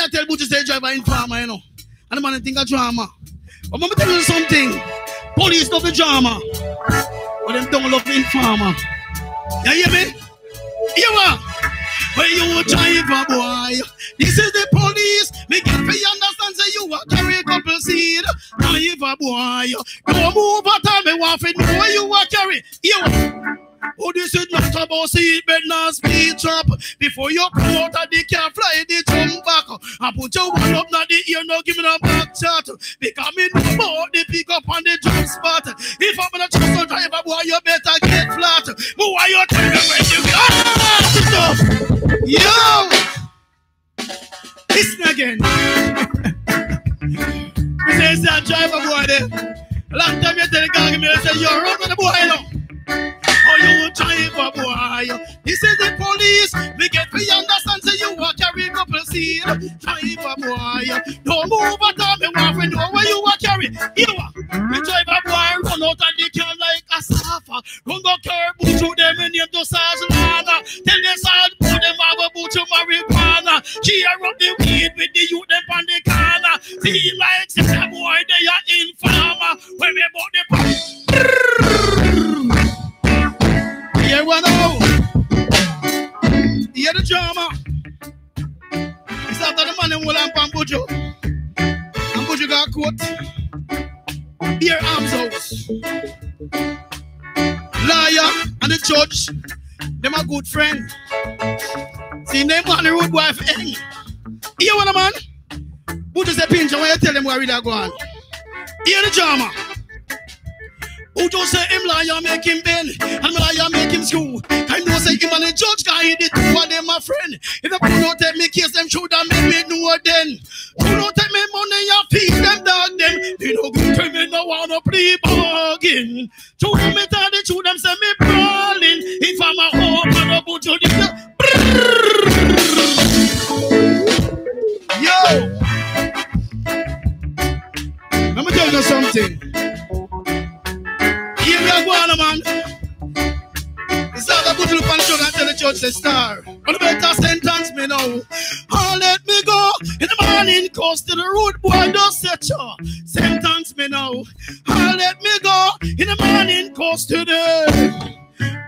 me tell Butch say driver informer, you know. And the man think a drama. But let me tell you something. Police love the drama. But them don't love the informer. You hear me? You are. When you driver boy. This is the police. Make it for you understand say you are carry a couple seed. Driver boy. Don't move at all. Me want to know where you are carry. You are. Oh, this is not about seatbelt, not speed trap. Before you come out of the car, fly the jump back. And put your one up, not the ear, no give me a back chat. Because me know about the pick up on the jump spot. If I'm gonna trust a driver, boy, you better get flat. But why you tell me when you get Yo! Listen again. Me say it's that driver boy there. Long time you tell the gang, me say, you're run with the boy now. Oh, you driver boy. This is the police. We get we understand say you are carrying couple seed. Driver boy. Don't move at all. Me want to know where you are carrying. You are. The driver boy run out of the car like a safa. Run go curb to them and name to Sajlana. Tell the Saj put them have a boot to marijuana. Cheer up the weed with the youth them on the corner. See like say the boy they are informer. When we bought the Here we go. Hear the drama. It's after the man in William Pambujo. Pambujo got caught. Here Arms House. Lawyer and the judge. Them a good friend. See them on the road wife Eng. Here one man. Who just a pinch when you tell them where we are going. Hear the drama. Who just say him liar make him bend and liar make him screw. I know say him and the judge can hit it two of them my friend. If they could not take me case them should have made me know then. Do not take me money and feed them dog them. They don't go to me no wanna play bargain. To me tell the truth them say me brawling. If I'm a home and a put you this. Yo! Let me tell you something. Here we are going, man. It's not a good look on the judge and tell the judge the star. But the better sentence me now. Oh, let me go in the morning, cause to the road boy does set you. Sentence me now. Oh, let me go in the morning, cause to the.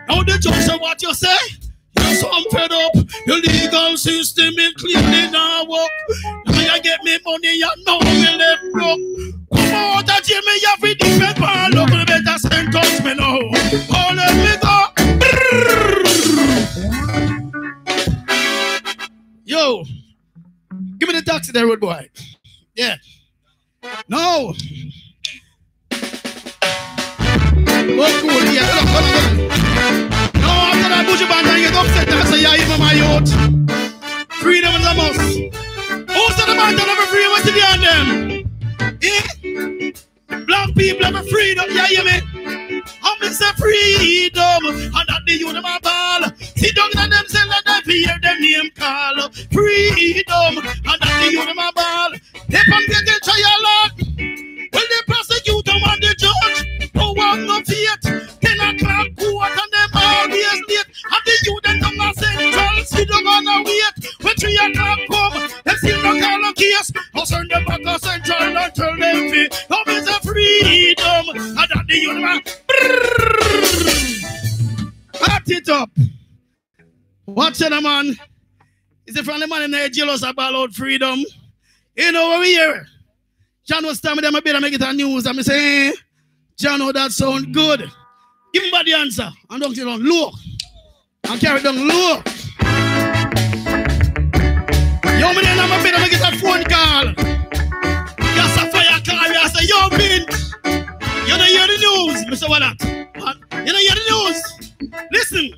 Now the judge say what you say. Yes, I'm fed up. The legal system is clearly now work. Now you get me money, you know me left broke. Come out of Jimmy, you have a different ball. Look at better sentence me now. Oh, let me go. Yo, give me the taxi there, road boy. Yeah. No. Go cool, yeah. Hold on. No, after that Buju Banton, you get upset and say, yeah, even my youth. Freedom is a must. Who's the man that never free what's the on them? Yeah? Black people have a freedom, yeah, you mean? I'm say freedom, and that the youth of my ball. See down in themselves and they hear them name call. Freedom, and that the youth of my ball. They come get a trial lot. Well, they prosecute them and the judge. No one no faith. 10 o'clock court and them always late. And the youth them come and central. See them on the wait. When 3 o'clock come, they still not call a case. I'll send them back to central and tell them free. Come is a freedom, and that the youth man. Pat it up. Watch it, man. Is it from the man in there jealous about freedom? You know what we hear? John was telling me them a bit and make it a news. And I say, John, oh, that sound good. Give him the answer. And don't you down low. And carry it down low. Yo, me then I'm a bit and make it a phone call. Just a fire call. I say, yo, bitch. You don't hear the news. Mr. What that? You don't hear the news. Listen.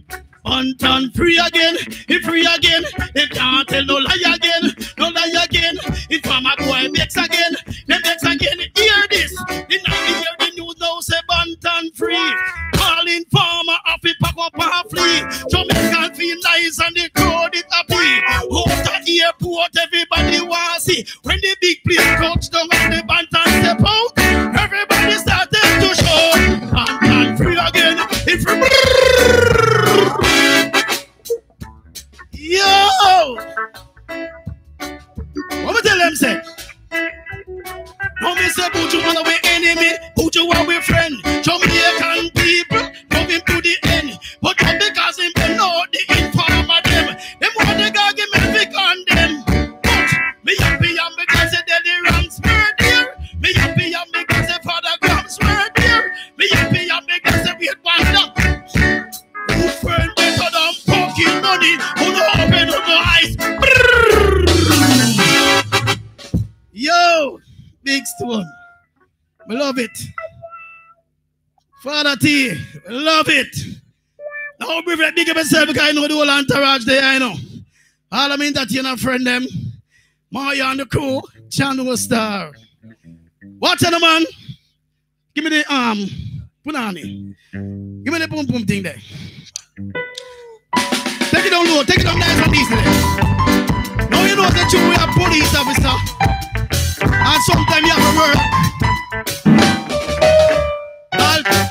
Banton free again, he free again. They can't tell no lie again, no lie again. If I'm a boy makes again, then makes again. Hear this. The night you hear the news now say Banton free. Calling farmer happy pack up and flee. Jamaican feel nice and the crowd is happy. Out the airport everybody want to see. When the big plane touch down and the Banton step out, everybody started to show. Banton free again, he free. Yo! What me tell them say? No me say Buju man we enemy, Buju are we friend. Jamaican people coming to the end, but not because him they know the inform of them. Them want the argument pick on them. But me happy and because they the ranks were there. Me happy and because the father grams were there. Me happy and because they wait one duck. Who friend better than fucking money? Who no open up the eyes? Yo, Big Stone, I love it. Father T, I love it. Now I'm big up myself because I know the whole entourage there, I know. All I mean that you're not friend them. Maya and the crew, Channel Star. Watch out, man. Give me the punani. Give me the boom boom thing there. Take it down low, take it down nice and easy. Now you know that you are a police officer. And sometimes you have to work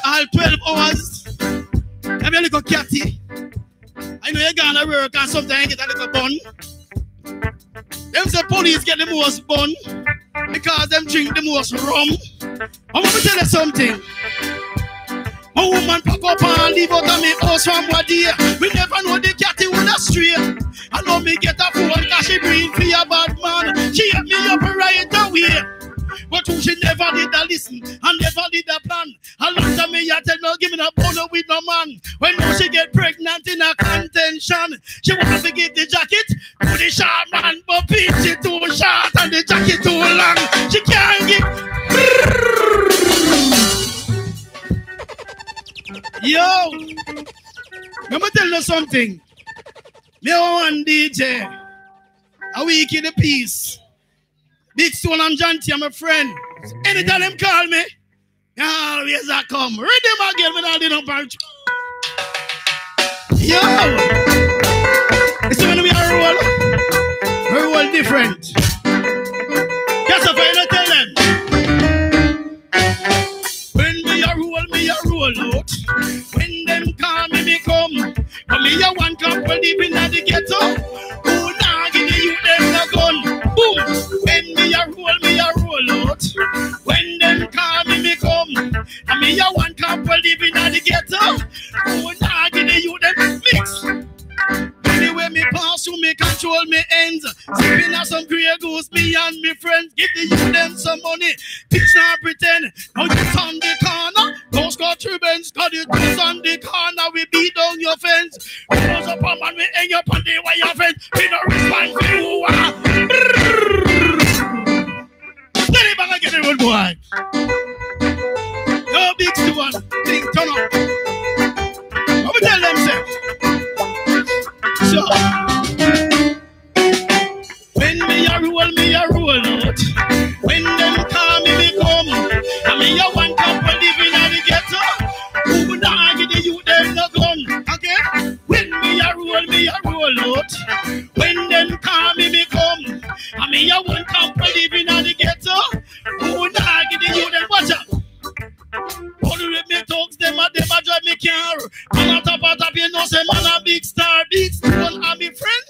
all 12 hours. Have a little catty. I know you're gonna work and sometimes you get a little bun. Them say police get the most bun because them drink the most rum. I'm gonna tell you something. A woman pack up and leave out of me house from what day. We never know the catty would have straight. I know me get a phone cause she bring for a bad man. She hit me up right away. But who she never did a listen and never did a plan. A long time me I tell me give me a bono with no man. When she get pregnant in a contention, she wants to give the jacket to the short man, but pinch it too short and the jacket too long. She can't give. Yo, let me tell you something. Me one DJ, a week in the piece. Big Stone and John T, I'm a friend. Anytime them call me, always I come. Read them again when I did not punch. Yo, it's when we are roll different. Guess if I tell them. When me a roll out. When them call me come. But me a one couple deep in the ghetto. Who now give the youth them the gun? Boom. When me a roll out. When them call me come. And me a one couple deep in the ghetto. Who now give the youth them mix. Anyway me pass through me control me ends. Sipping on some Grey Goose, me and me friends. Give the youth them some money. Teach not pretend. Now you on the corner. Don't Scotch ribbons. Cause you just on the corner. We beat down your fence. Close up on man. We hang up on the wire fence. We don't respond to you. Let it back again, everyone, boy. Yo, Big Stone. Thing turn up. Let me tell them, say. So, when me a roll out. When them call me come. And me a one couple living in the ghetto. Who would not give the youth them the gun? Okay? When me a roll out. When them call me come. And me a one couple living in the ghetto. Who would not give the youth them? Watch out. All the way me talks, them a drive me car. Man a top, you know, say man a big star. Big Stone and me friend.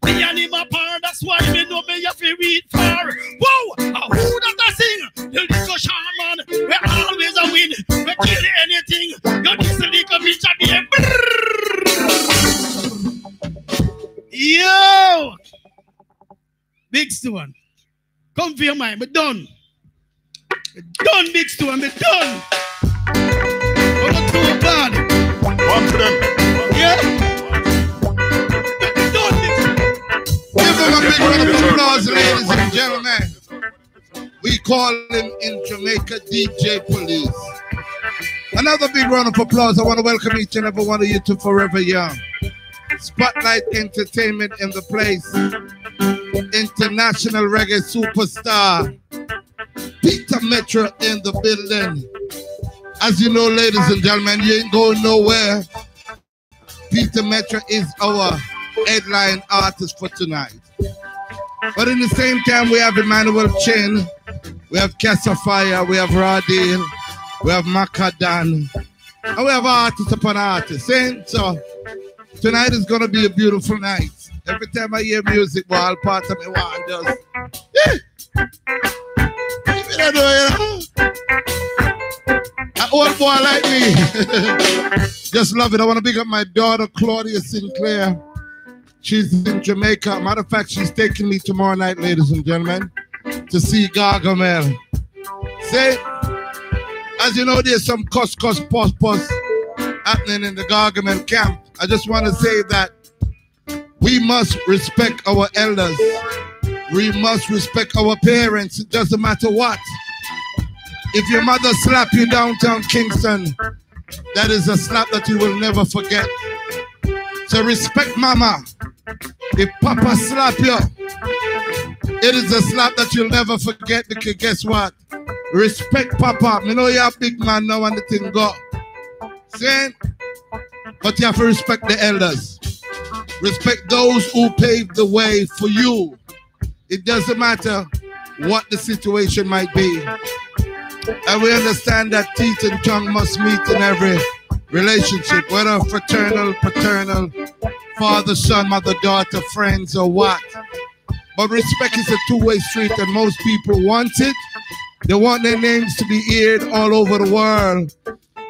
Me and him apart, that's why me know me have to read far. Whoa, who that I sing? The little shaman, we always a win. We kill anything. You just a little bitch at the Yo! Big Stone. Come for your mind, but done. Done, Big Stone, me done. I'm not too bad. One to them. Yeah? Give them a big round of applause, ladies and gentlemen. We call him in Jamaica DJ Police. Another big round of applause. I want to welcome each and every one of you to Forever Young. Spotlight Entertainment in the place. International reggae superstar Peter Metro in the building. As you know, ladies and gentlemen, you ain't going nowhere. Peter Metro is our headline artist for tonight. But in the same time, we have Emmanuel Chen, we have Cassafire, we have Radil, we have Makadan, and we have artists upon artists. So tonight is going to be a beautiful night. Every time I hear music, well, part of me want just You know? An old boy like me. Just love it. I want to big up my daughter, Claudia Sinclair. She's in Jamaica. Matter of fact, she's taking me tomorrow night, ladies and gentlemen, to see Gargamel. Say, as you know, there's some pos happening in the Gargamel camp. I just want to say that we must respect our elders. We must respect our parents. It doesn't matter what. If your mother slapped you downtown Kingston, that is a slap that you will never forget. So respect mama. If papa slap you, it is a slap that you'll never forget, because guess what? Respect papa. You know you're a big man now and the thing go. See? But you have to respect the elders. Respect those who paved the way for you. It doesn't matter what the situation might be. And we understand that teeth and tongue must meet in every relationship, whether fraternal, paternal, father, son, mother, daughter, friends, or what. But respect is a two-way street, and most people want it. They want their names to be heard all over the world.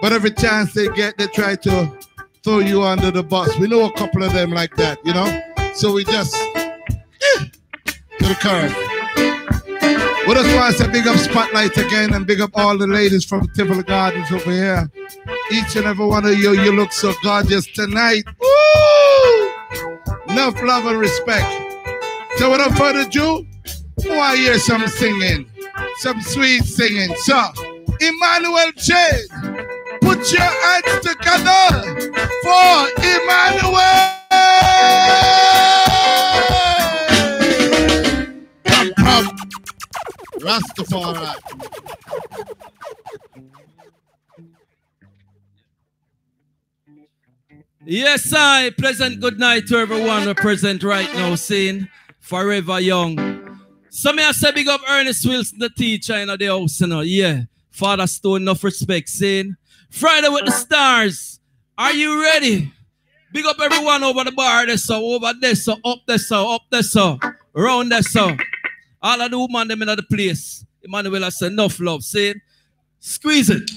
But every chance they get, they try to throw you under the bus. We know a couple of them like that, you know? So we just, to the curve. We just want to say big up Spotlight again, and big up all the ladies from Tivoli Gardens over here. Each and every one of you, you look so gorgeous tonight. Woo! Enough love and respect. So without further ado, I want to hear some singing. Some sweet singing. So, Emmanuel Jade, put your hands together for Emmanuel. Rastafari. Yes, I pleasant good night to everyone who present right now, saying Forever Young. So may I say big up Ernest Wilson, the teacher in the house, you know. Yeah, Father Stone, enough respect, saying Friday with the Stars. Are you ready? Big up everyone over the bar, there, so over there, so up there, so up there, so around there, so. All of the women them in the place. Emmanuel has enough love, saying, squeeze it.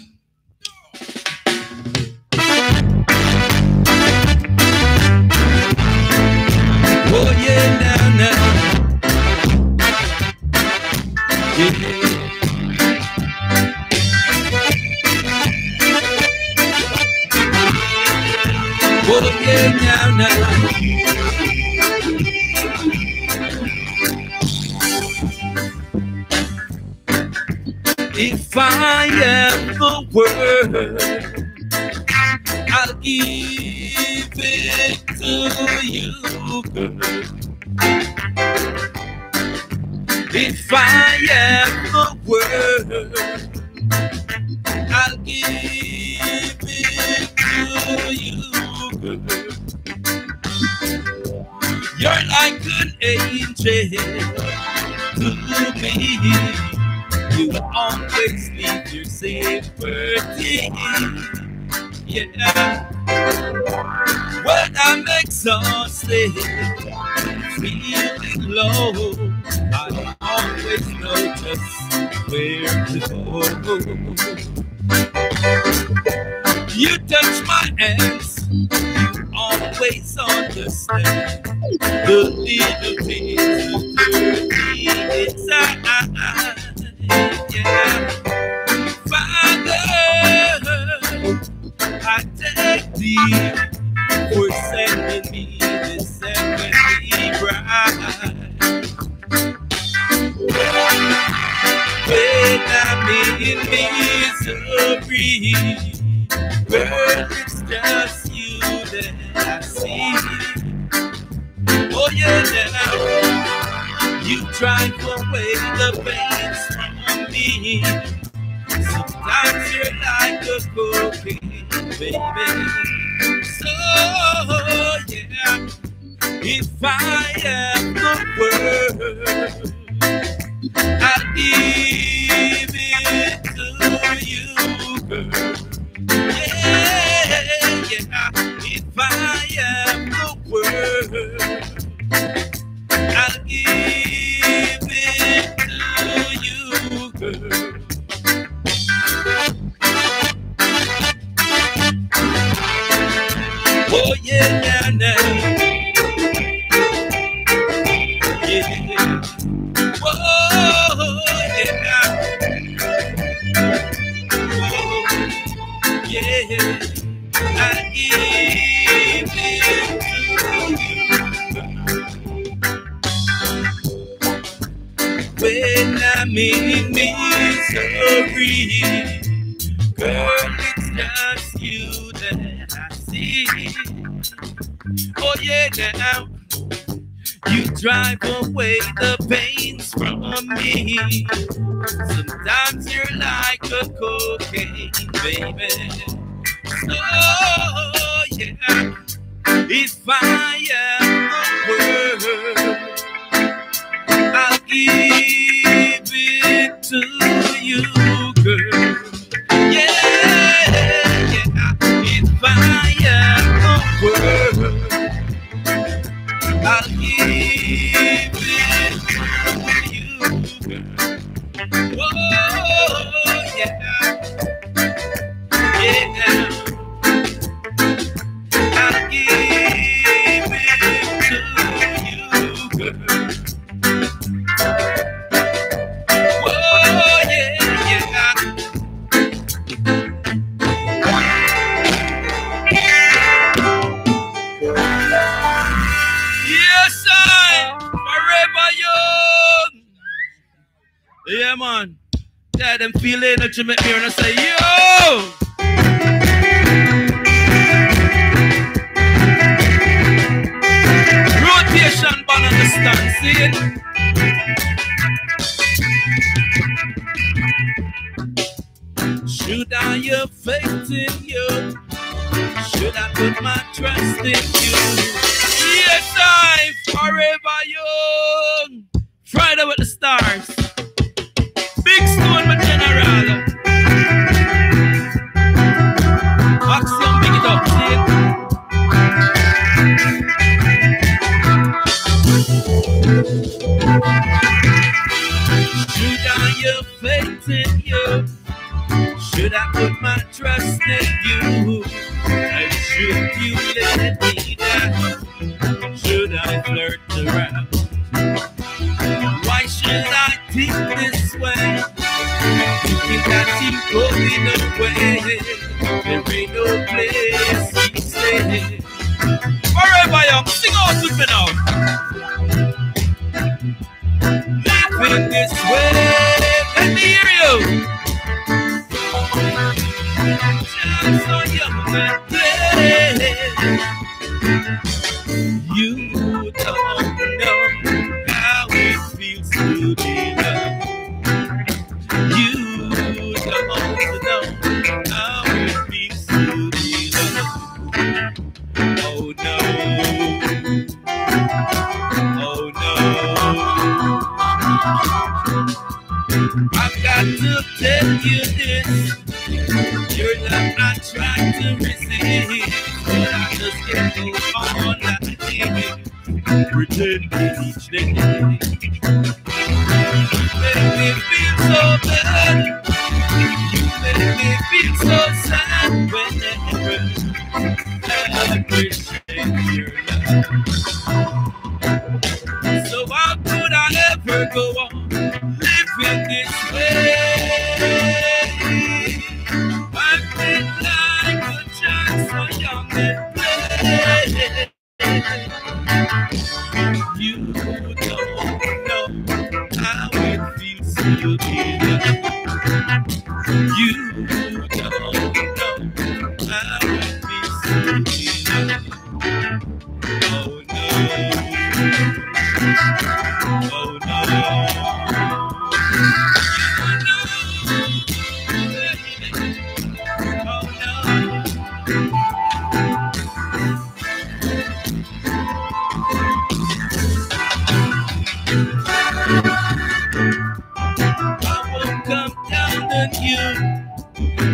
Oh yeah, now, now. Yeah. Oh yeah, now, now. If I am the world, I'll give it to you, girl. If I am the world, I'll give it to you, girl. You're like an angel to me. You always leave your safety. Yeah. When I'm exhausted, feeling low, I always know just where to go. You touch my hands, you always understand the little things you do inside. Yeah. Father, I thank thee for sending me this heavenly bride. When I'm in misery, girl, it's just you that I see. Oh yeah, now you drive away the pain from me. Sometimes you're like a cocaine, baby. So yeah, if I am the world, I'll give it to you, girl. Yeah, yeah. If I am the world, I'll give it Whoa, yeah. Whoa, yeah. I give it to you. When I'm in misery, girl, it's just you that I see. Oh yeah, now you drive away the pains from me. Sometimes you're like a cocaine, baby. So yeah, if I am the world, I'll give it to you, girl. Yeah, yeah. If I am the world, I'll give it to you, girl. Whoa, yeah, yeah. I'll give it to you, girl. Whoa, yeah, yeah. Yes, I forever young. Yeah, man. Yeah, them feel energy make me and I say, yo. Rotation band understand, see it? Should I have faith in you? Should I put my trust in you? Yes, I'm forever young. Friday with the stars. Big Stone, my general. Axiom, big it up, see it? Should I have faith in you? Should I put my trust in you? And should you let me down? Should I flirt around? Why should I think this way? Thinking that he's going away. There ain't no place he stay. Forever young, sing out with me now. Living this way, let me hear you. Just so young and play. You don't know how it feels to be loved. You don't know how it feels to be loved. Oh no, oh no. I've got to tell you this. You're not, I try to resist, but I just can't go on like this. Pretending each day. You make me feel so bad. You make me feel so sad whenever I appreciate your love. So how could I ever go on living this way? I've been like a child so young and play. You don't know how it feels to be loved. You don't know how it feels to be loved. Oh no, oh no.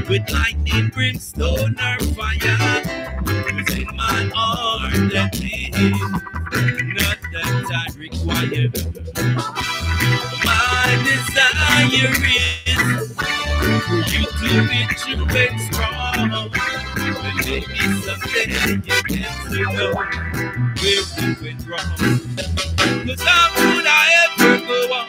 With lightning, brimstone, or fire, who's in my heart that live, not that I require. My desire is for you to be true and strong, but maybe someday you get to know where we went wrong. 'Cause how could I ever go on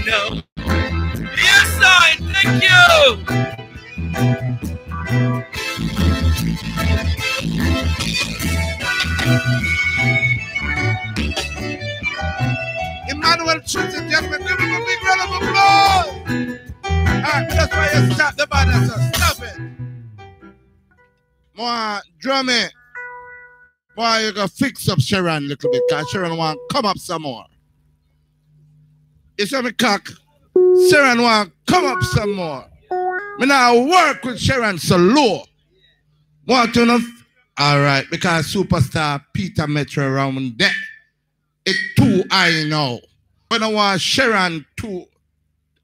No. Yes, I thank you. Emmanuel Church and gentlemen, give him a big round of applause. Alright, that's why you stop the band, so stop it. More drumming. Boy, you gotta fix up Sharon a little bit, because Sharon want to come up some more. You see me cock? Sharon want to come up some more. Me now work with Sharon so low. Want to know? Alright, because superstar Peter Metro around there. It's too high now. When I want Sharon too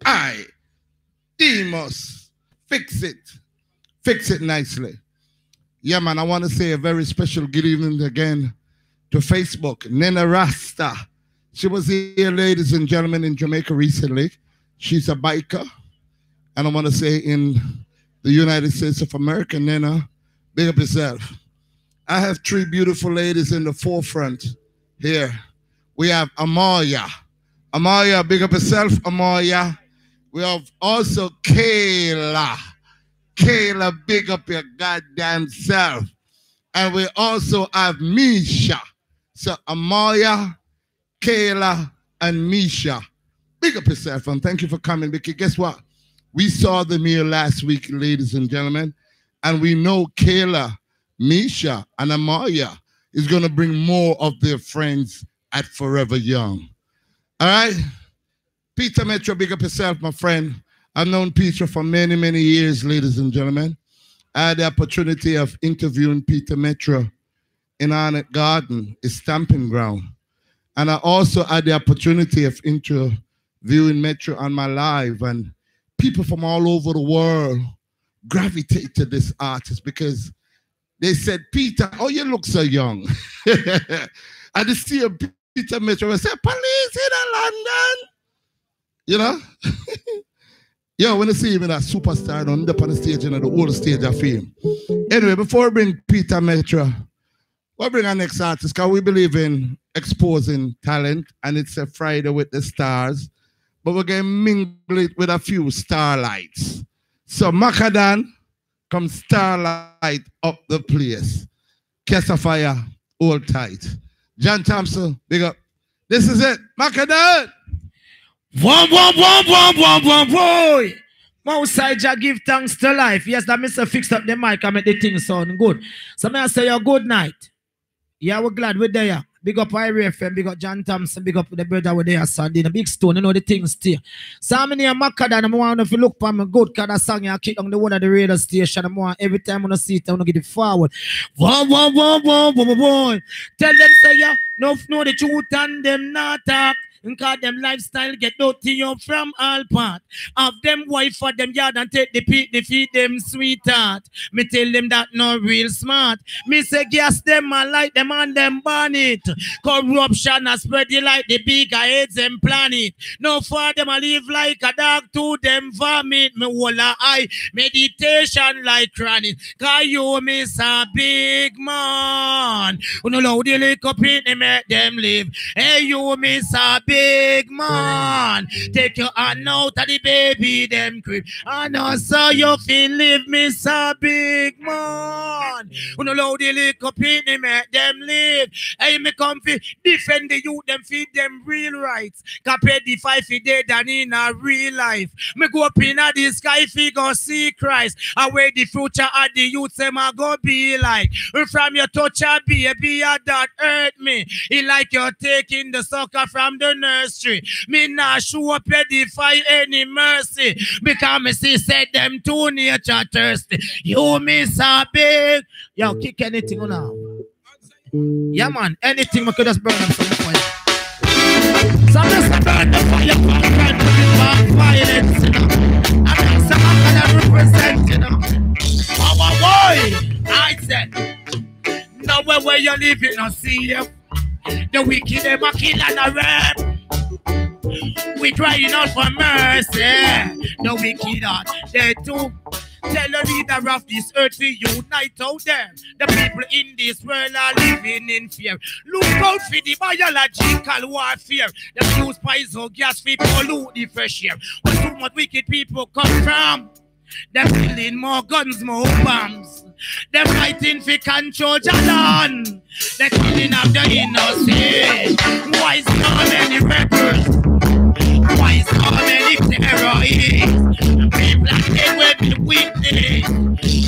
high, he must fix it. Fix it nicely. Yeah, man, I want to say a very special good evening again to Facebook. Nena Rasta. She was here, ladies and gentlemen, in Jamaica recently. She's a biker. And I want to say in the United States of America, Nena, big up yourself. I have three beautiful ladies in the forefront here. We have Amaya. Amaya, big up yourself, Amaya. We have also Kayla. Kayla, big up your goddamn self. And we also have Misha. So Amaya, Kayla, and Misha. Big up yourself and thank you for coming, because guess what? We saw them here last week, ladies and gentlemen. And we know Kayla, Misha, and Amaya is going to bring more of their friends at Forever Young. All right? Peter Metro, big up yourself, my friend. I've known Peter for many, many years, ladies and gentlemen. I had the opportunity of interviewing Peter Metro in Arnett Garden, his stamping ground. And I also had the opportunity of interviewing Metro on my live. And people from all over the world gravitate to this artist because they said, Peter, oh, you look so young. I just see a Peter Metro and say, police in London. You know? Yo, when I see him in that superstar, I'm up on the stage, you know, the old stage of fame. Anyway, before we bring Peter Metro, we'll bring our next artist, because we believe in exposing talent, and it's a Friday with the stars, but we're going to mingle it with a few starlights. So, Macadam, come starlight up the place. Kesafire, hold tight. John Thompson, big up. This is it, Macadam. Boy. Outside, I give thanks to life. Yes, that Mr. fixed up the mic and make the thing sound good. So may I say a good night. Yeah, we're glad we're there. Big up IRFM, big up John Thompson, big up the brother with there Sunday, the big stone, you know the things still. So I'm in here, Macadam, I want if you look for me good, because that song I kick on the one at the radio station. I want every time I see it, I want to get it forward. Boy. Tell them, say, yeah, no the truth and them not talk. Because them lifestyle get dirty up from all part. Of them wife for them yard and take the peat, they feed them sweetheart. Me tell them that not real smart. Me say gas them and light them and them burn it. Corruption has spread it like the big heads and planet. No for them I live like a dog to them vomit. Me walla eye meditation like chronic. Cause you miss a big man. You know how they lick up in they make them live. Hey, you miss a big man, take your hand out of the baby them crib. And also you feel live, miss a big man. You know how they lick up in them, make them live. Hey, me come fi defend the youth, them feed them real rights. Compare the five fi dead than in a real life. Me go up in a the sky fi go see Christ. Away the future of the youth, them a go be like. From your touch a baby that hurt me. It like you're taking the sucker from the nursery. Me not show up edify any mercy. Because me see said them too nature thirsty. You miss a big. Yo, kick anything on now. Yeah, man. Anything we could just burn them some fire. So just burn the fire for violence, you know. I mean, some of them represent, you know. Boy, I said, nowhere where you live, you don't see you. The wicked, them a kill and a rape. We crying out for mercy. The wicked are they too. Tell the leader of this earth to unite out there. The people in this world are living in fear. Look out for the biological warfare. The fuse poison gas for pollute the fresh air. Where too much wicked people come from? They're building more guns, more bombs. They're fighting for control Jordan. They're killing up the innocent. Why so many rebels? Why so many terrorists? People are dead with the weakness.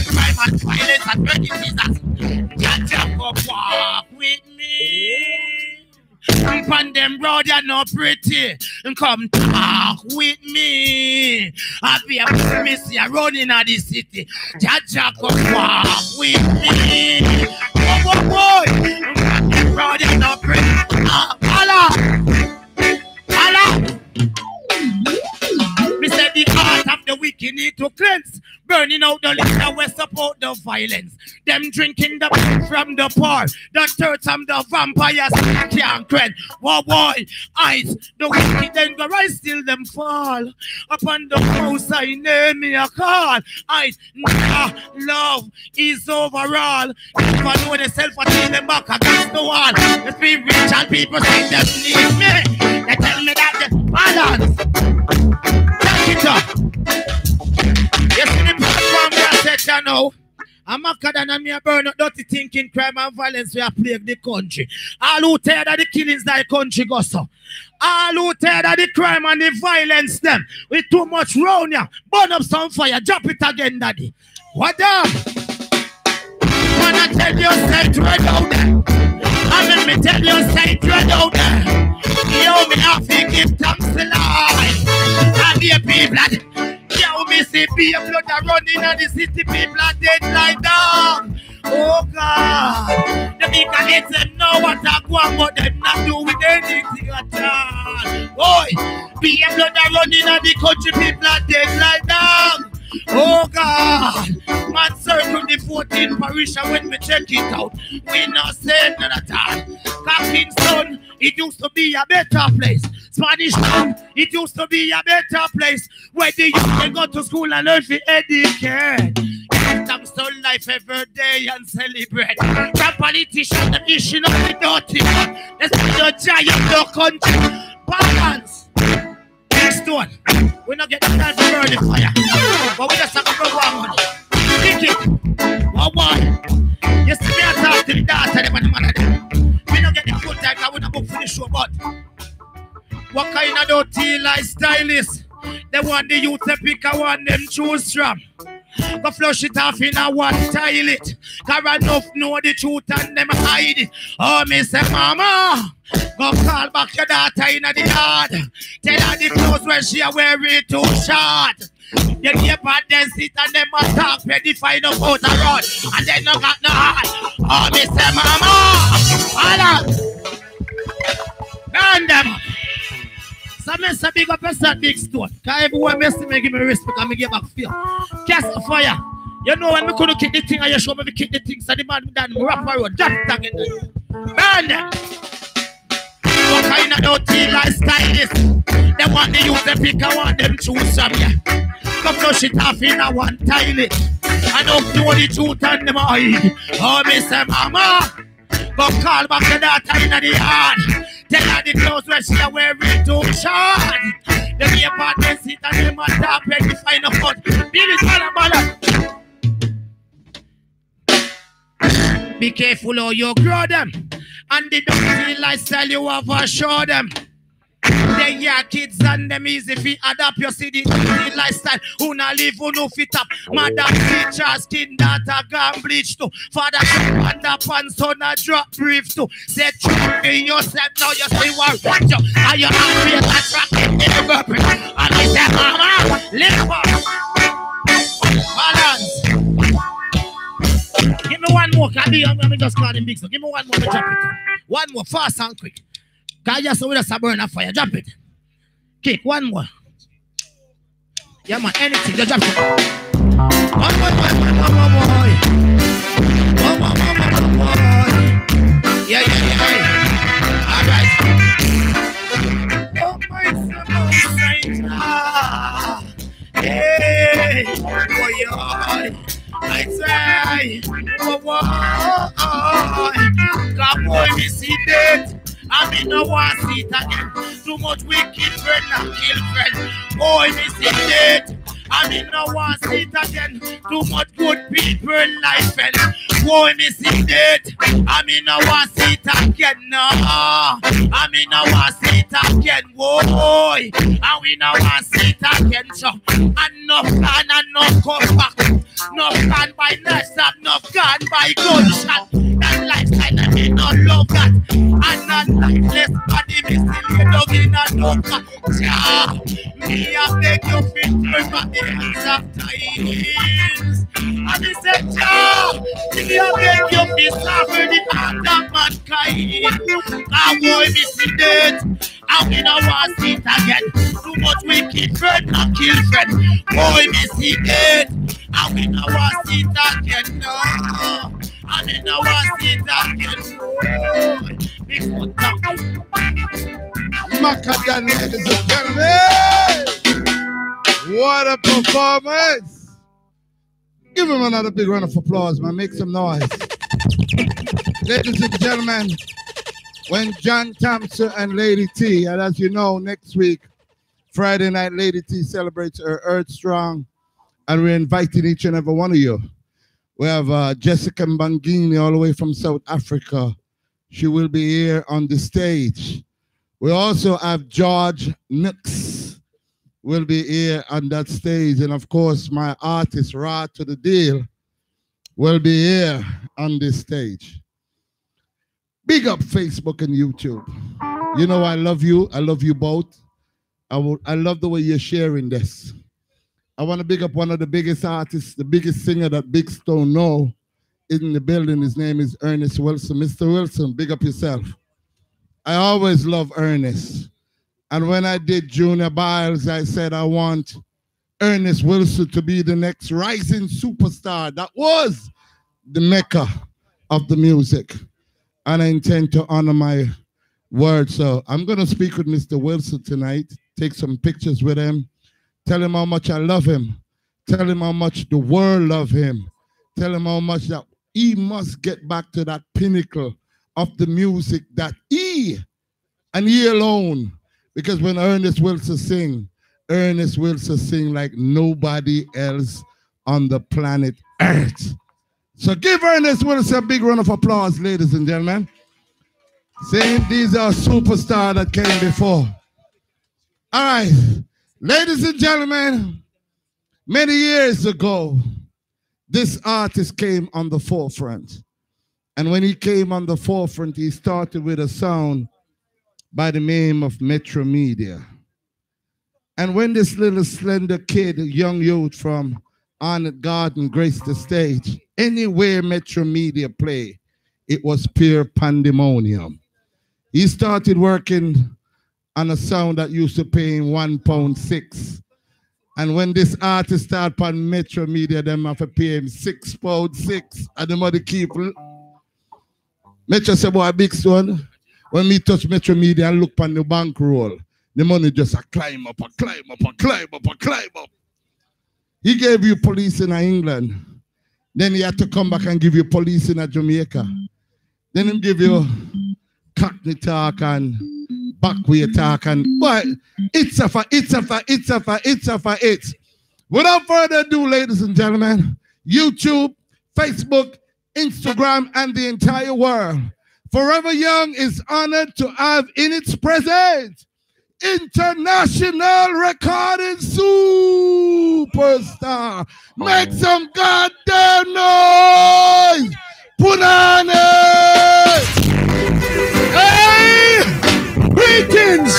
Crime and violence and prejudice. Catch up, walk with me. Upon them road, you're not pretty. Come talk with me. I'll be a missy running at the city. Jaja, come walk with me. Oh, boy. Upon them road, you're not pretty. Allah. Me said the heart of the wicked need to cleanse. Burning out the liquor we support the violence. Them drinking the blood from the poor. The thirds and the vampires can't quench. Whoa boy, eyes, the wicked then go rise till them fall. Upon the house I name me a call. Eyes, nah, love is overall. If I know themselves I tell them back against the wall. Let's be rich and people say them need me. They tell me that the balance. Take it up. You see the platform I said, you know, I'm a cad and me a burn up dirty thinking crime and violence we are plague the country. All who tired of the killings that the country goes so. All who tired of the crime and the violence them. With too much round here. Burn up some fire. Drop it again, daddy. What up? When I tell you, say it right out there. And let me tell you, say it right out there. Yo, me have to give thanks to life. And the people, yo, me see people blood are running and the city people are dead like down. Oh God, the people let them know what I want, but them not doing anything at all. Boy, people blood are running and the country people are dead like down. Oh God, man circle the 14th parish and when we check it out, we not saying none at all. Kingston, it used to be a better place. Spanish Town, it used to be a better place where the youth can go to school and learn to educate. Thanks to life every day and celebrate. The politicians, the mission of the dirty one. Let's be the giant of the country. Balance. Stone. We're not getting time to burn the fire. But we just have to go one. Pick it. One. You see me I talk to the daughter them and the mother them. We don't get the good time because we don't book for the show, but what kind of dirty lifestyle is? They want the youth to pick a one them choose from. Go flush it off in a one toilet. Cause enough know the truth and them hide it. Oh, me say, mama, go call back your daughter in the yard. Tell her the clothes where she wear it too short. You get bad then sit and them a talk ready find up out the road. And then no got no heart. Oh, me say, mama, hold on. Burn them. So I say big up a big stone. Because everyone mess me give me respect and me give back fear. Cast the fire. You know when me couldn't kick the thing and you show me kick the thing, so the man done wrap around. Drop it again. Burn them. What kind of dirty lifestyle is? They want the youth to pick, I want them choose from you. Go flush it off in a one toilet. I don't know the truth and them hide. Oh, me say, mama, go call back the daughter in the yard. Tell her the clothes where she wear it too short. The near part they sit and them on top ready find a foot. Billy's bala. Be careful how you grow them. And the dirty lifestyle you have to show them. They your kids and them easy if you adapt your city lifestyle. Who not live, who no fit up. Madam teacher, skin data, gun bleach too. Father underpants, son a drop brief too. Say true in yourself, now you see what watch you. And your hand be attracted in the rubber. And I say, mama, live up. Balance. Give me one more, I'm just calling big so. Give me one more, drop it. One more, fast and quick. Because you saw with us a burn a fire. Drop it. Kick, one more. Yeah, man, anything. Just drop it. One more. Yeah. All right. Oh, my son. Hey. Oh, I say, come on, me see that. I mean, no one see it again. Too much wicked friend and kill friend. Boy, me see that. I mean, no one see it again. Too much good people life and boy, me see that. I mean, no one see it again. No, I mean, no one see it again. Boy, and we no one see it again. So, enough plan and enough come back. No gun by nurse up, no gun by gunshot. That lifestyle, I mean, no love that. And not lifeless body, me still you dug in a dog. Ja, me I beg you fit for the hands of times. And me say, Ja, me I beg you fit for the hand of mankind. Now boy, me see that. And we no want see it again. Too much wicked friend and kill friend. Boy, me see that. And we no want see it again. No. And we no want see it again. No. Big foot down. Macadam, ladies and gentlemen. What a performance. Give him another big round of applause, man. Make some noise. Ladies and gentlemen, when John Thompson and Lady T, and as you know, next week, Friday night, Lady T celebrates her Earth Strong, and we're inviting each and every one of you. We have Jessica Mbangini all the way from South Africa. She will be here on the stage. We also have George Nix will be here on that stage. And of course, my artist, Ra to the Deal, will be here on this stage. Big up Facebook and YouTube. You know I love you. I love you both. I love the way you're sharing this. I want to big up one of the biggest artists, the biggest singer that Big Stone know in the building. His name is Ernest Wilson. Mr. Wilson, big up yourself. I always love Ernest. And when I did Junior Biles, I said I want Ernest Wilson to be the next rising superstar. That was the mecca of the music. And I intend to honor my word. So I'm going to speak with Mr. Wilson tonight, take some pictures with him, tell him how much I love him, tell him how much the world love him, tell him how much that he must get back to that pinnacle of the music that he, and he alone, because when Ernest Wilson sing like nobody else on the planet Earth. So give Ernest Wilson a big round of applause, ladies and gentlemen. Saying these are superstars that came before. All right, ladies and gentlemen, many years ago, this artist came on the forefront. And when he came on the forefront, he started with a sound by the name of Metro Media. And when this little slender kid, a young youth from Honored Garden graced the stage, anywhere Metro Media play, it was pure pandemonium. He started working on a sound that used to pay him £1.6. And when this artist started on Metro Media, them have to pay him £6.6. And the mother people, Metro said, boy, Big Stone, when me touch Metro Media and look on the bankroll, the money just a climb up, a climb up, a climb up, a climb up. He gave you police in England. Then he had to come back and give you police in Jamaica. Then he give you Cockney talk and backway talk and but it's a for. Without further ado, ladies and gentlemen, YouTube, Facebook, Instagram, and the entire world, Forever Young is honored to have in its presence international recording superstar. Make some goddamn noise! Put on it! Hey! Greetings!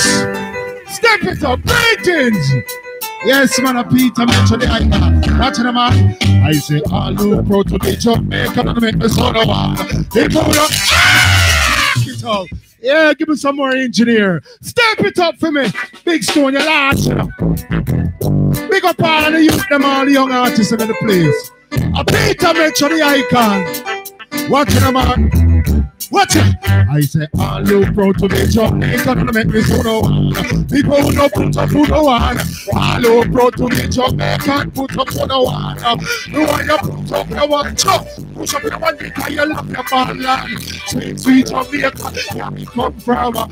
Step it up, greetings! Yes, man, a Peter Metro the icon. Watching them out. I say, all who proud to be Jamaican and make me sound of one. They pull up. It out. Yeah, give me some more engineer. Step it up for me. Big Stone, you last. Big up all of the youth, them all the young artists in the place. A Peter Metro the icon. Watching them out. Watch it. I say, all look proud to be Jamaican and make me so no one. People who don't put up for no one. All look proud to be Jamaican, put up for no one. No one you put up no one. Push up your one because you love your fatherland. Sweet, sweet Jamaica, where we come from. All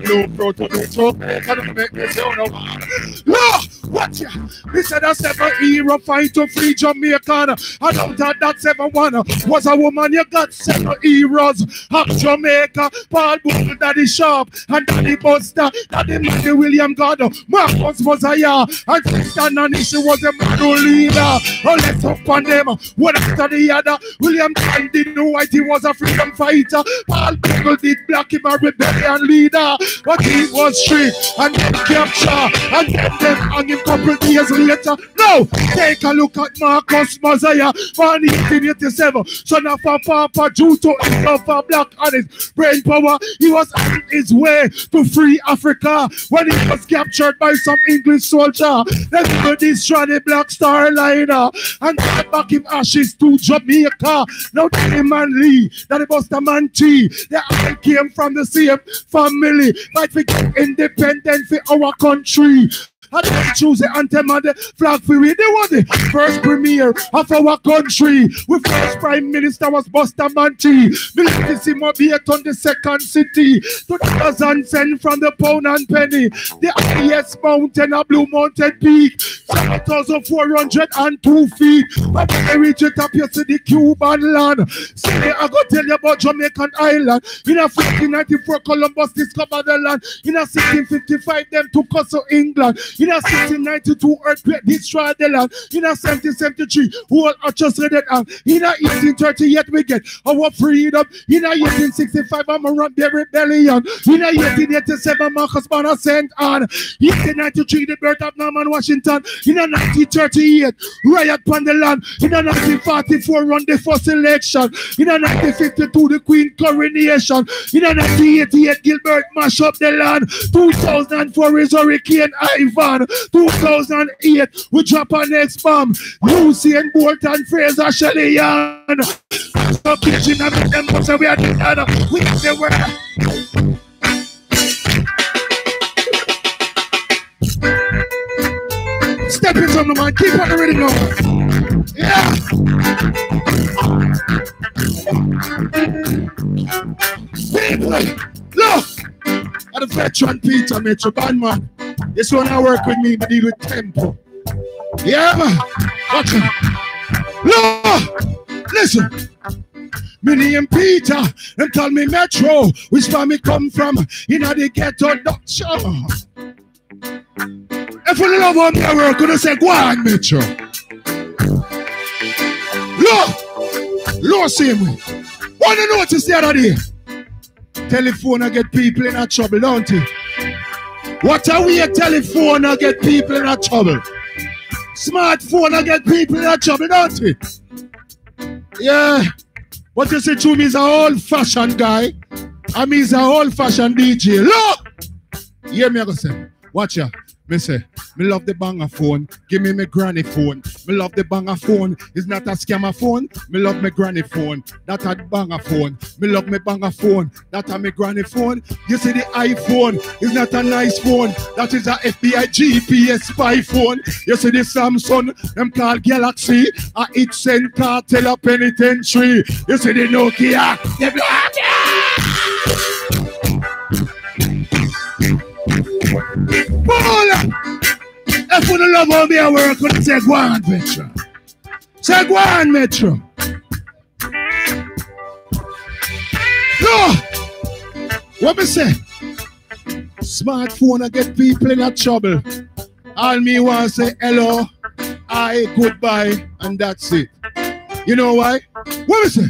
look proud to be Jamaican and make me so no one. No, watch it. We said a 7-hero fight to free Jamaican. And out of that 7-1 was a woman. You got 7 heroes of Jamaica. Paul Bull, Daddy Sharp, and Daddy Buster, Daddy Matty William God, Marcus Mosiah, and Sister Nanny, she was a model leader. Oh, let's up on them, one after the other. William John did know white, he was a freedom fighter. Paul Bull did black, him a rebellion leader. But he was straight, and then capture, and then them hung him couple days later. Now, take a look at Marcus Mosiah, born 1887, son of a Papa Juto, of a black and his brain power. He was on his way to free Africa when he was captured by some English soldier. Then he destroyed the Black Star Liner and brought back him ashes to Jamaica. Now Danny Man Lee, Danny Buster Man T, they all came from the same family. Fight for independence for our country. And they choose the anthem and the flag for we. They were the first premier of our country. We first prime minister was Buster Manti. Military Mobiet on the second city. 2010 from the pound and penny. The highest mountain, a Blue Mountain Peak. 7,402 feet. But when they reach the top, you see the Cuban land. See, I go tell you about Jamaican Island. In 1594, Columbus discovered the land. In 1655, them took us to England. In 1692, earthquake destroyed the land. In 1773, whole just read it out. In 1838, we get our freedom. In 1865, Hammurabi Rebellion. In 1887, Marcus Banner sent on. In 1893, the birth of Norman Washington. In 1938, riot on the land. In 1944, run the first election. In 1952, the Queen coronation. In 1988, Gilbert mash up the land. 2004 is Hurricane Ivan. 2008, we drop our next bomb. Usain Bolt and Fraser Shelley Young. Stop kitchen and make them so we are together. We have the world. Step in on the man, keep on the rhythm now. Yeah. People, look at the veteran Peter Metro Bandman. This one I work with me, I deal with tempo. Yeah, man. Watch it. Look, listen. Me name Peter, them call me Metro. Which far me come from? You know the ghetto Dutch. If you love how me I work, gonna say go on, Metro. Look, same way. Wanna notice the other day? Telephone I get people in a trouble, don't it? What are we a telephone I get people in a trouble? Smartphone I get people in a trouble, don't it? Yeah. What you say to me is an old-fashioned guy. And me is an old-fashioned DJ. Look! Hear me I go say. Watch ya. Me say, me love the banger phone. Give me my granny phone. Me love the banger phone. It's not a scammer phone. Me love my granny phone. That a banger phone. Me love my banger phone. That a my granny phone. You see the iPhone is not a nice phone. That is a FBI GPS spy phone. You see the Samsung, them called Galaxy. A it send cartel a penitentiary. You see the Nokia. The black. If you don't love how me I work, you say go on, Metro. Say go on, Metro. No! What me say? Smartphone I get people in a trouble. All me want to say hello, hi, goodbye, and that's it. You know why? What me say?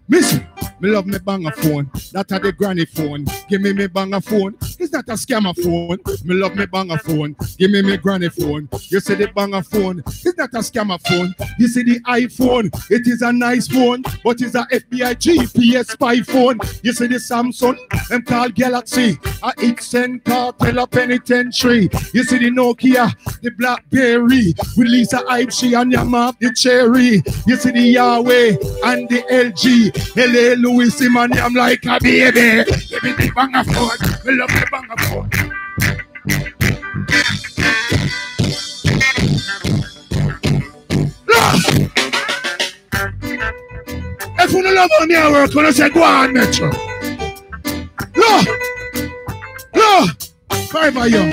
Listen, me love me banger phone. That a the granny phone. Give me banger phone. It's not a scammer phone. Me love me banger phone. Give me my granny phone. You see the banger phone. It's not a scammer phone. You see the iPhone. It is a nice phone, but it's a FBI GPS spy phone. You see the Samsung, them called Galaxy. A Ixen cartel a penitentiary. You see the Nokia, the Blackberry. With Lisa Ipsy and your mouth the cherry. You see the Yahweh and the LG. LA Louis man, I'm like a baby. Give me the banger phone. We love the banger phone. If you don't love on your work, when I say go on, Metro. No, forever young.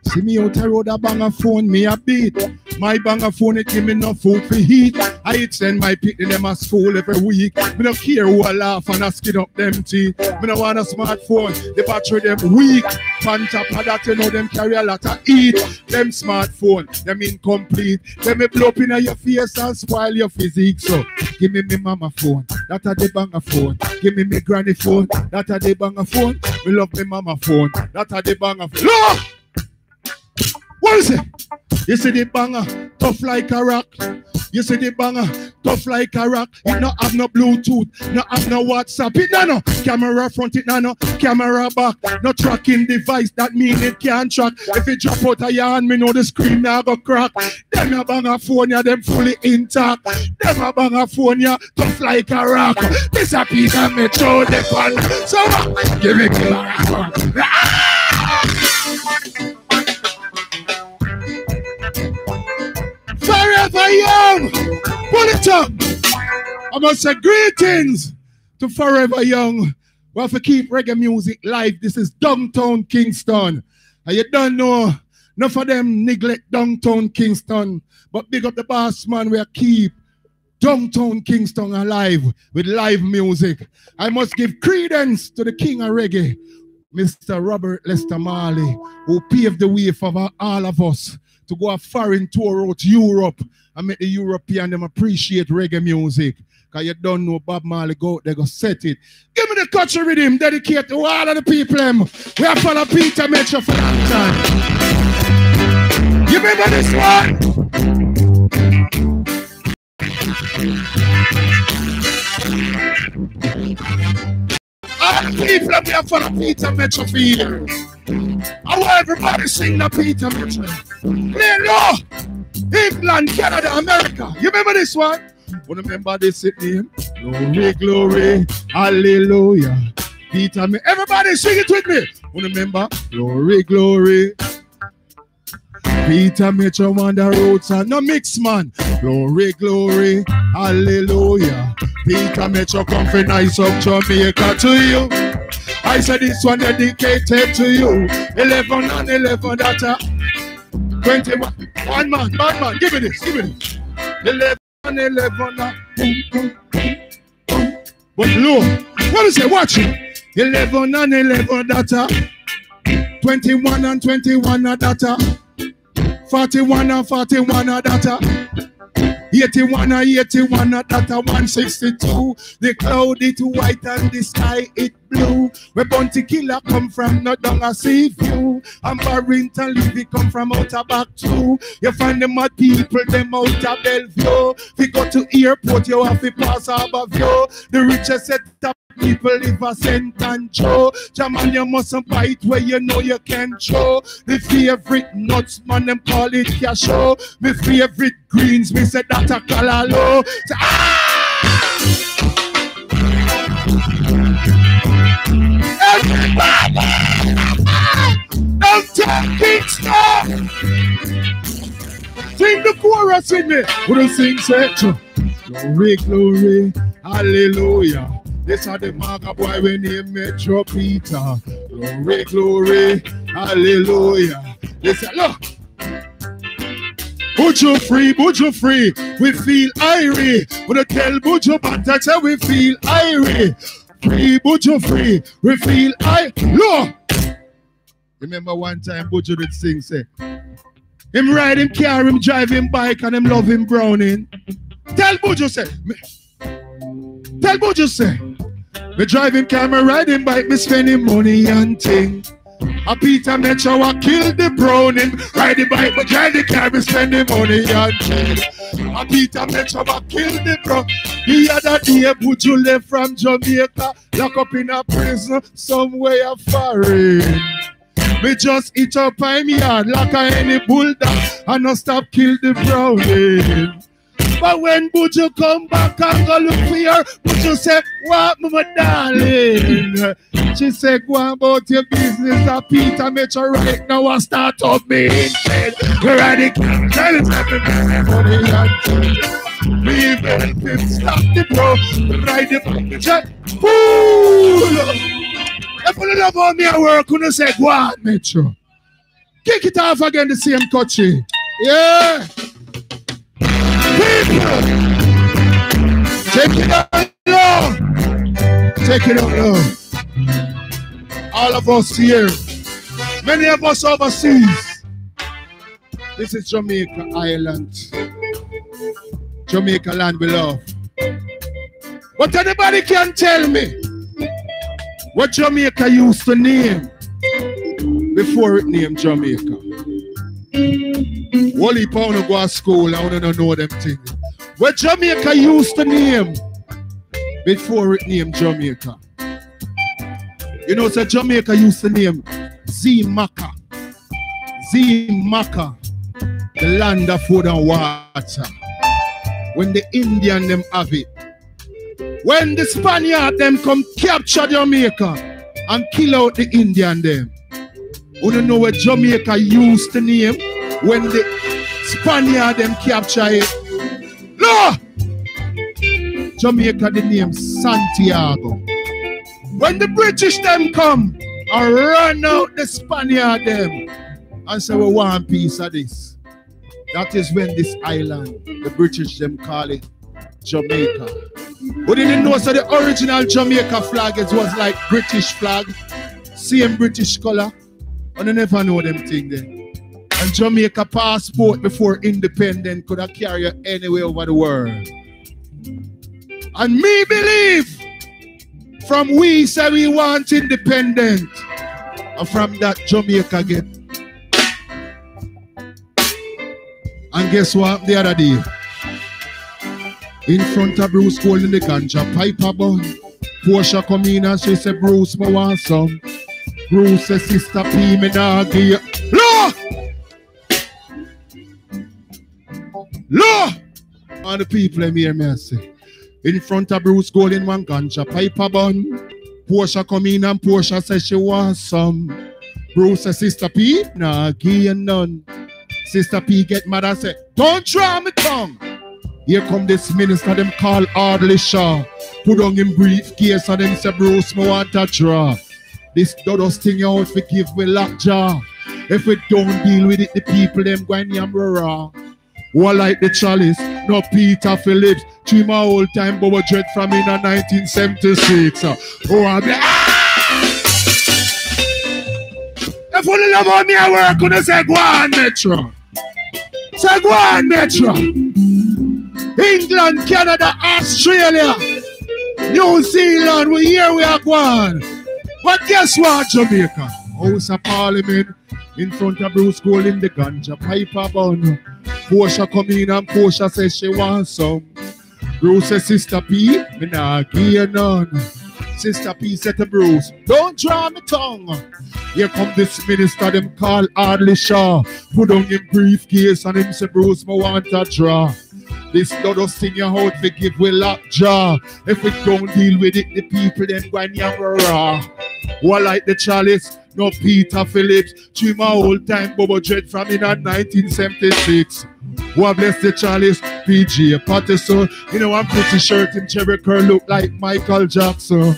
See me out the road, a banger phone, me a beat. My banger phone, it give me no food for heat. I send my pick in them at school every week. Me don't care who I laugh and I skin up them teeth. Me don't want a smartphone, the battery them weak. On top of that, you know them carry a lot of heat. Them smartphone, them incomplete. Them me blow up in your face and spoil your physique. So, give me my mama phone, that a the banger phone. Give me my granny phone, that a the banger phone. Me love my mama phone, that a the banger phone. No! What is it? You see the banger, tough like a rock. You see the banger, tough like a rock. It no have no Bluetooth, no have no WhatsApp. It no camera front, it no camera back. No tracking device, that mean it can't track. If it drop out of your hand, me know the screen now go crack. Them a banger phone, ya them fully intact. Them a banger phone, ya tough like a rock. This a piece of Metro, the fun. So give me the banger phone. Forever Young, pull it up. I must say greetings to Forever Young. We have to keep reggae music live. This is Downtown Kingston. And you don't know, enough of them neglect Downtown Kingston. But big up the boss man, we keep Downtown Kingston alive with live music. I must give credence to the king of reggae, Mr. Robert Lester Marley, who paved the way for all of us to go a foreign tour out to Europe and make the European them appreciate reggae music. Because you don't know Bob Marley go, they go set it. Give me the country rhythm dedicated to all of the people. We have followed Peter Metro for a long time. You remember this one? All the people up here for the Peter Metro for years. I want everybody sing the Peter Metro. Play low. England, Canada, America. You remember this one? Want to remember this name? Glory, glory, hallelujah. Peter Metro. Everybody sing it with me. Want to remember? Glory, glory. Peter Metro on the roads and no mix man. Glory, glory, hallelujah. Peter Metro come from nice up Jamaica to you. I said this one dedicated to you. 11 and 11, that's a 21. One man, bad man, give me this, give me this. 11 and 11, boom, boom, boom, boom. But low, what is it? Watch it. 11 and 11, that's a 21 and 21, that's a 41 and 41, that's a 81 and 81, that's a 162. The cloud it white and the sky it blue. Where Bounty Killer come from, not down a sea view. And Barrington Levy come from outer back too. You find them mad people, them out of Bellevue. If you go to airport, you have to pass above you. The richest set up people live a St. Ancho. Jaman, you mustn't bite where you know you can show. The favorite nuts, man, them call it cashew. My favorite greens, me say that a kalalo. Say, everybody! Don't take it, stop! Sing the chorus with me. Who don't sing, say, glory, glory, hallelujah. This are the marker boy we name Metro Peter. Glory, glory, hallelujah. Listen, look. Buju free, we feel irie. When I tell Buju Banton, say we feel irie. Free, Buju free, we feel irie. Look. Remember one time Buju did sing, say, him ride him car, him drive him bike, and him love him browning. Tell Buju, say, Me driving car, me riding bike, me spending money and thing. A Peter Metro, I kill the Browning. Ride the bike, but drive the car, me spending money and thing. A Peter Metro, I kill the Browning. The other day, Buju left from Jamaica, lock up in a prison somewhere foreign. Me just eat up in my yard like any bulldog and not stop kill the Browning. But when Buju come back and go look for her, Buju say, what, my darling? She said, go about your business. A Peter Metro right now and start up me instead. We're at the me even him stop the bro. Ride the bike, check. Fool! If you love on me at work, you say, go on, Metro. Kick it off again, the same country. Yeah. People, take it out low. Take it out low. All of us here, many of us overseas. This is Jamaica Island. Jamaica land we love. But anybody can tell me what Jamaica used to name before it named Jamaica. Wally Pound go to school, I want to know them things. What Jamaica used to name before it named Jamaica. You know, so Jamaica used to name Zimaka. Zimaka, the land of food and water. When the Indian them have it. When the Spaniard them come capture Jamaica and kill out the Indian them. You don't know what Jamaica used to name when the Spaniard them capture it. No! Jamaica the name Santiago. When the British them come and run out the Spaniard them and say we want a piece of this. That is when this island, the British them call it Jamaica. But didn't know so the original Jamaica flag it was like British flag, same British color. And I never know them thing there. And Jamaica passport before independent could have carried you anywhere over the world. And me believe from we say we want independent. And from that Jamaica get. And guess what the other day? In front of Bruce holding the ganja piper bun. Portia come in and she said, Bruce, I want some. Bruce said, Sister P, me nah give you. Law! Law! And the people let me hear me say. In front of Bruce holding one ganja piper bun. Portia come in and Portia said she wants some. Bruce said, Sister P, nah give you none. Sister P get mad and say, don't draw me tongue. Here come this minister, them call Ardley Shaw. Put on him briefcase and them say, Bruce, me want a draw. This dodos thing you out for give me lockjaw. If we don't deal with it, the people them going yam raw. Who like the chalice, no Peter Phillips. To my old time Bobo Dread from in 1976. Oh, I'm like, if you love on me at work, you say, go on, Metro. Say, go on, Metro. England, Canada, Australia, New Zealand, we here we are going. But guess what, Jamaica? House of Parliament, in front of Bruce holding the ganja piper bun. Portia come in and Portia says she wants some. Bruce says, Sister P, me nah give you none. Sister P said to Bruce, don't draw me tongue. Here come this minister, them call Ardley Shaw. Put on him briefcase and him say, Bruce, me want a draw. This dodo sing your out for give we lockjaw. If we don't deal with it, the people then go and raw. Who like the chalice, no Peter Phillips. To my old time Bobo Dread from in 1976. Who bless the chalice, PJ Patterson. You know, I'm pretty sure Tim Cherry Curl look like Michael Jackson.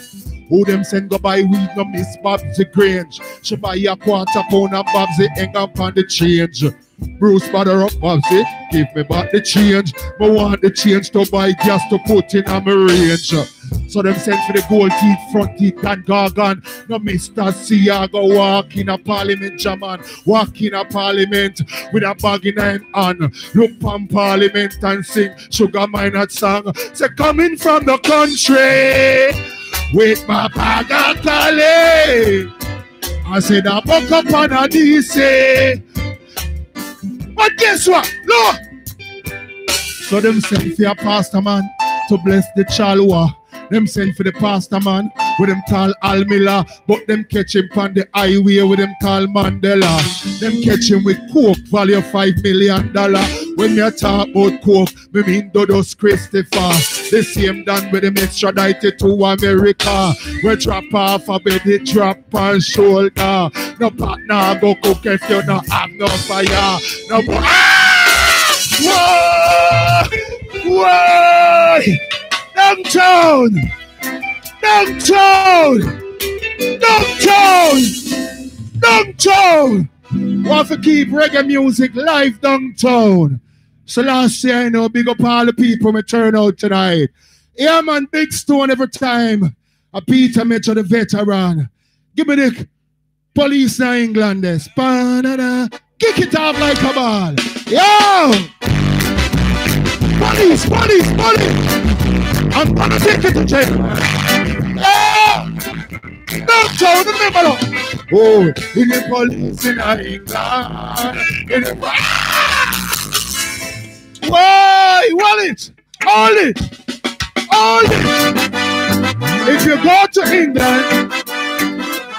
Who them send go buy weed, no Miss Babsy Grange. She buy a quarter pound of Babsy hang up on the change. Bruce bother up Babsy, give me back the change. I want the change to buy gas to put in on my range. So them send for the gold teeth, front teeth and gargan. No Mr. Siago walk in a parliament, Jaman. Walk in a parliament with a bag in him hand. Look from parliament and sing Sugar Minot song. Say coming from the country. with my bag of Cali. I said I buck up on a DC. But guess what? Look! So them send for your pastor man to bless the Chalwa. Them send for the pastor man with them call Al Miller, but them catch him on the highway with them call Mandela. Them catch him with coke, value $5 million. When me talk about coke, me mean Dodos Christopher. The same done with them extradited to America. We drop off a bed, they drop on shoulder. No partner go cook if you not have no fire. No Whoa! Downtown! Downtown! Downtown! Downtown! Want to keep reggae music live downtown. So last year, you know, big up all the people me turn out tonight. Yeah, man, big stone every time. A Peter Metro, the veteran. Give me the police in England. Kick it off like a ball. Yo! Police, police, police! I'm gonna take it to jail. Yeah! Downtown, remember. Oh, in the police in England. In the why? Wallet! Hold it! Hold it! If you go to England,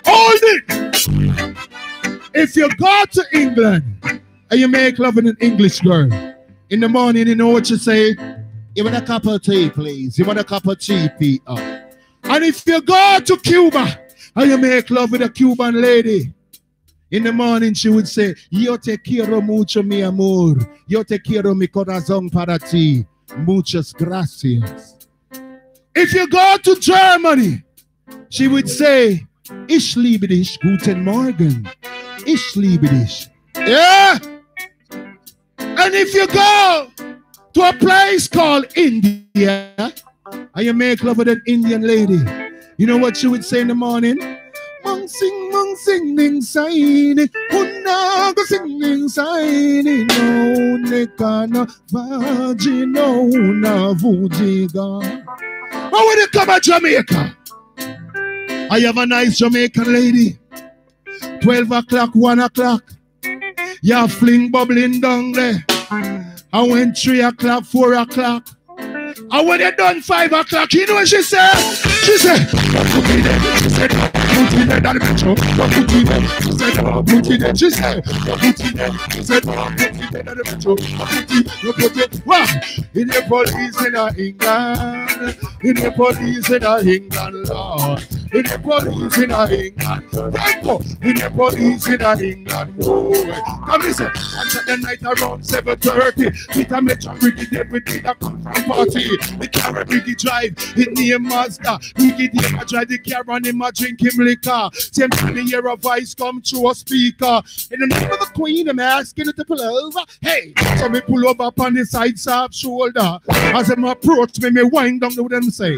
hold it! If you go to England and you make love with an English girl, in the morning, you know what you say? You want a cup of tea, please? You want a cup of tea, Peter? And if you go to Cuba and you make love with a Cuban lady, in the morning she would say, yo te quiero mucho, mi amor. Yo te quiero mi corazón para ti. Muchas gracias. If you go to Germany, she would say, ich liebe dich, guten Morgen. Ich liebe dich. Yeah? And if you go to a place called India and you make love with an Indian lady, you know what she would say in the morning? Mung sing, ning saini, unago sing, ning saini, no nekana, vagino, na vujiga. But when you come to Jamaica, I have a nice Jamaican lady. 12 o'clock, 1 o'clock. You fling bubbling down there. I went 3 o'clock, 4 o'clock. And when you done 5 o'clock, you know what she said? She said, put it in. She said, put it in the metro. Put it in. She said, put it in. She said, put it in. She said, put it in the metro. Put it. What? In the police in England. In the police in England, Lord. In the police in England. In the police in England. Come listen. Until the night around 7:30. Peter Metro with the deputy that come from party. The car with the drive, it name Mazda. He get him a drive the car and him a drink him liquor. Same time the hear a voice come through a speaker. In the name of the Queen, I'm asking it to pull over. Hey, so me pull over up on the side soft shoulder. As them approach me, me wind down to them say,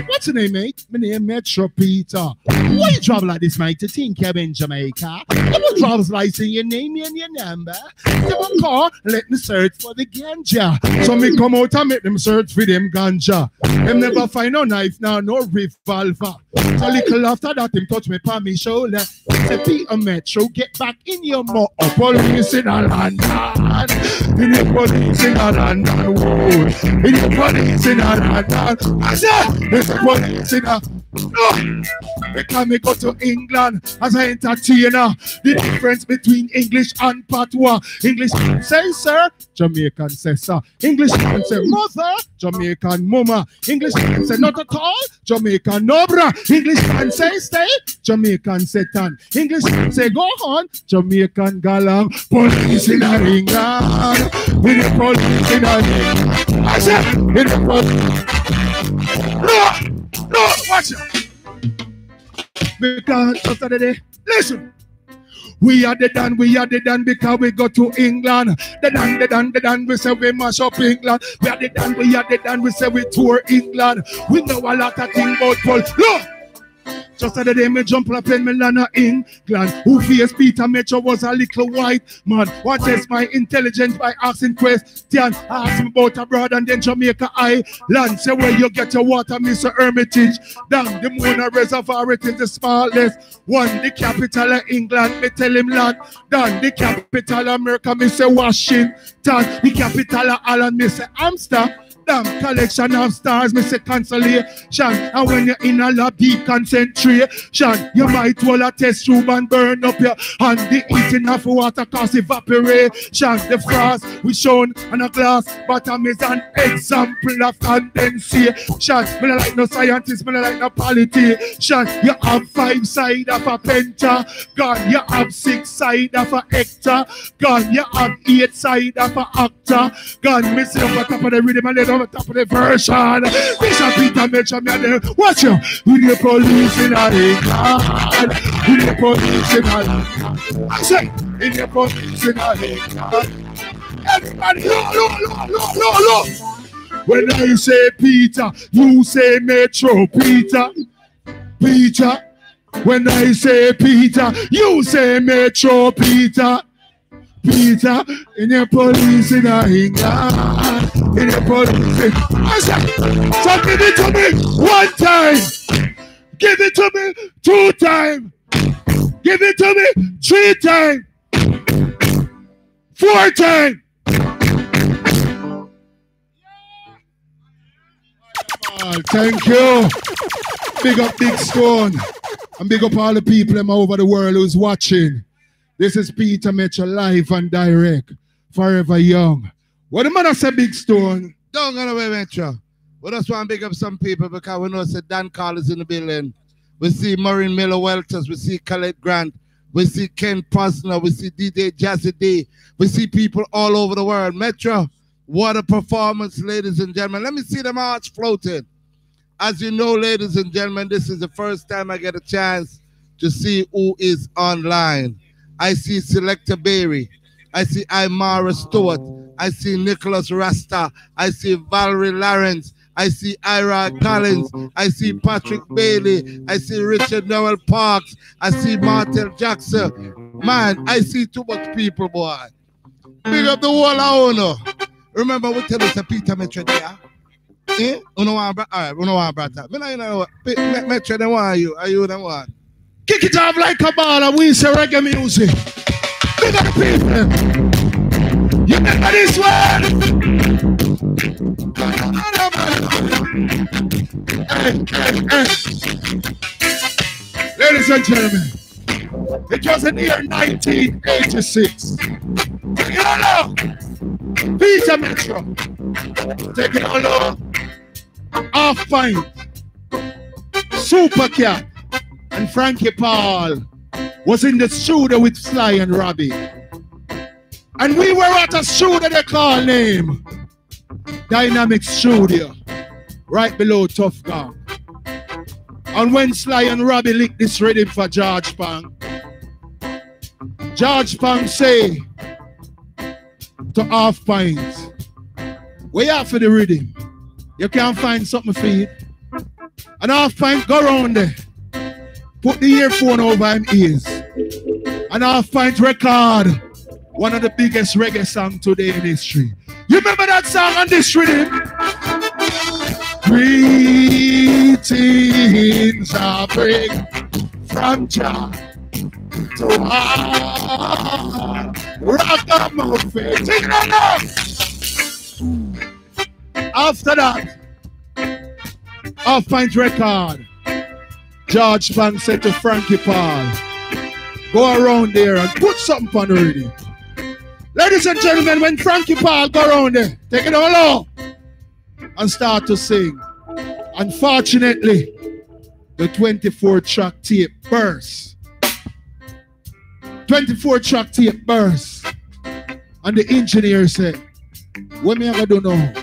what's your name, mate? My name Metro Peter. Why you travel like this, mate? To think you're in Jamaica. You want driver's license, your name and your number. You want car, let me search for the ganja. So me come out and make them search for them ganja. Them never find no knife now, no revolver. So little after that, him touch me on me shoulder. Say, Peter Metro, get back in your mouth. Police in a London. In the police in a London. In the police in a London. I said, there's a police in a... Because me go to England as an entertainer. The difference between English and patois. English man say sir, Jamaican say sir. English man say mother, Jamaican mama. English man say not at all, Jamaican no bra. English man say stay, Jamaican say tan. English man say go on, Jamaican galang. Police in England. In the police in England. I said, in the police. No, watch it. Because after the day, listen. We are the done because we go to England. The done, we say we mash up England. We are the done, we say we tour England. We know a lot of things about Paul. Look! Just the day me jump up in Milano, England. Who face Peter Metro was a little white man. What is my intelligence by asking questions? Ask me about abroad and then Jamaica Island. Say where you get your water, Mr. Hermitage. Down the Mona Reservoir, it is the smallest one. The capital of England, me tell him land. Down the capital of America, me say Washington. The capital of Ireland, me say Amsterdam. Collection of stars, me say consolation. And when you're in a lobby concentration, you might well a test tube and burn up your hand. The eating of water cause evaporation. The frost we shown on a glass bottom is an example of condensation. Me not like no scientist, me not like no politician. You have 5 sides of a pentagon, you have 6 sides of a hectagon, you have 8 sides of a octagon. Me say over top of the rhythm and then over top of the version. Bishop Peter Metro, me there. Watch you. With the police in a England. With the police in a England. I say, in the police in a England. Everybody, look. When I say Peter, you say Metro. Peter. When I say Peter, you say Metro. Peter, in the police in a England. In the police. I say, so give it to me 1 time. Give it to me 2 times. Give it to me 3 times. 4 times. Thank you. Big up Big Stone. And big up all the people over the world who's watching. This is Peter Metro live and direct. Forever Young. What the man say, Big Stone? Don't go away, Metro. We just want to big up some people because we know that Dan Carl is in the building. We see Maureen Miller Welters. We see Khaled Grant. We see Ken Posner. We see DJ Jazzy D. We see people all over the world. Metro, what a performance, ladies and gentlemen. Let me see them hearts floating. As you know, ladies and gentlemen, this is the first time I get a chance to see who is online. I see Selector Berry. I see Imara Stewart. I see Nicholas Rasta. I see Valerie Lawrence. I see Ira Collins. I see Patrick Bailey. I see Richard Noel Parks. I see Martel Jackson. Man, I see too much people, boy. Big up the whole owner. Remember, we tell us a Peter Metro there. Eh? We don't want brother. I know Metro, they want you. Are you the one? Kick it off like a ball and we say reggae music. Big up people. You remember this one? Ladies and gentlemen, it was in the year 1986. Take it all out. Peter Metro. Take it all out. Half Pint. Super Cat. And Frankie Paul was in the studio with Sly and Robbie. And we were at a studio they call name Dynamic Studio, right below Tough Gang. And when Sly and Robbie licked this rhythm for George Pang, George Pang say to Half Pint, where you are for the rhythm? You can't find something for it. And Half Pint go around there, put the earphone over him ears, and Half Pint record one of the biggest reggae songs today in history. You remember that song on this rhythm? Greetings I bring from Jah to Ragamuffin. Take it on. After that, Half Pint record, George Pang said to Frankie Paul, go around there and put something on the radio. Ladies and gentlemen, when Frankie Paul go around there, take it all off and start to sing. Unfortunately, the 24-track tape burst. 24-track tape burst. And the engineer said, what me I gonna do now?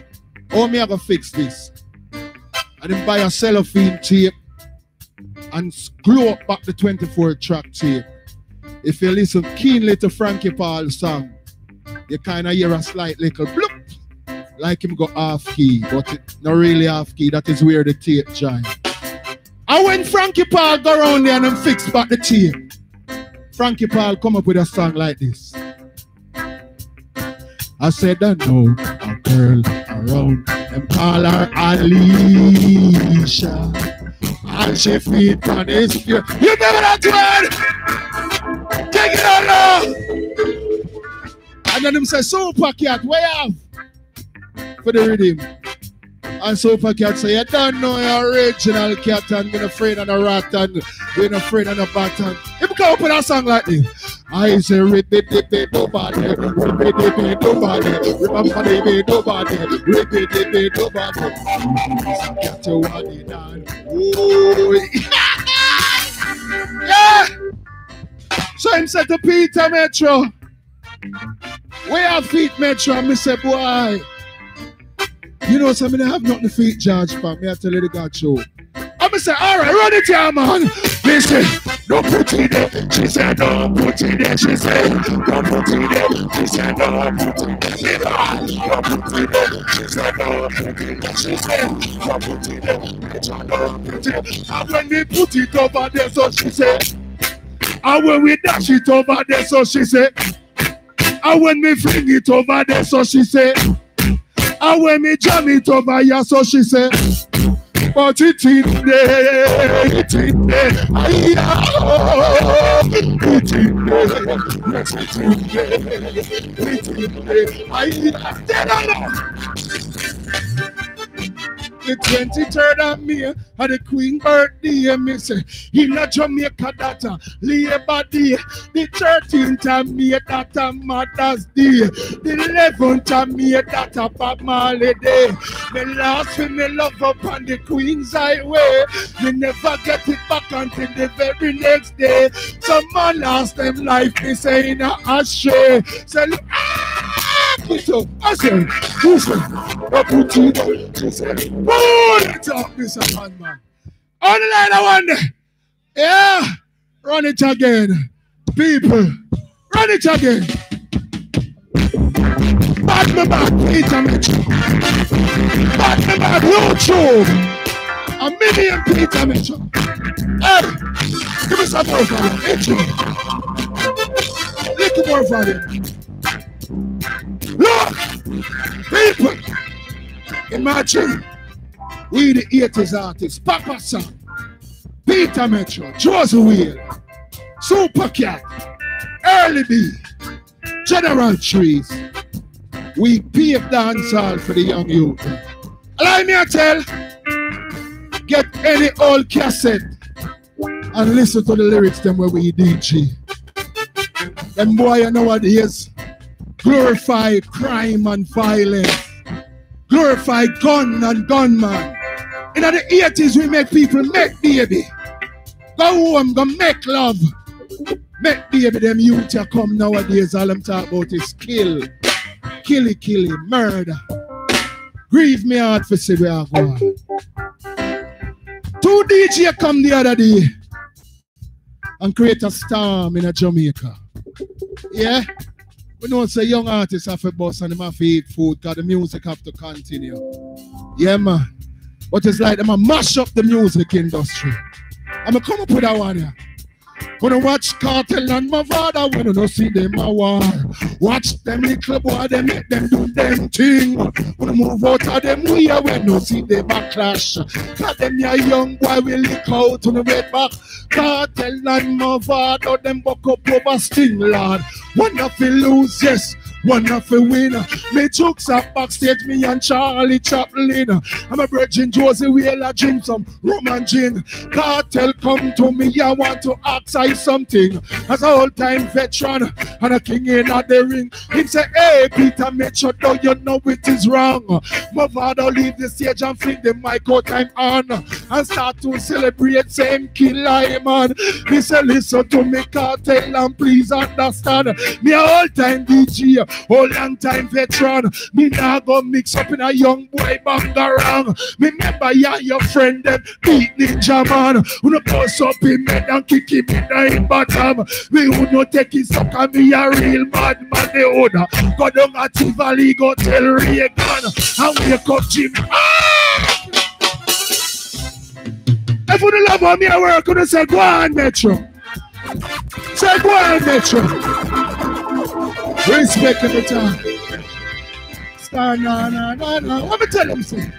How me I gonna fix this? And then buy a cellophane tape and glue up back the 24-track tape. If you listen keenly to Frankie Paul's song, you kind of hear a slight little bloop, like him go half key, but it not really half key. That is where the tape join. And when Frankie Paul go around there and them fix back the chain, Frankie Paul come up with a song like this. I said, I know a girl around, them call her Alicia. And she feet on his fear. You never that word! Take it out now! And then them say, Super Cat, where you have? For the rhythm. And Super Cat say, you don't know your original cat and you're afraid of a rat and you're afraid of a bat. And if you come up with a song like this, I say, nobody, nobody, nobody, cat you want it on. Yeah! So him said to Peter Metro, where are feet Metro? And me say, boy, you know something, I have nothing to feet George for me. I tell you the God show. I'm say, all right, run it here, man. Listen, don't put it there. She said, don't put it there. She said, don't put it there. She said, don't put it there. Don't put it there. She said, don't put it there. She said, don't put it there. Don't put it there. And when we put it over there, so she said, and when we dash it over there, so she said, and when we fling it over there, so she said, and when we jam it over here, so she said, but it's in there, it's in there, it's in there, yes, it's in there, the 23rd of May, and the Queen birthday, me say, in a Jamaica that Labor Day, the 13th of May, that Mother's Day, the 11th of May, that Bob Marley Day, the last for me love up on the Queen's Highway, me never get it back until the very next day, some man lost them life, me say in a ashtray, say, I said, listen, I put it on. She said, oh, let's talk this man. On the line, I wonder. Yeah, run it again. People, run it again. Bad me back, Peter Metro. Bad me back, YouTube. A million Peter Metro. Hey, give me some more for him. Little more for him. Look, people, imagine we the 80s artists, Papa Sam, Peter Metro, Josie Wheel, Super Cat, Early B, General Trees. We pave dancehall for the young youth. Allow me to tell, get any old cassette and listen to the lyrics them where we DJ. Them boy nowadays glorify crime and violence, glorify gun and gunman. In the 80s, we make people make baby. Go home, go make love. Make baby, them youth come nowadays, all them talk about is kill. Killy, murder. Grieve me heart for see where I go. Two DJ come the other day and create a storm in Jamaica. Yeah? We know say young artists have a bus and them have to eat food because the music have to continue. Yeah, man. But it's like them a mash up the music industry. I'm going to come up with that one here. When I watch Cartel and my father, when I don't see them a war. Watch them little boy, they make them do them thing. When I move out of them way, when I don't see them a clash. Cause them a young boy will lick out on the red back. Cartel and my father, them buck up over Sting, Lord. One of you lose, yes. One of a winner. Me jokes up backstage, me and Charlie Chaplin. I'm a virgin Josie Wheeler, drink some rum and gin. Cartel come to me, I want to ask I something. As a old time veteran and a king in the ring. He say, hey Peter Metro, don't you know it is wrong? My father leave the stage and fling the mic out time on. And start to celebrate same killer man. He say, listen to me Cartel and please understand. Me a old time DJ. Oh, long time veteran, me now go mix up in a young boy bangarang. Me remember your friend them beat Ninja Man. Who no bust up him head and kick him in the bottom. Me would not take his suck and be a real bad man the owner. Go down at Tivoli, go tell Reagan and wake up Jim. Ah! If you love on me, I work, you say, go on, Metro. Say, go on, Metro. Respect every time. No. Let me tell them something.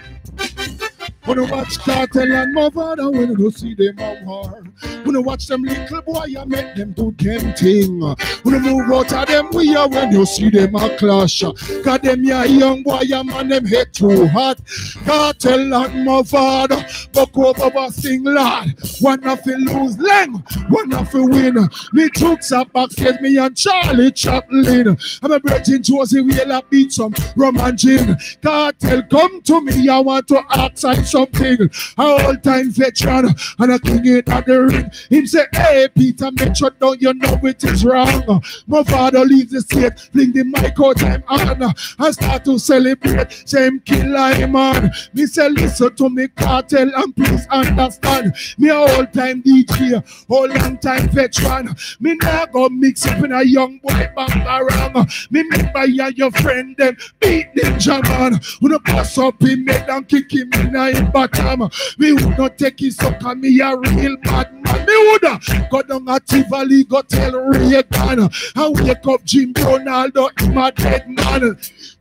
When you watch Cartel and Mavado, when you see them at war. When you watch them little boy, you make them do them thing. When you move out of them, we are when you see them a clash. Cause them ya young boy, ya man, them head too hot. Cartel and Mavado, buck over sing lad. One of you lose length, one of you win. Me troops are backstage, me and Charlie Chaplin. I'm a virgin Josie, we'll beat some rum and gin. Cartel, come to me, I want to ask something. A all-time veteran and a king in the ring. Him say, hey, Peter, make sure down you know it is wrong. My father leaves the state, fling the mic out time on and start to celebrate. Same killer him on. Me say, listen to me, Cartel, and please understand. Me a all-time DJ, all long-time veteran. Me not go mix up in a young boy bang around. Me remember you and your friend them beat Ninja Man. When the boss up him, make them kick him in the bottom. Me would not take his sucker, me a real bad man. Me woulda go down a Tivoli, go tell Reagan. And wake up Jim Ronaldo, him a dead man.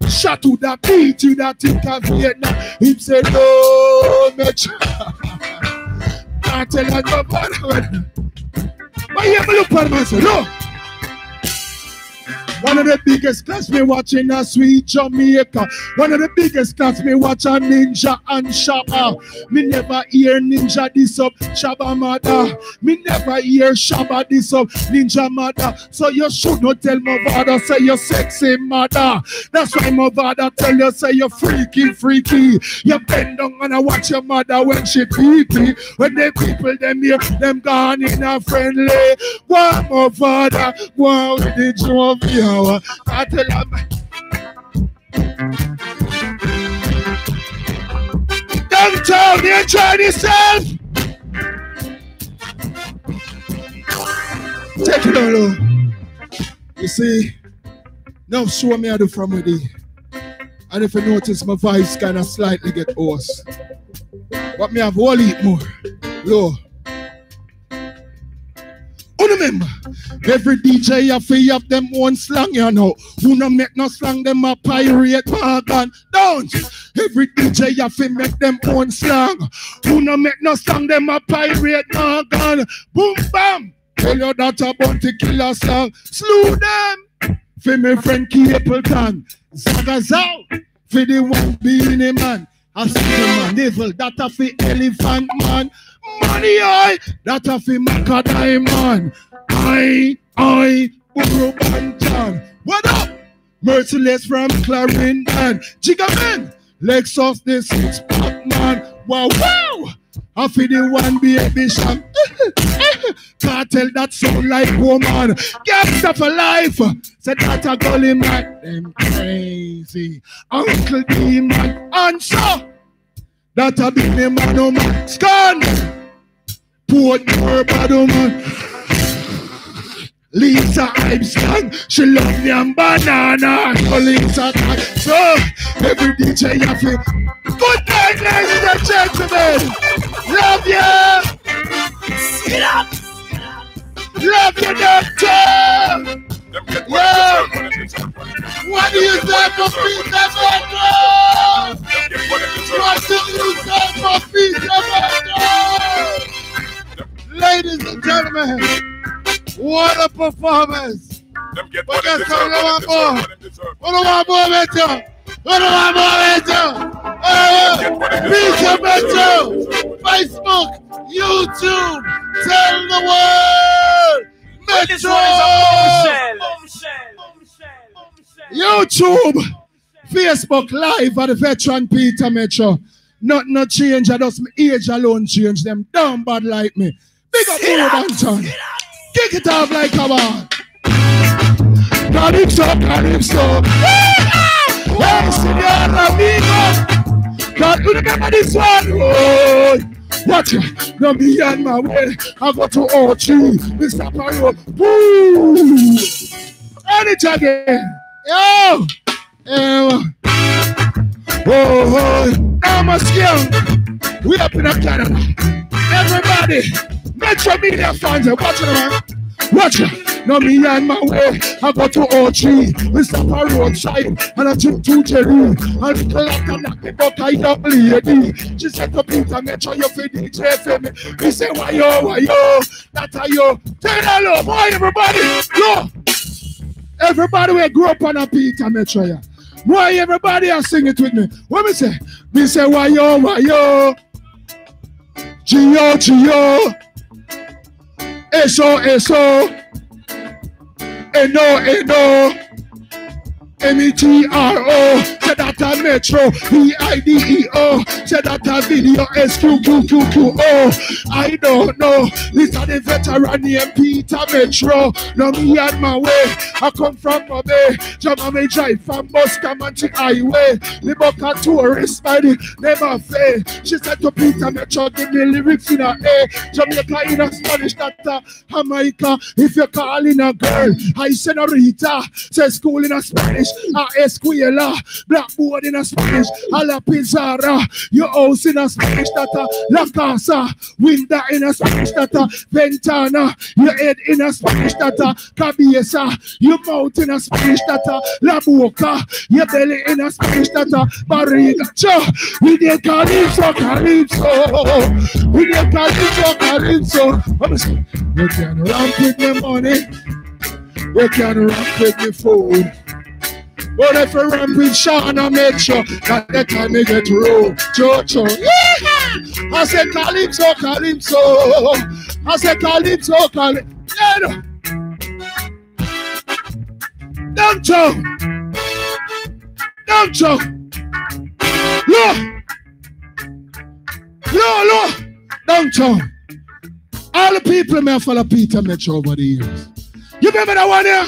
Shot to the beat, to the think of Vietnam. Him say, no, Mitch. Can't tell her no bad. But yeah, me look at myself, no. One of the biggest class me watching a sweet Jamaica. One of the biggest class me watch a Ninja and Shabba. Me never hear Ninja this up Shabba mother. Me never hear Shabba this up Ninja mother. So you should not tell my father say you're sexy mother. That's why my father tell you say you're freaky. You bend down and I watch your mother when she pee-pee. When the people them hear them gone in a friendly. Why my father go with the trophy? I tell them, downtown, you enjoy yourself. Take it all low. You see, now show me how to from with it. And if you notice, my voice kind of slightly get hoarse. But me have all eat more. Low. Remember, every DJ have them own slang, you know. Who no make no slang, them a pirate bargain. Don't. Every DJ have to make them own slang. Who no make no slang, them a pirate bargain. Boom bam. Tell you that a bounty killer song. Slew them. For my friend Capleton. Zagazow. For the one being a man. A man devil. That a for elephant man. Money I, that a fi Macadai man. I, Buru Bantan. What up? Merciless from Clarendon. Jiggaman, Lexus the 6-pack man. Wow. I fi the one baby sham. Cartel that sound like woman. Gangsta for life. Said that a gully man. Them crazy. Uncle D man. Answer. That a big name man, no man. Scan. Port more bad man. Lisa Armstrong, she love me and banana. So Lisa, so every DJ have it. Good night, ladies and gentlemen. Love you. Sit up. Love you, doctor. Yeah. What do you say for Peter Metro? What do you say for Peter Metro? Ladies and gentlemen, what a performance! But guess what? What do I want more, Metro? What do I want more, Metro? Peter Metro! Facebook, YouTube, tell the world! Metro! YouTube, Facebook Live at the veteran Peter Metro. Nothing no change, I just my age alone change them. Down bad like me. Big up Buru Bantan. Kick it off like a man. Calypso. Hey, Senor Amigo. God, you remember this one? Oh, watch it. Now me and my way. I go to O3. Mr. Mario. Boom. And it again. Yo. Oh. Now I'm a scam. We up in Canada. Everybody, Metro Media fans, watch it, man. Watch it. Now me and my way, I go to O3. We stop a roadside and I drink 2 Jerry. And collect and knock me back, I double lady. She said to Peter, make sure you feed DJ for me. We say, why yo? That's how you. Turn hello, boy, everybody. Yo. Everybody will grow up on a Peter Metro, yeah. Why everybody are sing it with me? What me say? Me say, why yo? Gio. Eso. Eno. METRO, say that a Metro, VIDEO, say that a video, SQQQQO. I don't know, this are the veteran named Peter Metro. Now me on my way, I come from my bay, Jama me drive from Buscamanchi Highway. The Boca tourist by the never fail. She said to Peter Metro, give me lyrics in a A. Jamaica in a Spanish, that Jamaica. If you're calling a girl, I senorita, say school in a Spanish. Escuela, blackboard in a Spanish, a la pizarra, your house in a Spanish, tata, la casa, window in a Spanish, tata, ventana, your head in a Spanish, tata, cabeza, your mouth in a Spanish, tata, la boca, your belly in a Spanish, tata, barriga, cho, we did calypso, we did calypso. You can ramp with me money, you can ramp with me food. But if you ramp with Sean, I make sure that the time you get roll. Jojo. Yeah! I say calypso. I say calypso. Yeah! Don't joke. Look. Don't joke. All the people may follow Peter Metro over the years. You remember that one here?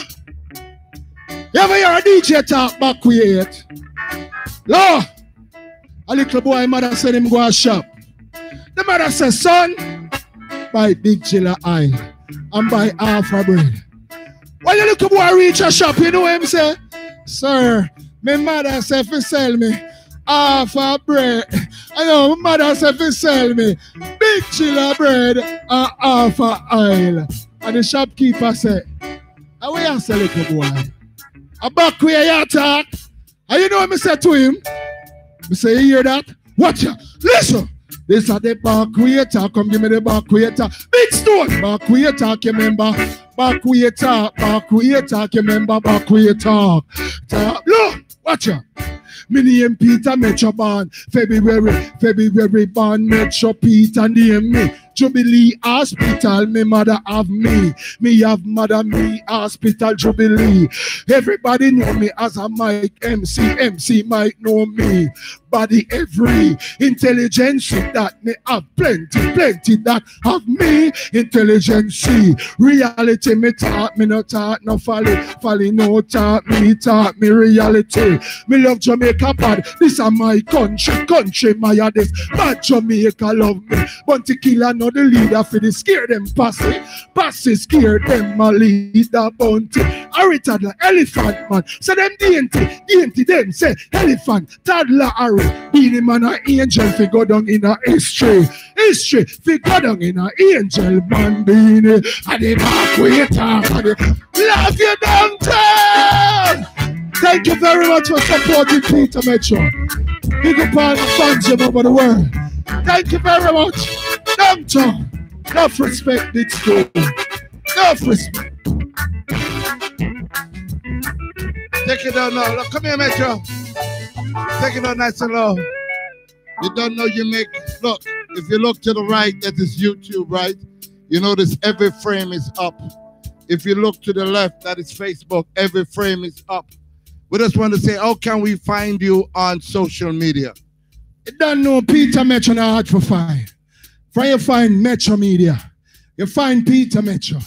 You ever hear a DJ talk back with it? Lord, a little boy mother said him go a shop. The mother said, son, buy big Jilla oil and buy half a bread. When the little boy reach a shop, you know what him say? Sir, my mother said to sell me half a bread. I know my mother said to sell me big Jilla bread and half a oil. And the shopkeeper said, how will you sell little boy? A back where you talk. And you know what I said to him? I say, you hear that? Watch out. Listen. This are the back where you talk. Come give me the back where you talk. Big stone. Back where you talk, you remember? Back where you talk. Back where you talk, you remember? Back where you talk. Look. Watch out. Me name Peter Metro born. February born Metro Peter name me. Jubilee Hospital, me mother have me. Me have mother, me hospital Jubilee. Everybody know me as a Mike MC might know me. Body every intelligence that me have plenty that have me intelligence. Reality me talk, me no talk, no folly no talk me reality. Me love Jamaica bad, this is my country my address. Bad Jamaica love me, Bounty Killer no the leader for the scare them Passy scare them my leader Bounty. Harry toddler, elephant man. So them dainty them say elephant, toddler Harry. Beanie man a angel fi go down in a history fi go down in a angel man beanie. And the back way talk and the love you downtown. Thank you very much for supporting Peter Metro. Big up all the fans all over the world. Thank you very much. Downtown. Enough respect, big school. Enough respect. Take it down now. Look, come here, Metro. Take it down nice and low. You don't know you make. Look, if you look to the right, that is YouTube, right? You notice every frame is up. If you look to the left, that is Facebook. Every frame is up. We just want to say, how can we find you on social media? You don't know Peter Metro not hard for find. From you find Metro Media. You find Peter Metro.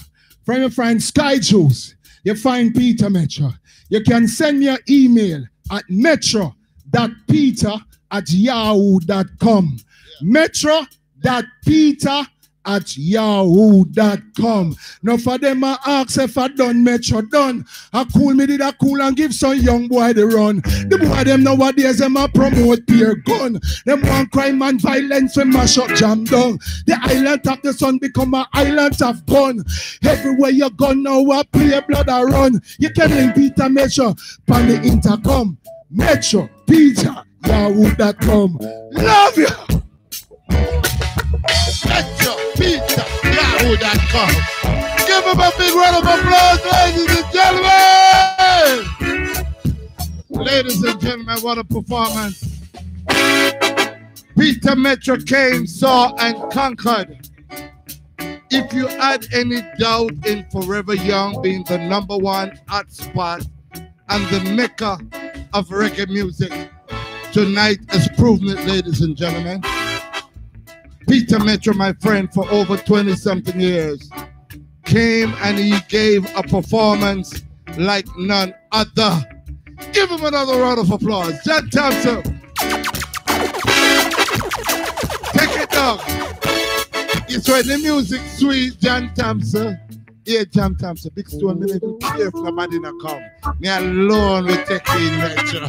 From you find Sky Juice. You find Peter Metro. You can send me an email at metro.peter@yahoo.com. Metro.peter at yahoo.com. Now for them I ask if I done Metro done. I cool me did I cool and give some young boy the run. The boy them nowadays them a promote peer gun. Them want crime and violence when mash up jam down. The island of the sun become an island of gun. Everywhere you go now I play blood I run. You can link Peter Metro on the intercom. Metro Peter yahoo.com. Love you. Metro Peter yahoo.com. Give him a big round of applause, ladies and gentlemen. Ladies and gentlemen, what a performance. Peter Metro came, saw, and conquered. If you had any doubt in Forever Young being the #1 hotspot and the mecca of reggae music, tonight has proven it, ladies and gentlemen. Peter Metro, my friend, for over 20-something years, came and he gave a performance like none other. Give him another round of applause. John Thompson. Take it down. It's when the music sweet, John Thompson. Yeah, John Thompson. Big Stone, me never care if nobody not come. Me alone will take in Metro.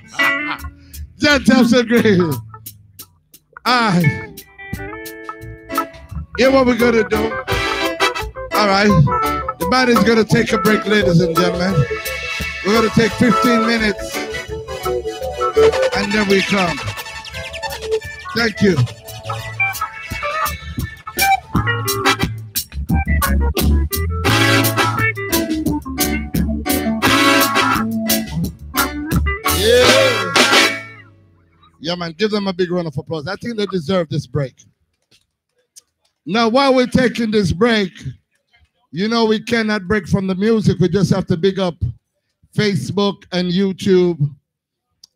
John Thompson, great. Aye. Here's what we're going to do. All right. The band is going to take a break, ladies and gentlemen. We're going to take 15 minutes. And then we come. Thank you. Yeah. Yeah, man. Give them a big round of applause. I think they deserve this break. Now, while we're taking this break, you know we cannot break from the music. We just have to big up Facebook and YouTube.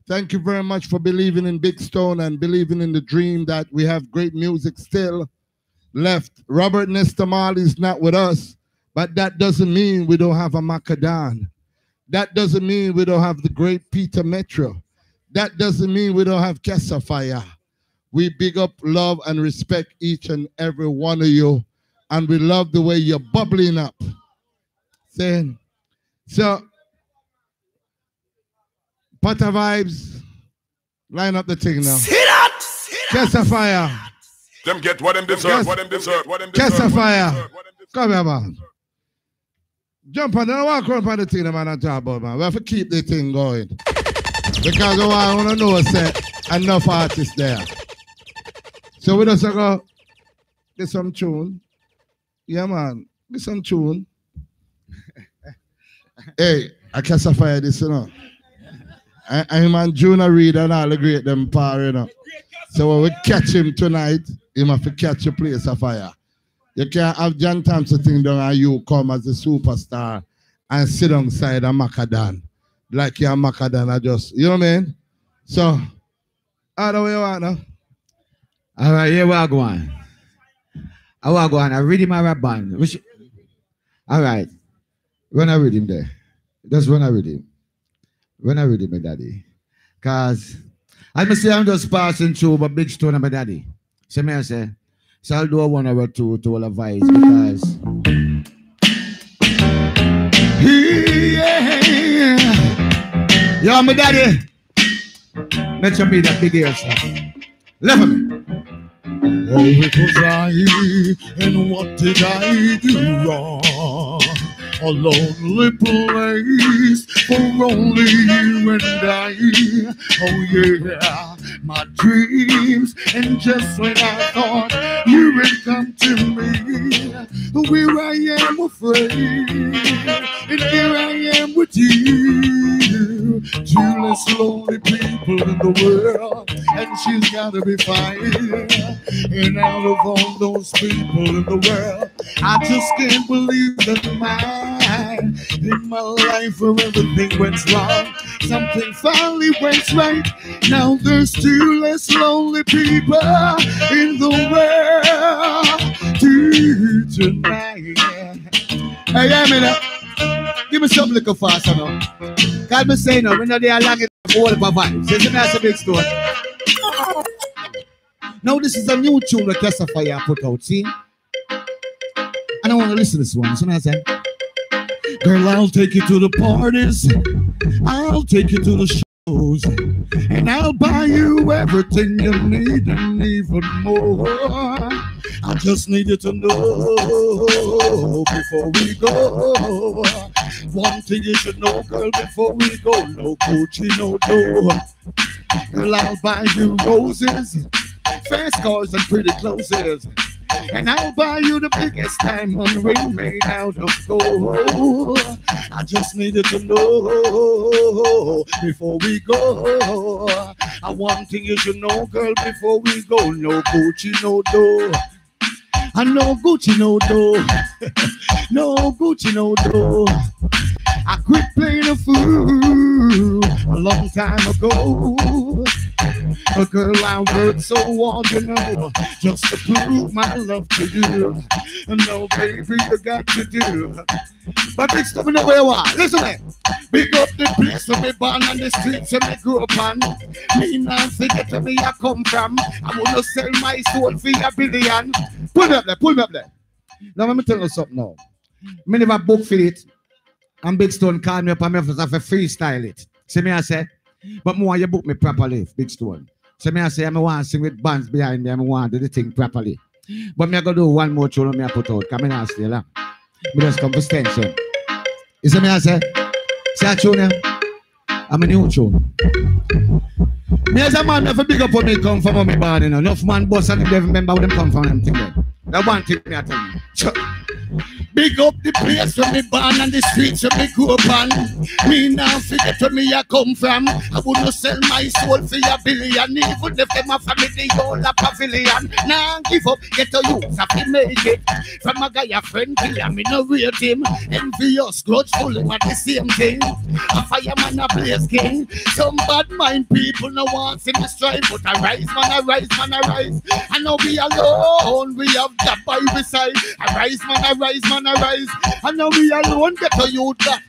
Thank you very much for believing in Big Stone and believing in the dream that we have great music still left. Robert Nesta Marley is not with us, but that doesn't mean we don't have a Macadam. That doesn't mean we don't have the great Peter Metro. That doesn't mean we don't have Casafaya. We big up, love, and respect each and every one of you. And we love the way you're bubbling up. Saying, so, Potter Vibes, line up the thing now. Casafaya. Them get what them deserve, what them deserve, what them deserve. Casafaya. Come here, man. Jump on, don't walk around on the thing, man, and talk about, man. We have to keep the thing going. Because I want to know, say, enough artists there. So we just go get some tune. Yeah, man. Get some tune. Hey, I can't fire this, you know. I'm on Juna Reed and all the great them power, you know. So when we catch him tonight, he must have catch a place of fire. You can't have John Thompson thing down and you come as a superstar and sit on side of Macadam. Like you're Macadam, I just, you know what I mean? So, how do we want now? All right, here we are going. I want to go on. I read him a rap band. All right. Run a rhythm there. Just run a rhythm. Run a rhythm, my daddy. Because I say I'm just passing through but Big Stone and my daddy. So I say, so I'll do a 1 hour to all advice because yo, my daddy. Let's be that big ear stuff. Left of me. Oh, it was I, and what did I do wrong? A lonely place for only you and I. Oh yeah, my dreams, and just when I thought you would come to me, where I am afraid, and here I am with you. Two less lonely people in the world, and she's gotta be fine. And out of all those people in the world, I just can't believe that mine in my life where everything went wrong, something finally went right. Now there's two less lonely people in the world tonight. Hey, yeah, me now. Give me some liquor faster now. God me say no, we're not there long enough for all of our vibes. Isn't that a Big Stone? Now this is a new tune that Casafaya put out, see? want to listen to this one. So I said, girl, I'll take you to the parties. I'll take you to the shows. And I'll buy you everything you need and even more. I just need you to know before we go. One thing you should know, girl, before we go. No Gucci, no door. Girl, I'll buy you roses, fast cars and pretty clothes. And I'll buy you the biggest diamond ring made out of gold. I just needed to know before we go. One thing you should know, girl, before we go. No Gucci, no door. And no Gucci, no door. No Gucci, no door. I quit playing a fool a long time ago. But girl, I worked so hard, you know, just to prove my love to you. And no, baby, you got to do. But big stuff in the way I want. Listen, man. Big up the place where me born on the streets where me grew up on. Me not forget where me I come from. I wanna sell my soul for $1 billion. Pull me up there, pull me up there. Now let me tell you something now. Me never book for it. And Big Stone called me up and me have to freestyle it. See me I say, but more you book me properly, Big Stone. So me I say I want to sing with bands behind me, I want to do the thing properly. But me I go do one more tune me I put out, because I not stay long. Me just come for extension. You see me I say, see a tune, I'm a new tune. Me as a man never big up when me come from me body, you know. Enough man boss and they remember where them come from them thing then. That one thing me I tell you. Big up the place where me born and the streets where me grew up on. Me now forget where me I come from. I would not sell my soul for $1 billion. Even if them a family all a pavilion. Now give up, get a youth have to make it. From a guy a friend killer, me no rate him. Envious, grudgeful, at the same thing. A fireman a blaze king. Some bad mind people no want him to strive, but I rise, man, I rise, man, I rise. I know we alone, we have that by beside. I rise, man, I rise, man, I rise. I know we alone, get a youth that.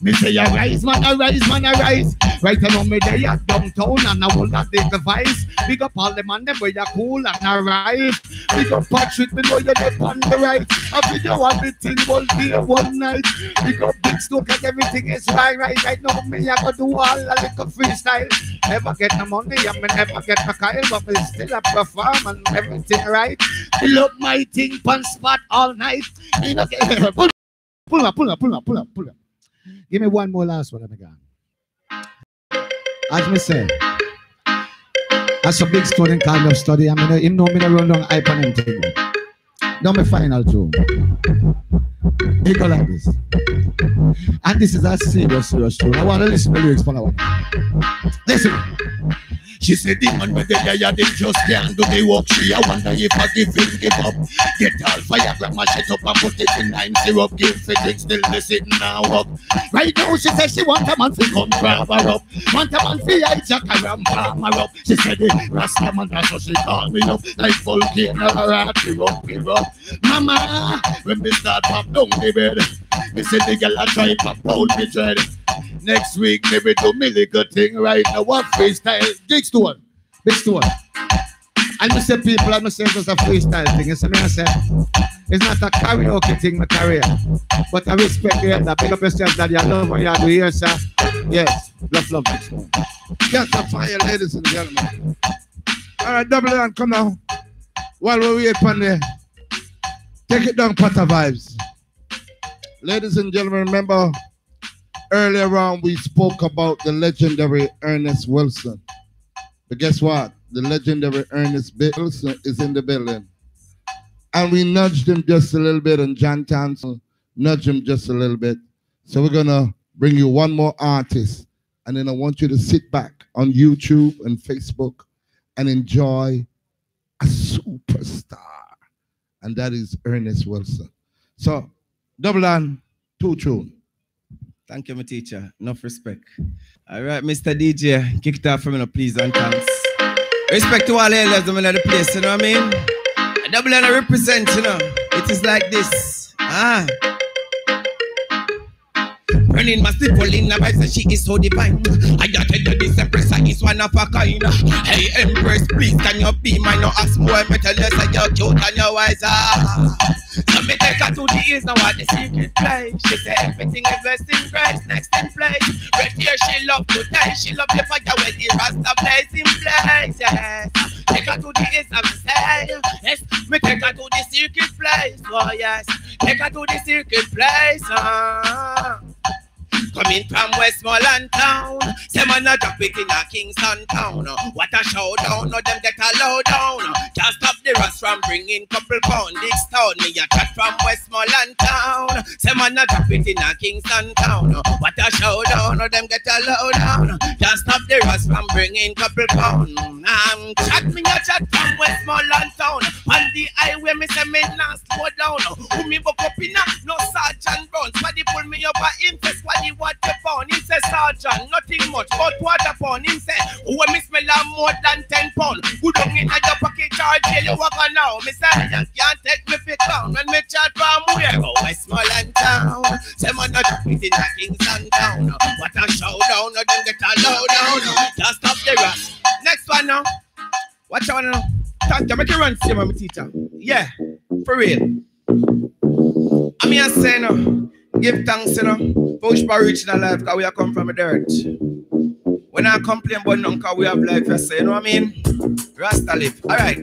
Me say I rise, man, I rise, man, I rise. Right now me there at downtown and I will not take the vice. Big up all the man them where you cool and arrive. Big up Patrick, me know you're dead on the right. I video on the thing one day, one night. Big up Big Stone cause everything is right now. Me I go do all a little freestyle. Never get the money, I me never get the Kyle, but me still a perform and everything right. Look my thing pan spot all night. You know, pull up. Give me one more last one, I'm gone. As me say, as a Big Stone kind of study, I mean, you know me run down hype and everything. Now my final tune. It go like this. And this is a serious tune. I want to listen to the lyrics for now. Listen. She said the man with the guy they just can't do the work. She I wonder if I give up. Get all fire, grab my shit up and put it in 9 syrup. Give it still the sitting now up. Right now she said she want a man to come grab her up. Want a man to hijack her and palm her up. She said the Rasta man, that's what she call me up. Like volcano or up. Mama, when we start pop down the bed, me say the girl I try pop out the dread. Next week, maybe do me little thing right now. What freestyle? Big Stone. And I say people, I'm saying it's a freestyle thing. You see me, I say, it's not a karaoke thing, my career. But I respect you and I pick up yourself that you love what you do here, sir. Yes, love Big Stone. Get on fire, ladies and gentlemen. All right, double down, come now. While we wait on there, take it down, Potter Vibes. Ladies and gentlemen, remember, earlier on, we spoke about the legendary Ernest Wilson. But guess what? The legendary Ernest Wilson is in the building. And we nudged him just a little bit, and John Thompson nudged him just a little bit. So we're going to bring you one more artist. And then I want you to sit back on YouTube and Facebook and enjoy a superstar. And that is Ernest Wilson. So, double on, 2 tune. Thank you, my teacher. Enough respect. All right, Mr. DJ, kick it off for me, please, and thanks. Respect to all the elders in the place, you know what I mean? A double and I represent, you know. It is like this. Running my slipper in the vibe, she is so divine. I got to do this, the pressure is one of a kind. Hey Empress, please can you be mine? No ask more, me tell you say you're cute and you're wiser. So me take her to the east, now at the secret place. She say everything is best in grace, next in place. Right here she love to die, she love the fire where the Rasta place in place. Yes, take her to the east and say yes. Me take her to the secret place. Oh yes, take her to the secret place. Coming from Westmoreland town, say man a drop it in a Kingston town. What a showdown, no them get a low down. Can't stop the rust from bringing couple pound. This town, me a chat from Westmoreland town. Say man a drop it in a Kingston town. What a showdown, no them get a low down. Can't stop the rust from bringing couple pound. Chat me a chat from Westmoreland town. On the highway, me say me not slow down. Who me buck up in a no Sergeant Brown. Somebody pull me up a him say squaddy what the pound. Him say Sergeant, nothing much but water pound. Him say when me smell a more than 10 pound. Good on in a your pocket charge jail you walk on now. Me say you can't take me for clown. When me chat from where go Westmoreland town. Say man not drop it in a Kingston town. What a showdown, no them get a low down. Just stop the rush. Next one now. Watch out now. Thank you, make you run see my teacher. Yeah, for real. I mean I say no. Give thanks, you know, push for reaching a life because we are come from the dirt. When I complain about none because we have life, I say, you know what I mean? Rasta live. Alright.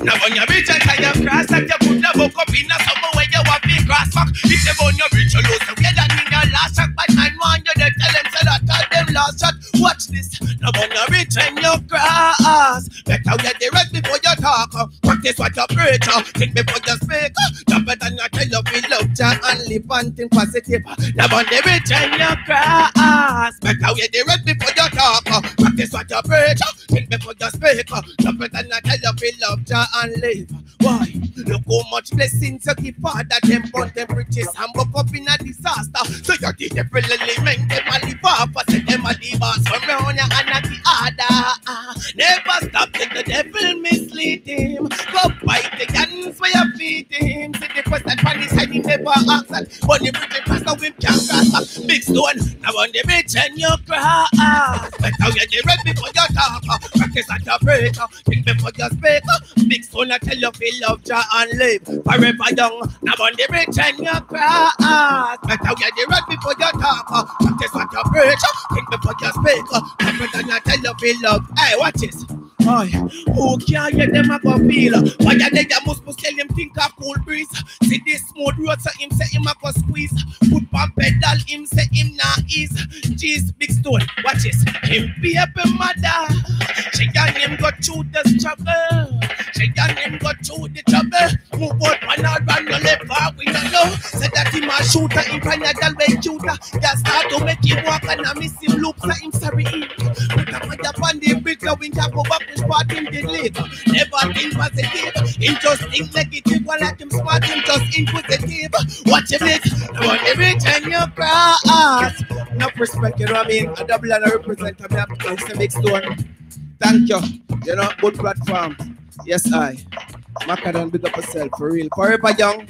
Now when you reach and you cross that you put the book up in a summer where you want to cross fuck. If you want you reach you lose together in your last shot, but 9 1 you they tell them so that all them last shot. Watch this. Now when you reach and you cross, better get the rest before you talk. Practice what you preach. Think before you speak. Jump it and you tell you feel love Jah and live and think positive. Now when you reach and you cross, better get the rest before you talk. Practice what you preach. Think before you speak. Jump it and you tell you feel love Jah and live. Why? Look how much blessings you give Father. Them burn them riches and buck up in a disaster. So you the devil element them a live off. Say them a the boss from round you and at the other. Never stop till the devil mislead him. Go bite the guns where you feed him. See the question from the side he never ask that. But the pretty pastor with can't cross back. Big stone, now on the bridge and you cross. Better get the red before you talk. Practice at your break. Think before you speak. Big stone I tell you feel love Jah and live forever young. Now on the bridge and you cross. Better get the red before you talk. Practice what you preach. Think before you speak. Better I tell you feel love. Hey, watch this. Oh, who can't get them a go feel? Why they must tell him think of cool breeze. See this smooth road so him say him a go squeeze. Put on pedal him say him nah ease. Jeez, big stone, watch this. Him be up a mother. She and him go through the struggle. She and him go through the trouble. Move out one or run your left far we don't know. Say that him a shooter in front of the way shooter. Just start to make him walk and I miss him look so him sorry. Put up on the brick so we can go back. Spot him did live, never think positive. Him just think negative, while like him smart, him just inquisitive. Watch him it, now on the rich and you cross. No respect, you know what I mean? A double and a representative, I have to say big stone. Thank you, you know, good platform. Yes, I. Macadam, big up yourself, for real. Forever young.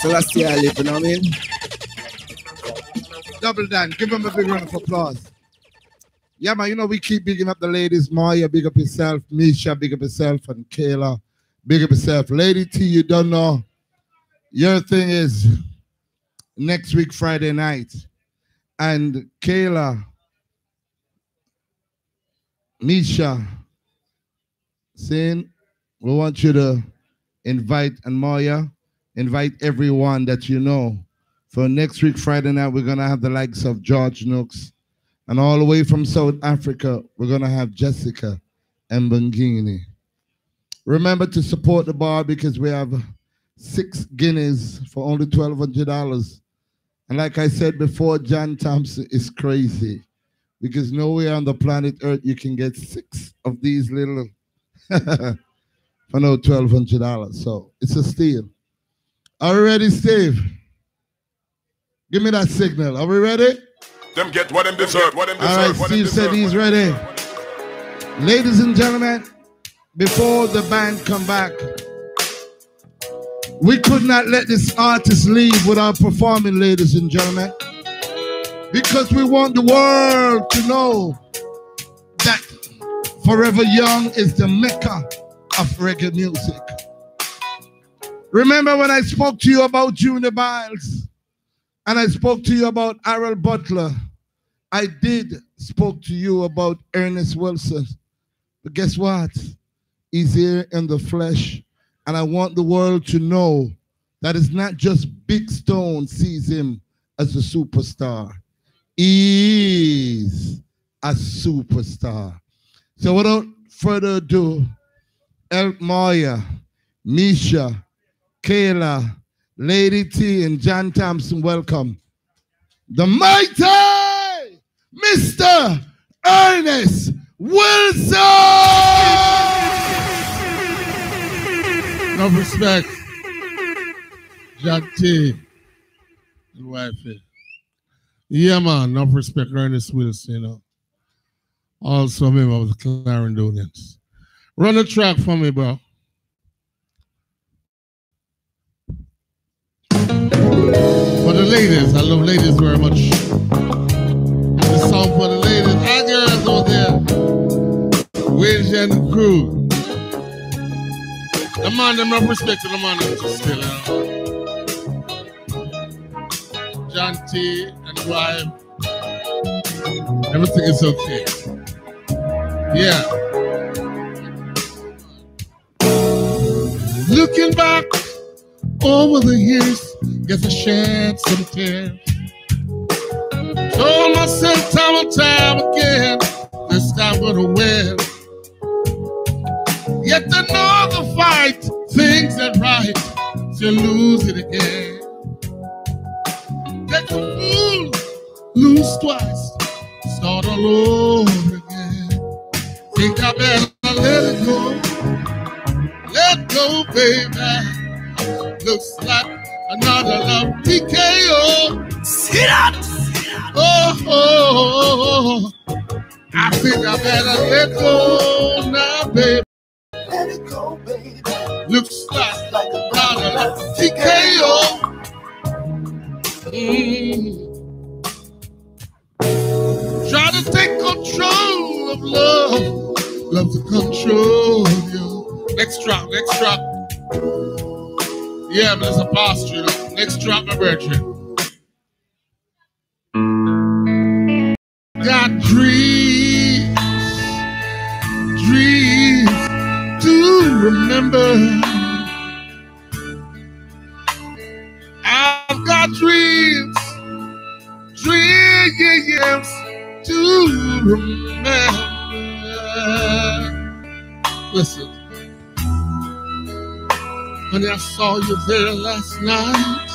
So let's see how I live, you know what I mean? Double Dan, give him a big round of applause. Yeah, man, you know, we keep bigging up the ladies. Maya, big up yourself. Misha, big up yourself. And Kayla, big up yourself. Lady T, you don't know. Your thing is next week, Friday night. And Kayla, Misha, saying, we want you to invite, and Maya, invite everyone that you know. For next week, Friday night, we're going to have the likes of George Nooks. And all the way from South Africa, we're going to have Jessica and Bangini. Remember to support the bar because we have 6 guineas for only $1,200. And like I said before, John Thompson is crazy because nowhere on the planet Earth you can get 6 of these little for no $1,200. So it's a steal. Are we ready, Steve? Give me that signal. Are we ready? Them get what them deserve. What them deserve. All right, Steve said he's ready. Ladies and gentlemen, before the band come back, we could not let this artist leave without performing, ladies and gentlemen. Because we want the world to know that Forever Young is the mecca of reggae music. Remember when I spoke to you about Junior Biles and I spoke to you about Harold Butler? I did spoke to you about Ernest Wilson. But guess what? He's here in the flesh. And I want the world to know that it's not just Big Stone sees him as a superstar. He is a superstar. So without further ado, Elk Moya, Misha, Kayla, Lady T, and John Thompson, welcome. The mighty Mr. Ernest Wilson! Enough respect, John T. and wifey. Yeah, man, enough respect, Ernest Wilson, you know. Also a member of the Clarendonians. Run the track for me, bro. For the ladies, I love ladies very much. This song for the ladies. Hi, girls out there. Wage and the crew. The man, them not respecting the man, them just still, John T and wife. Everything is okay. Yeah. Looking back over the years, guess I shed some tears. Told myself time and time again, this time I'm gonna win. Yet another fight, things ain't right, so you lose it again. Let the fool lose twice, start all over again. Think I better let it go. Let go, baby. Looks like another love TKO. Sit up. Oh, I think I better let go now, baby. Let it go, baby. Looks like another love TKO. Try to take control of love. Love to control you. Next drop. Yeah, but it's a posture. Next drop, my virgin. Got dreams to remember. I've got dreams to remember. Listen. When I saw you there last night,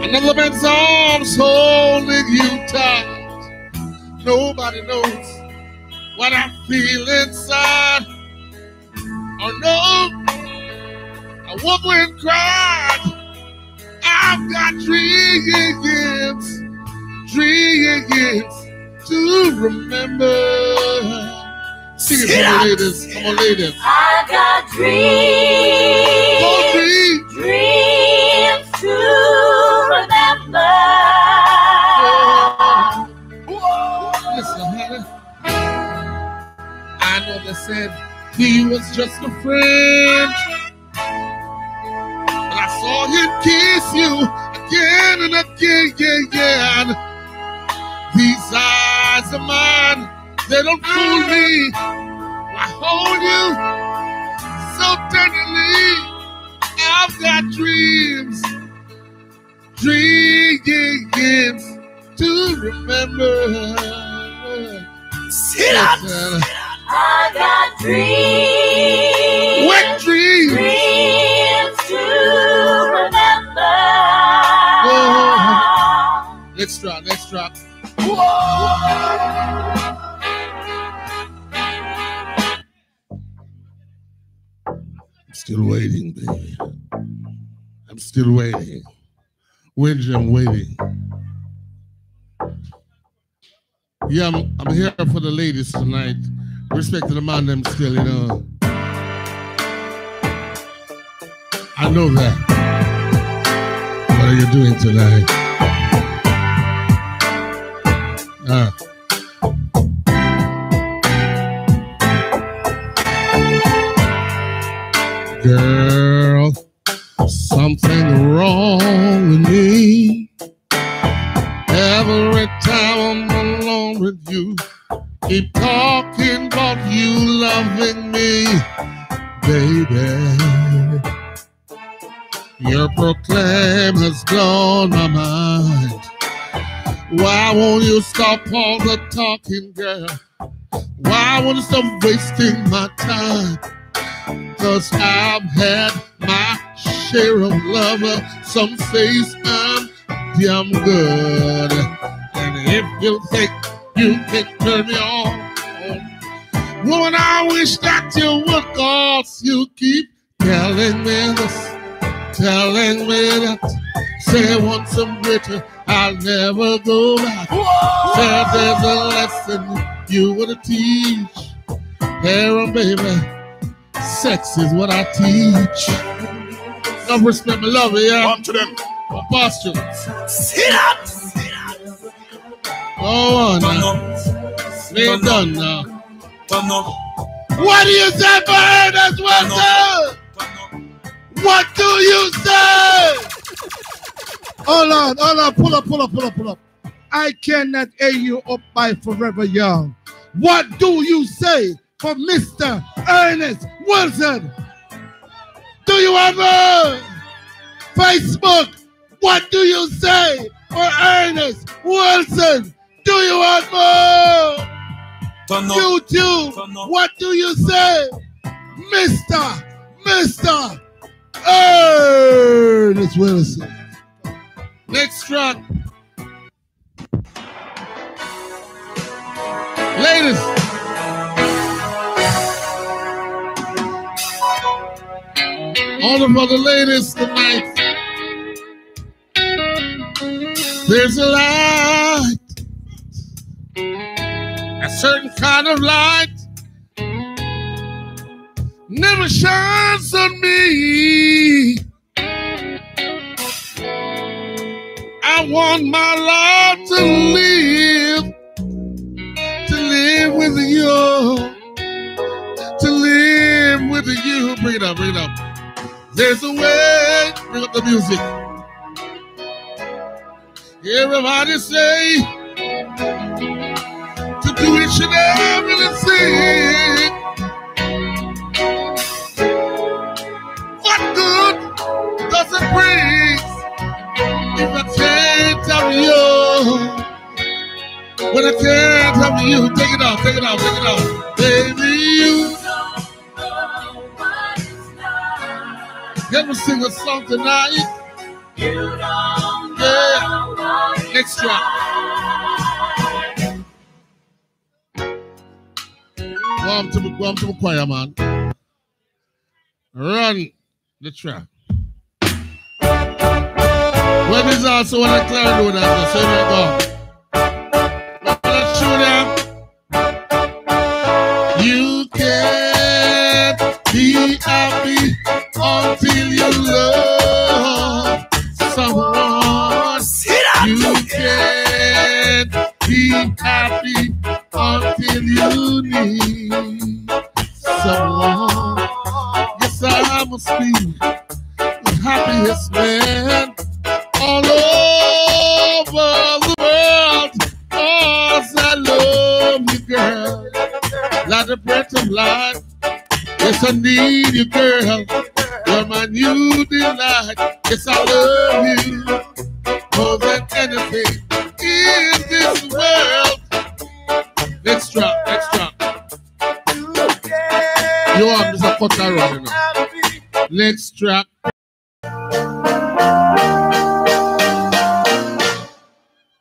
another man's arms holding you tight. Nobody knows what I feel inside. Oh no, I woke up and cried. I've got dreams to remember. Sing it for me, ladies. Come on, ladies. I got dreams. Oh, dreams. Dreams to remember. Listen, honey. I know they said he was just a friend, but I saw him kiss you again and again. These eyes of mine, they don't fool me. I hold you so tenderly. I've got dreams to remember. Sit up. I got dreams. What dreams? Dreams to remember. Oh. Next drop. I'm still waiting, baby. I'm still waiting. When's I'm waiting? Yeah, I'm here for the ladies tonight. Respect to the man, them still, you know. I know that. What are you doing tonight? Every time I'm alone with you, keep talking about you loving me, baby. Your proclaim has blown my mind. Why won't you stop all the talking, girl? Why won't you stop wasting my time? 'Cause I've had my share of lover. Some say I'm damn good. And if you think you can turn me on, woman, I wish that you would, 'cause you keep telling me this, telling me that. Say once I'm bitter, I'll never go back. Said there's a lesson you wanna teach. Here, baby, sex is what I teach. Love, respect, my love, yeah. Come to them. Posture. Sit up. Oh, now. We're done now. Turn up. What do you say, Bird? That's what, sir? What do you say? Hold on, pull up. I cannot hear you up by Forever Young. What do you say for Mr. Ernest Wilson? Do you have a Facebook? What do you say for Ernest Wilson? Do you have more? YouTube? What do you say, Mr. Ernest Wilson? Next track. Ladies. All of the ladies tonight. There's a light. A certain kind of light never shines on me. I want my life to live with you, to live with you. Bring it up. There's a way. Bring up the music. Everybody say to do each and everything. What good does it bring if I can't have you? When I can't have you, take it out. Baby, you let me sing a song tonight. You don't know. Next track. Go to the choir, man. Run the track. When is also when I clear do that, so there you go. Let's show them. You can't be happy until you love someone. You can't be happy until you need someone. Yes, I must be the happiest man all over the world. 'Cause I love you, girl, like the breath of life. Yes, I need you, girl. You're my new delight. Yes, I love you more than anything in this world. Next drop. You are Mr. Potter running now. Next track.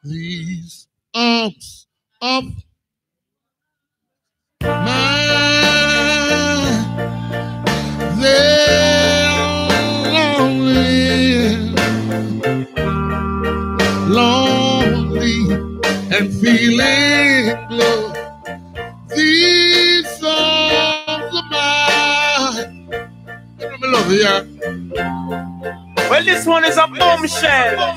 These arms of mine, they're lonely and feeling blue. These arms of mine. I love you, yeah. Well, this one is a bombshell.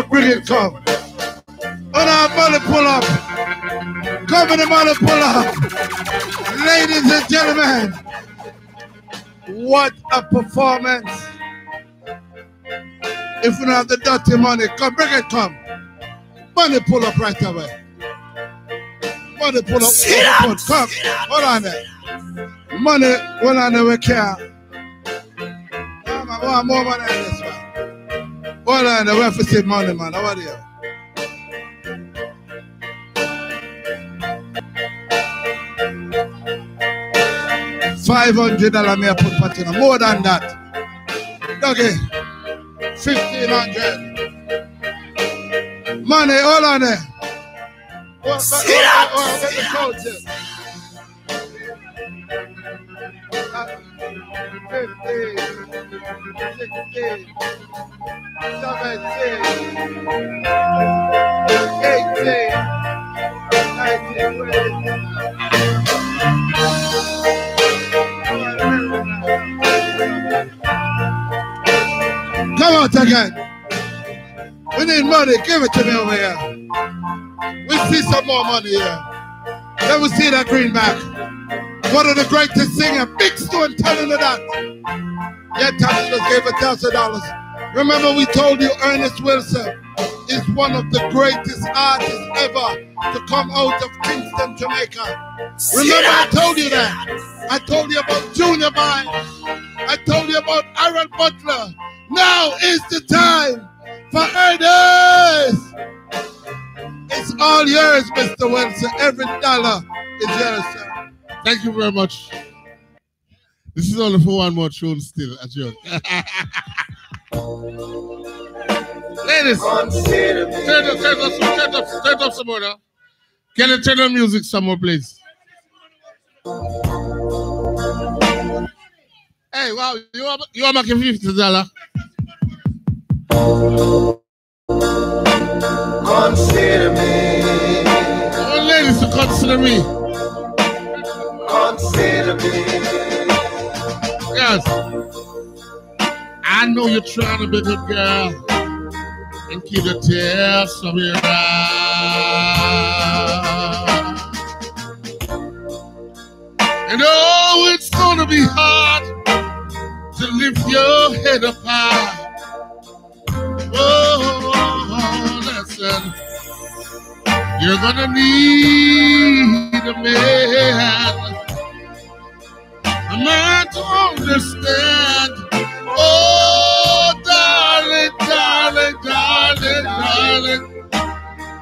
Bring it, come. On our mother pull up. Come on, the mother pull up. Ladies and gentlemen, What a performance. If you don't have the dirty money, come, bring it, come. Money pull up right away. Money pull up. Come, hold on there. Money, hold on there, we care. I want more money than this, man. Hold on there, we have to save money, man. How are you? $500 may I put patina. More than that. Okay. 1,500. Money, hold on there. Sit up. Get the code here. 15, 16, 17, 18, 19, 20. Come out again. We need money. Give it to me over here. We see some more money here. Let me see that greenback. One of the greatest singers. Big Stone telling you that. Yeah, Tommy just gave $1,000. Remember we told you Ernest Wilson is one of the greatest artists ever to come out of Kingston, Jamaica. Remember I told you that. I told you about Junior Bynes. I told you about Aaron Butler. Now is the time for Ernest. It's all yours, Mr. Wilson. Every dollar is yours, sir. Thank you very much. This is only for one more tune still, a joke. Ladies, turn up some more now. Can you turn on music some more, please? Hey, wow, you are making $50. Consider me. Oh, ladies, to consider me. Consider me. Yes. I know you're trying to be a good girl and keep the tears from your eyes. And oh, it's gonna be hard to lift your head up high. Oh, listen, you're gonna need a man to understand. Oh, darling, darling, darling, darling,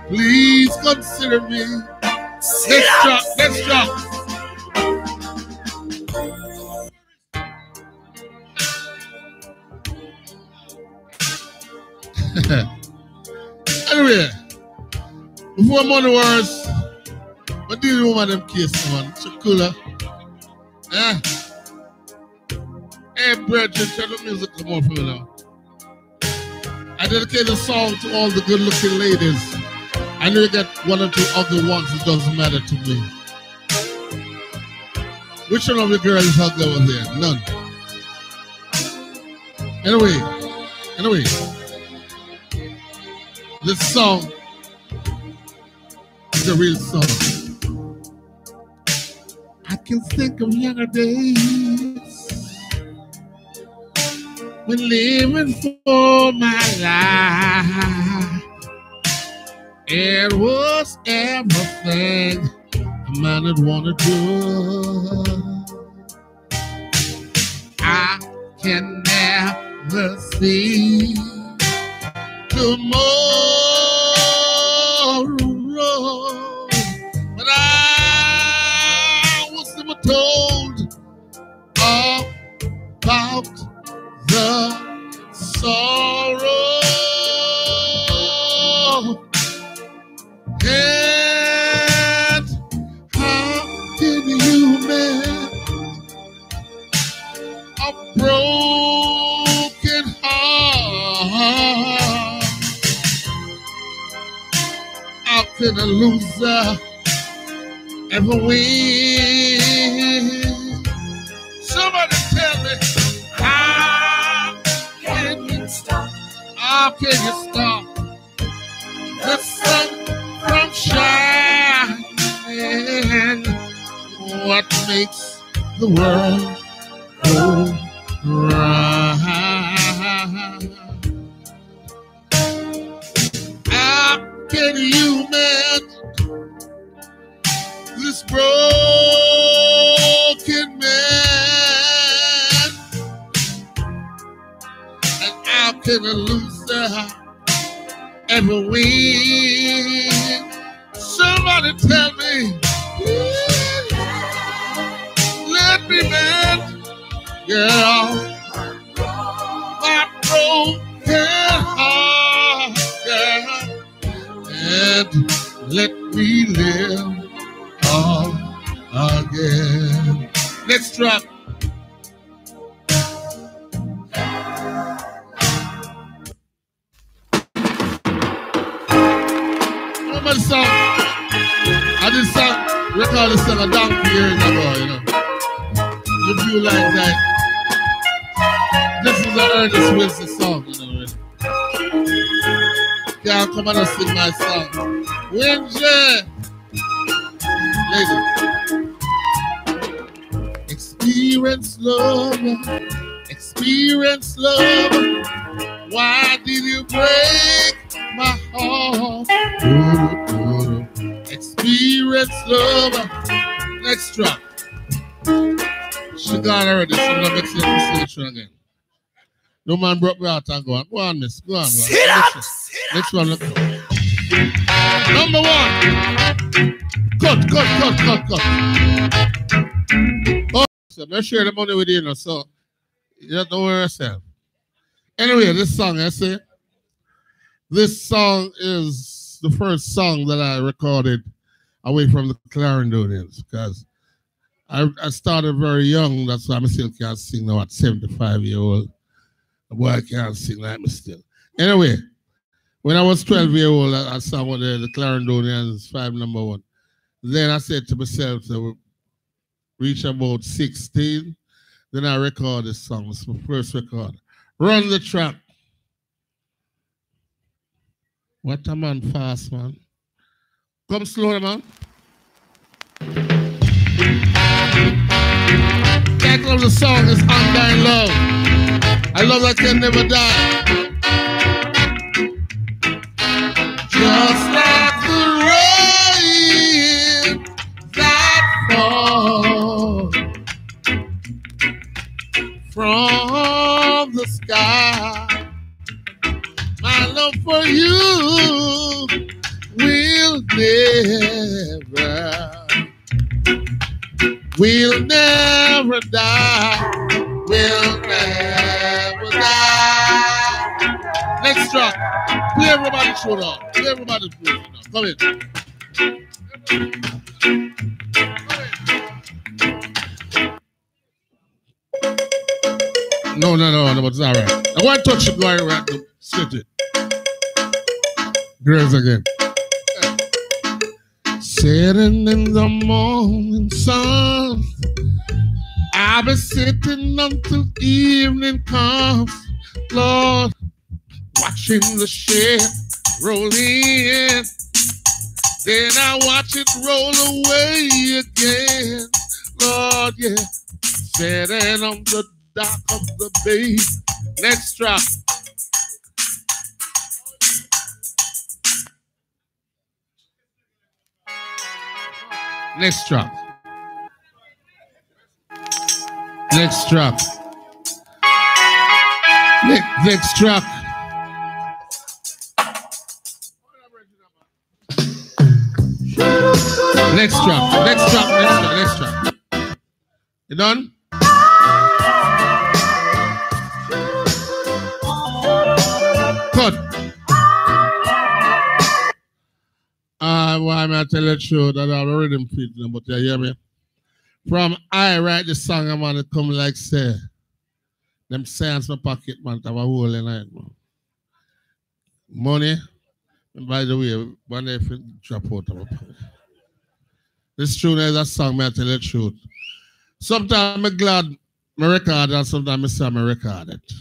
please consider me. Let's drop. Anyway, before money words, what do you want them kiss, man? Chakula. Yeah. Hey, brethren, turn the music come on for me now. I dedicate a song to all the good-looking ladies. I know you get one or two ugly ones, it doesn't matter to me. Which one of your girls is ugly over there? None. Anyway. This song is a real song. I can think of younger days when living for my life. It was everything a man would want to do. I can never see tomorrow, but I was never told about the sorrow. And how can you mend a broken heart? How can a loser ever win? Somebody tell me, how can you stop? How can you stop the sun from shining? What makes the world go How can you mend this broken man? And how can a loser ever win? Somebody tell me, let me mend, yeah, my broken heart, yeah, and let me live again. Next drop. Remember the song? I did song, record this song a donkey years ago, you know. If you like that, this is an Ernest Wilson song, you know. Really. Can't come and sing my song. Windsor, ladies. Experience love, experience love. Why did you break my heart? Experience love. Next drop. She gone already, so I'm going to make the again. No man broke me out and go on. Go on, miss. Go on. Sit up! Next one, look. Number one. Cut. Oh, so let's share the money with you now, so you don't know where yourself. Anyway, this song, I say, this song is the first song that I recorded away from the Clarendonians, because I started very young. That's why I still can't sing now at 75-year-old. The boy can't sing like me still. Anyway, when I was 12-year-old, I sang one of the Clarendonians 5 number 1. Then I said to myself, to reach about 16, then I record this song. It's my first record. Run the track. What a man fast, man. Come slow, man. Title of the song is Undying Love. I love that can never die. Just like the rain that falls from the sky, my love for you will never die. Will never die. Next track. Play everybody show now. Play everybody show now. Come in. No, but it's all right. I want to touch it going right to sit it. Girls again. Sitting in the morning sun, I'll be sitting until evening comes, Lord, watching the ship roll in. Then I watch it roll away again, Lord, yeah. Sitting on the dock of the bay. Next drop. Next drop. Next drop. Next drop. Next drop. Next drop. You done? Cut. Why am I tell you true that I've already been feeding, but you hear me? From I write the song, I'm gonna come like say, them science my pocket, man, have a hole in it, man. Money, and by the way, one day if it drop out of my pocket. This tune is a song, I tell you the truth. Sometimes I'm glad I record and sometimes I say I record it.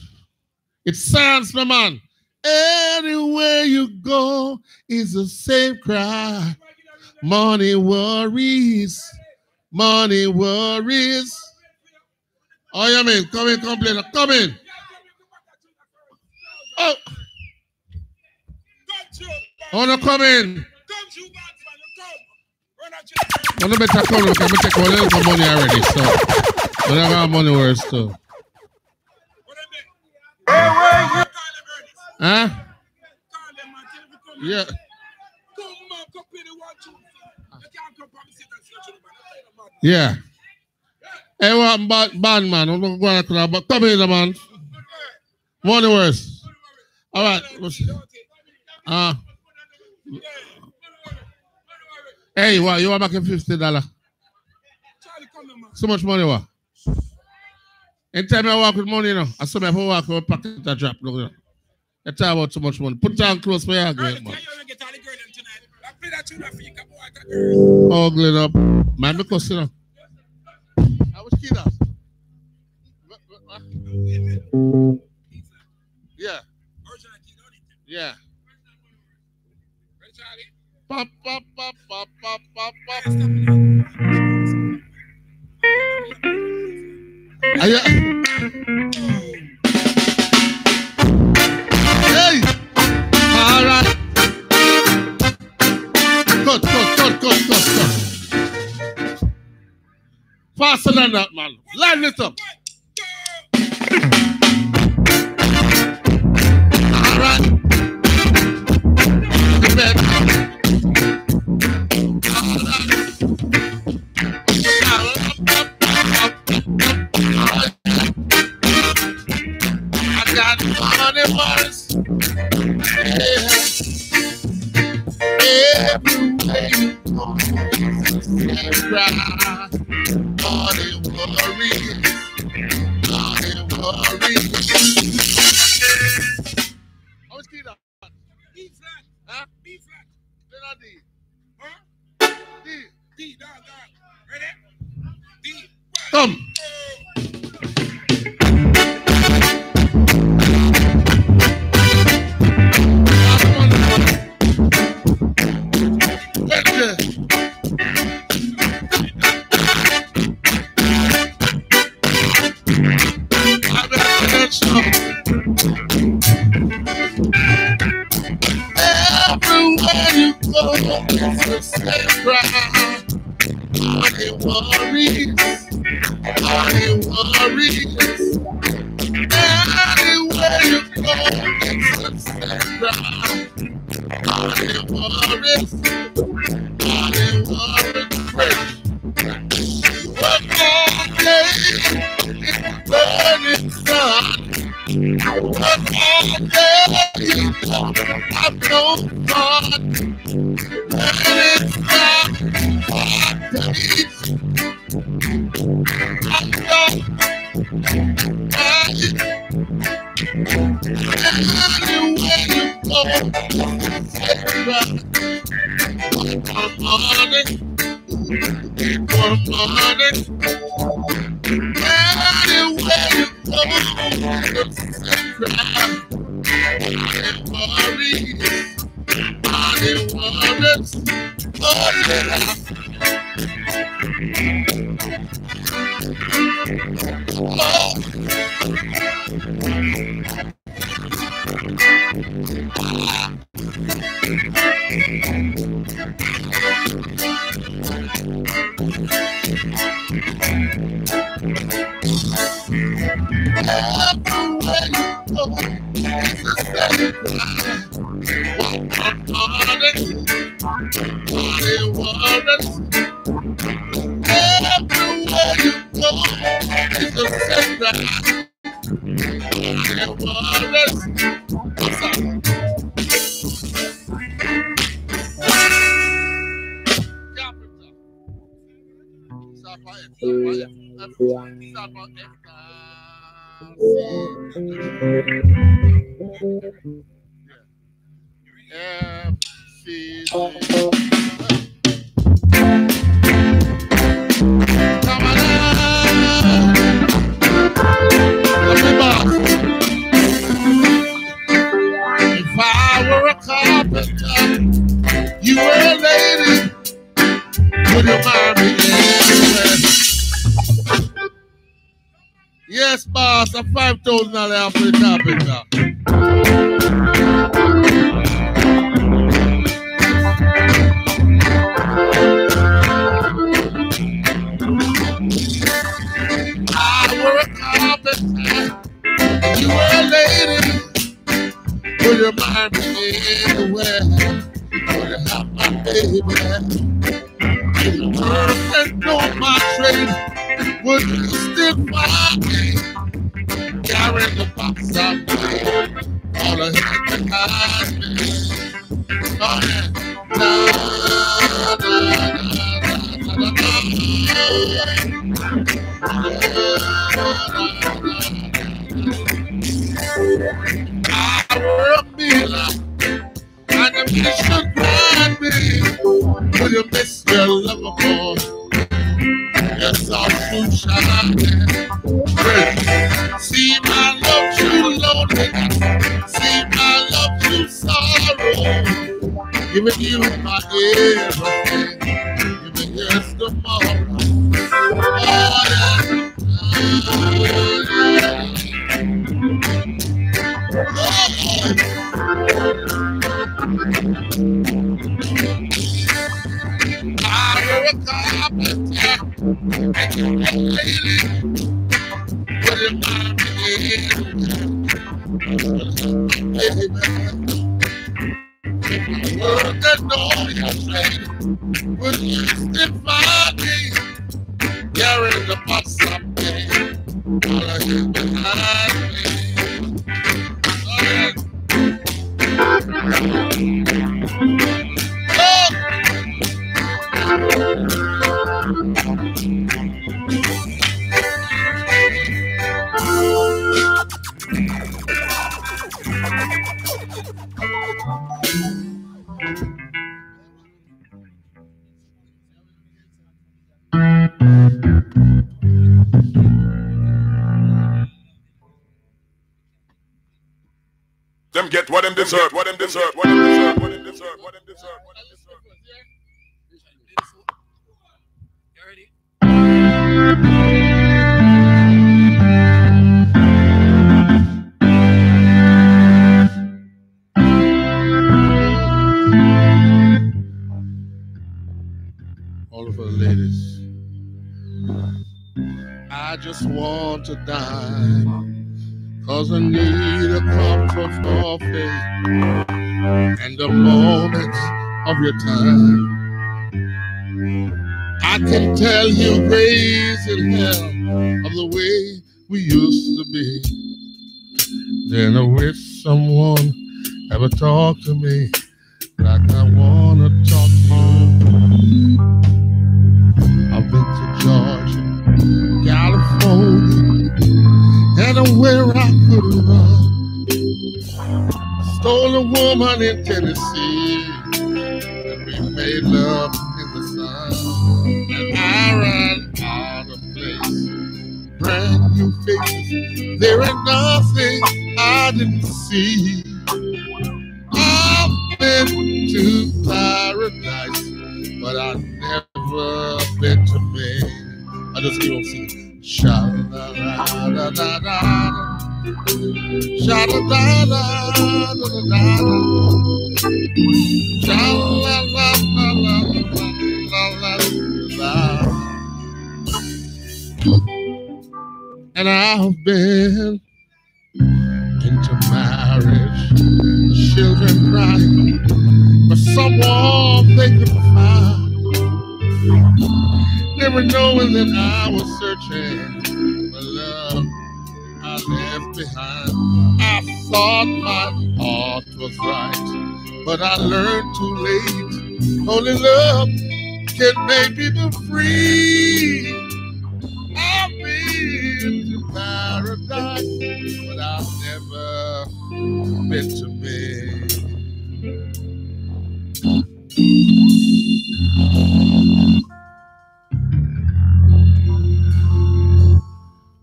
It sounds, my man. Anywhere you go is the same cry. Money worries. Money worries. Oh, you mean? Come in, complain. Come in. Oh. Oh, no, come in. Well, better come look. I'm take one little money already, so we don't have money worse too. Huh? Yeah. Yeah. Hey, what bad man? I'm not going to club, but come in, man. Money worse. All right. Hey, what? You want back in $50? So much money, what? Anytime I walk with money, you know, I saw me for walk with a pocket a drop. Look, you know. You talk about too much money. Put down close for your girl, man. Ugly up. Man, because, you know. I was kid us. Yeah. Yeah. Pop, pop, pop, pop, pop, pop, pop. Hey! All right. Cut. Faster than that, man. Line it up. All right. The bed. I got money, boys. Everywhere you go, all the worries. How much key that? B flat. Huh? B flat. Then I D. Huh? D. D, down. Ready? D. Come. Everywhere you go, it's the same crowd. All the worries. Anywhere you go, it's the same crowd. All the worries. One more day in the burning sun. One more day, I've no fun. When it's dark, peace. I'm gone. Anywhere you go, one morning. Anywhere you go, a $5,000 off the carpenter. I were a carpenter, you were a lady. Will you mind me anywhere? Will you have my baby? If you work and know my trade, would you still find me? Carrying the box of mine, all the head behind me. Oh yeah, na na na na I were a miller, and the mission grind me. Will you miss your lover boy? Yes, I'll soon shine. See my love too lonely, see my love too sorrow. Giving you my everything, giving yes tomorrow. Oh yeah, I were a carpenter, and you were a lady. Will you mind me? Work and know your trade. Will you still find me? Carrying the box of me, all I hear behind me. Them get what them deserve, what them deserve, what them deserve, what them deserve, what them deserve, what them deserve. You ready? All of the ladies. I just want to die, 'cause I need a cup of coffee and a moment of your time. I can tell you raising hell of the way we used to be. Then I wish someone ever talked to me like I wanna talk to you. I've been to Georgia, California, anywhere I could run. Stole a woman in Tennessee, and we made love in the sun. And I ran out of place, brand new faces. There ain't nothing I didn't see. I've been to paradise, but I've never been to Maine. I just keep on singing. Sha-la-la-la-la-la, sha-la-la-la-la-la-la, sha-la-la-la-la-la-la. And I've been into marriage, children crying, but someone they couldn't find. Never knowing that I was searching for love I left behind. I thought my heart was right, but I learned too late. Only love can make people free. I've been to paradise, but I've never been to Maine.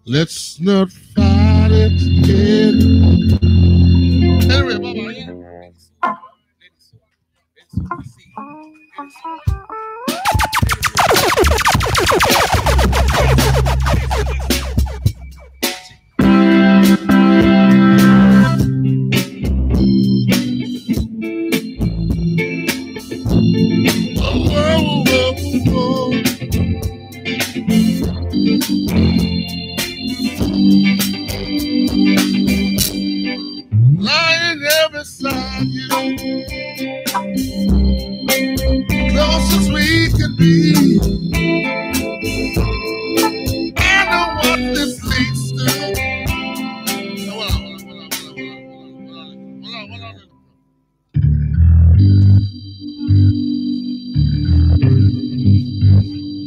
Let's not fight it together. Anyway, Baba, yeah. beside you, close as we can be. I know what this leads to.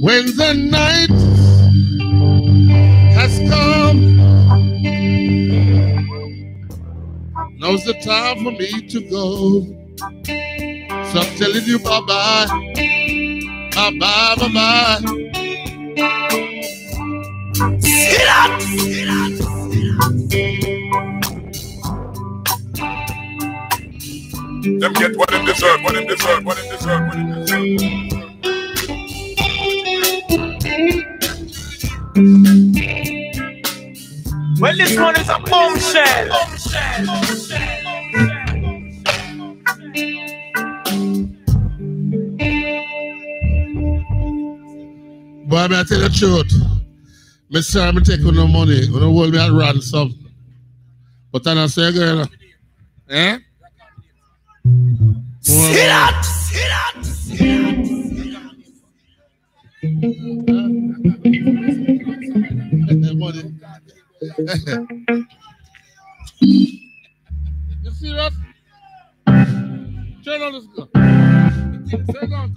When the night has come, now's the time for me to go. So I'm telling you bye-bye, bye-bye, bye-bye. Sit up! Sit up! Them get what them deserve, what them deserve, what them deserve, what them deserve. Well, this one is a bombshell. Boy, I tell you the truth. Me sorry, me take no money. You don't hold me at ransom. But I say, girl, eh? Sit up! Sit up! Sit up! Money. You serious? Turn on this gun. Turn on it.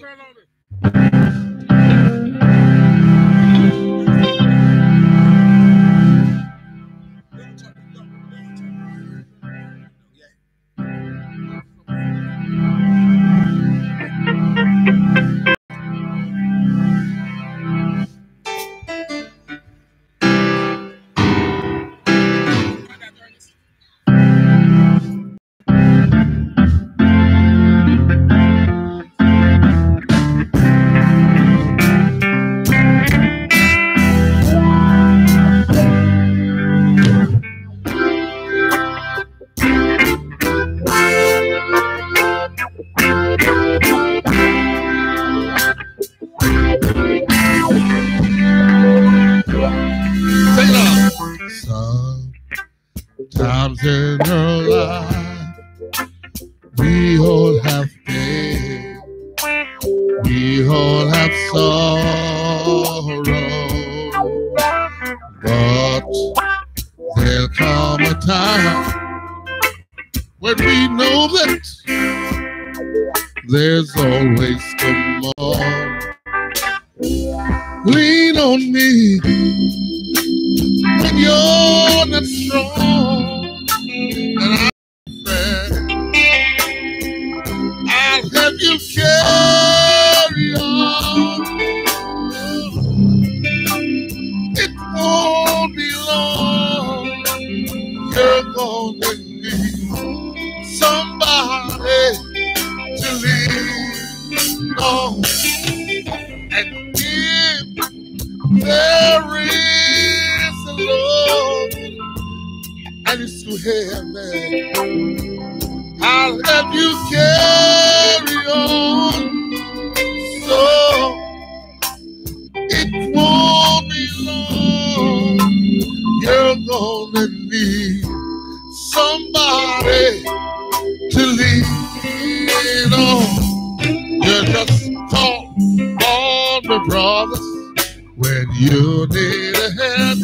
Sometimes in our life, we all have pain, we all have sorrow, but there'll come a time when we know that there's always tomorrow. Lean on me when you're not strong, and I'll help you carry on. It won't be long, you're gonna need somebody to lean on. And if there is a Lord, and it's too heavy, I'll help you carry on. So it won't be long, you're gonna need somebody to lean on. You just call on the brothers when you need a hand.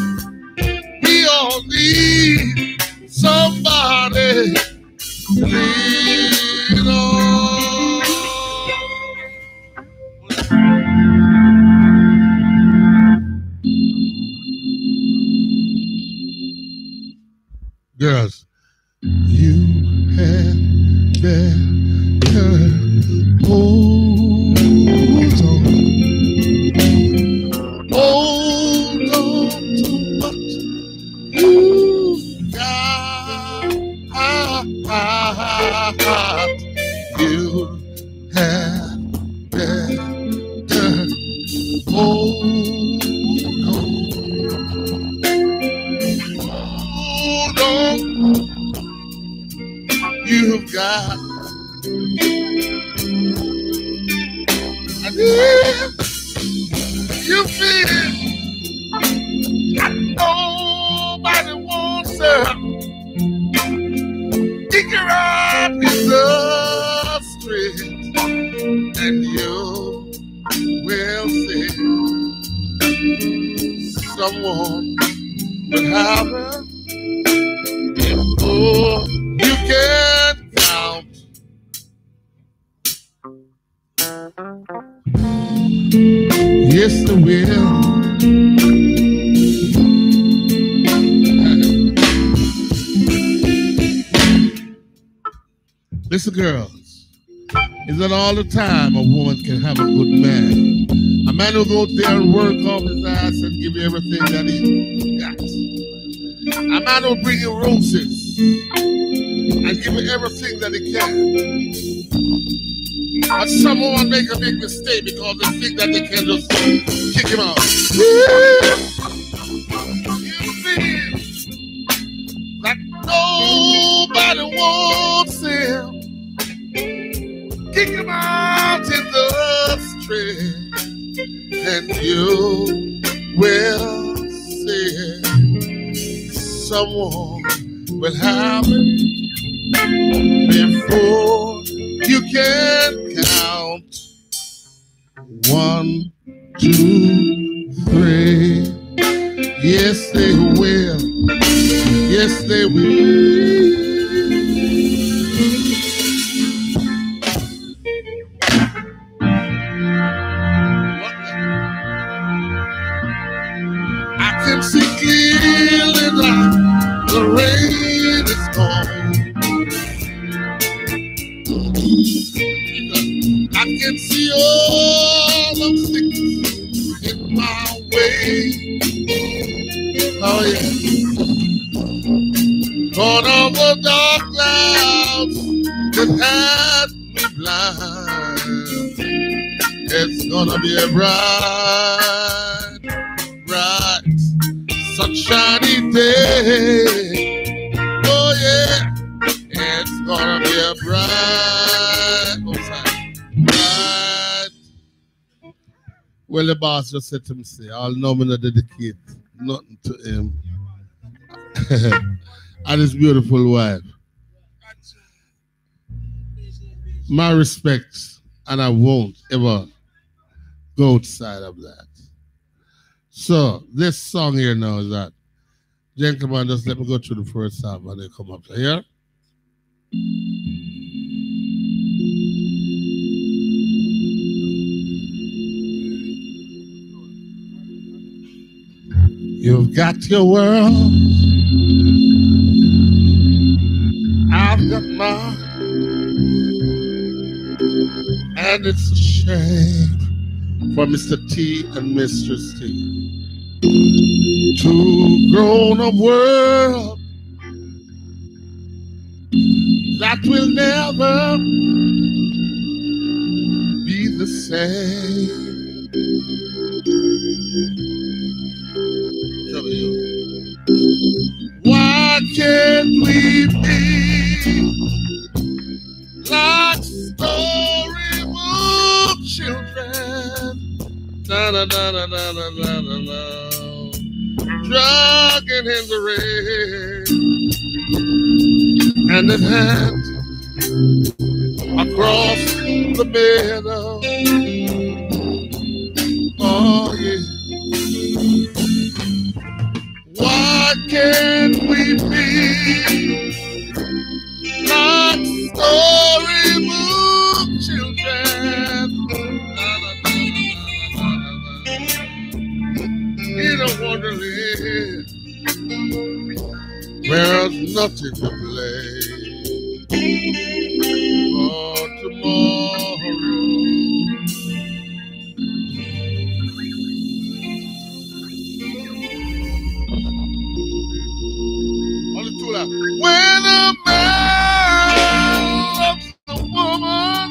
We all need somebody to lean on. Girls, you had better hold on. Hold on to what you got. You had better hold on. Hold on. You've got. And if you feel that nobody wants her, pick her up someone will happen before you can count. Yes, they will. Listen, girls, it's not all the time a woman can have a good man. A man who go there and work off his ass and give you everything that he got. A man who bring you roses and give you everything that he can. But some women make a big mistake because they think that they can just kick him out. You feel like nobody wants him. Kick him out in the street, and you will see someone will happen before you can count. 1, 2, 3. Yes, they will. Yes, they will. I can see clearly now the rain is gone. I can see all the things in my way. Oh yeah. Caught all the dark clouds that had me blind. It's gonna be a bright, bright, sunshiny day. Oh yeah, it's gonna be a bright, bright. Well, the boss just said to me, say, I'll know me not dedicate nothing to him and his beautiful wife. My respects, and I won't ever go outside of that. So this song here now is that, gentlemen, just let me go through the first half and then come up to here. You've got your world, I've got mine, and it's a shame for Mr. T and Mistress T to grown up world that will never be the same. Why can't we be like storybook children? Na na na na na na na na na. Dragging in the rain, hand in hand across the meadow. Oh yeah. Why can't we be like storybook children? In a wonderland where there's nothing to play for tomorrow. When a man loves a woman,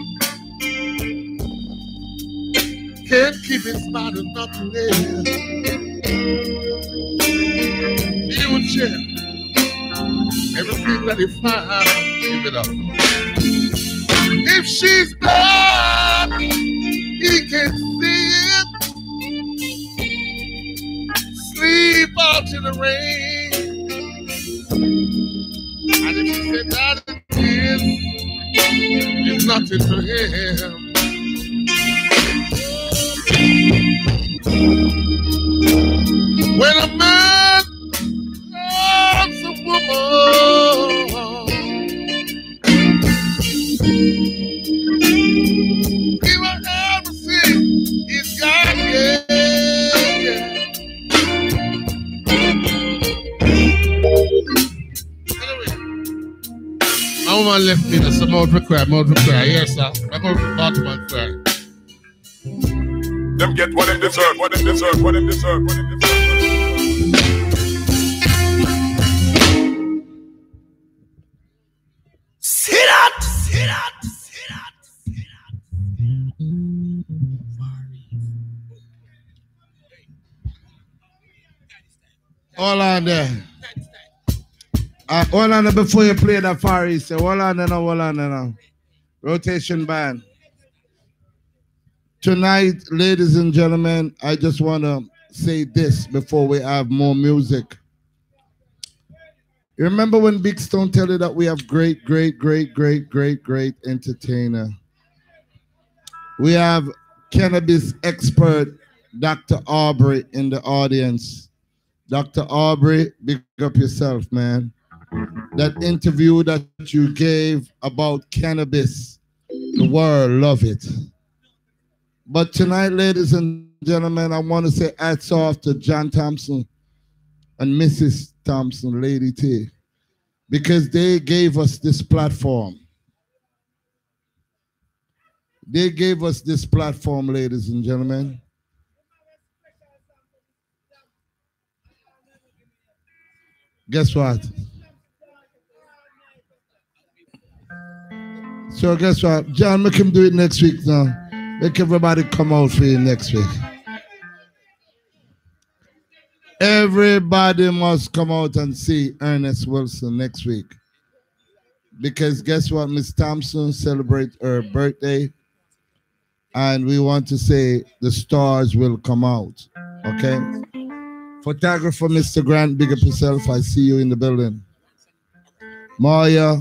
can't keep his mind and nothing there. He would share everything that he finds, give it up. If she's bad, he can see it. Sleep out in the rain. And if she said that it is nothing to him. When a man loves a woman, give her everything he's got, yeah. My woman left me to some more cry, yes sir. I'm going to Baltimore cry. Them get what them deserve, what them deserve, what them deserve, what them deserve. Sit out, sit out, sit out, sit out. Hold on there. Hold on there before you play that Far East. Hold on there now, hold on there now. Rotation band. Tonight, ladies and gentlemen, I just want to say this before we have more music. You remember when Big Stone tell you that we have great entertainer? We have cannabis expert Dr. Aubrey in the audience. Dr. Aubrey, big up yourself, man. That interview that you gave about cannabis, the world love it. But tonight, ladies and gentlemen, I want to say hats off to John Thompson and Mrs. Thompson, Lady T, because they gave us this platform. They gave us this platform, ladies and gentlemen. Guess what? So guess what? John, make him do it next week now. Make everybody come out for you next week. Everybody must come out and see Ernest Wilson next week. Because guess what? Miss Thompson celebrates her birthday. And we want to say the stars will come out. Okay? Photographer Mr. Grant, big up yourself. I see you in the building. Maya,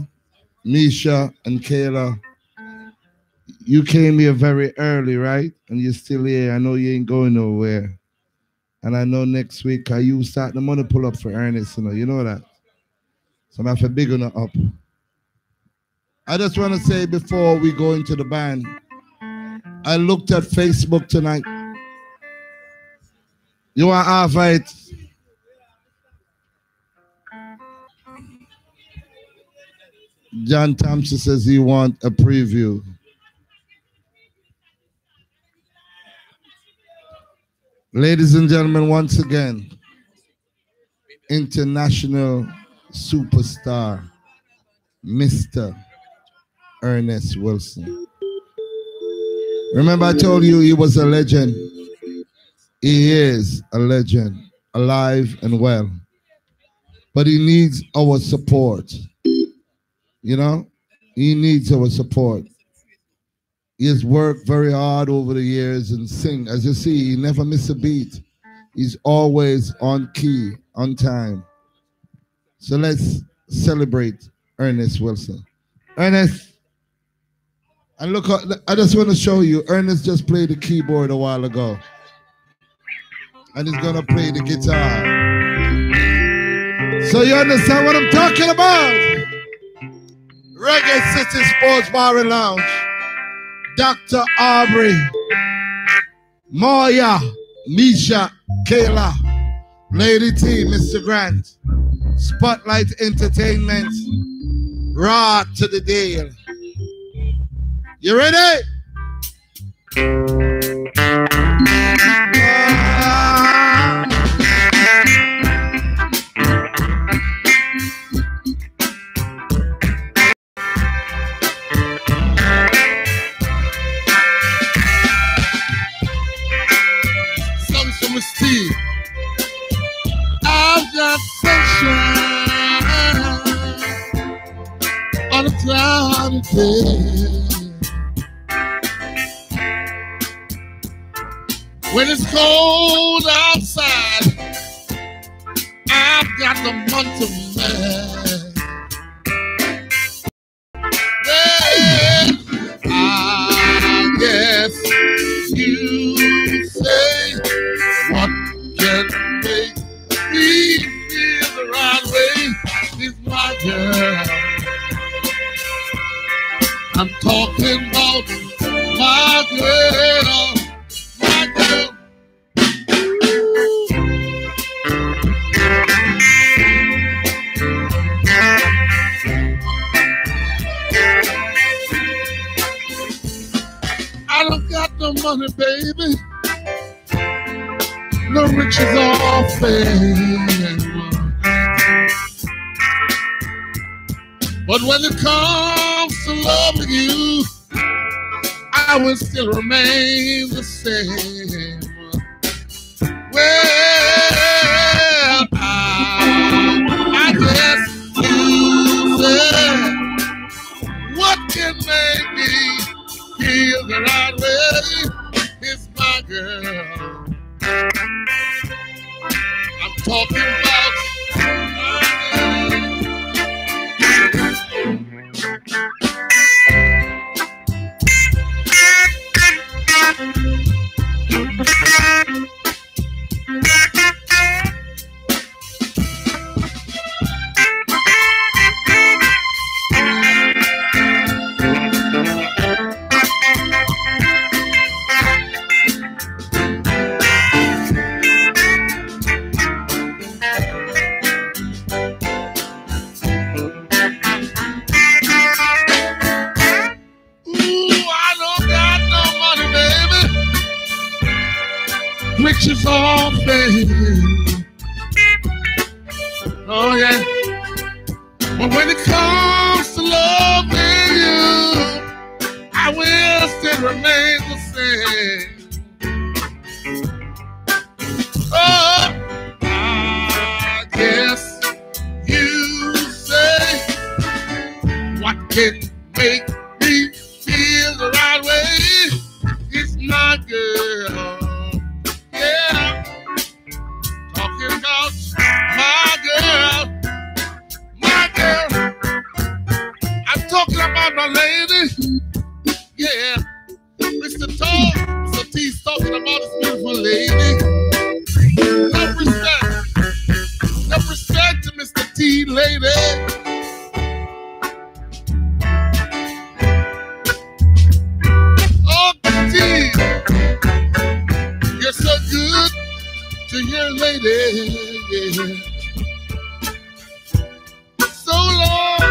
Misha, and Kayla. You came here very early, right? And you're still here. I know you ain't going nowhere. And I know next week you start the money pull up for Ernest, you know that. So I'm going to big on it up. I just want to say before we go into the band, I looked at Facebook tonight. You want to invite? John Thompson says he wants a preview. Ladies and gentlemen, once again, international superstar, Mr. Ernest Wilson. Remember I told you he was a legend. He is a legend, alive and well. But he needs our support. You know, he needs our support. He has worked very hard over the years and sing. As you see, he never misses a beat. He's always on key, on time. So let's celebrate Ernest Wilson. Ernest, and look, I just want to show you, Ernest just played the keyboard a while ago. And he's going to play the guitar. So you understand what I'm talking about? Reggae City Sports Bar and Lounge. Dr. Aubrey, Moya, Misha, Kayla, Lady T, Mr. Grant, Spotlight Entertainment, Raw to the deal. You ready? I've got sunshine on a cloudy day. When it's cold outside, I've got the month of May. Yeah, I guess you say what can make I'm talking about my girl, my girl. I don't got no money, baby. No riches or fame. But when it comes to loving you, I will still remain the same. Well, I guess you said, what can make me feel the right way is my girl. I'm talking about riches all fame. Oh yeah. But when it comes to loving you, I will still remain the same. Oh, I guess you say, what can make me feel the right way? It's my girl. Yeah, talking about my girl, my girl. I'm talking about my lady. Yeah, Mr. T's talking about this beautiful lady. Enough respect to Mr. T, lady. Oh, T. You're so good to your lady, yeah. So long.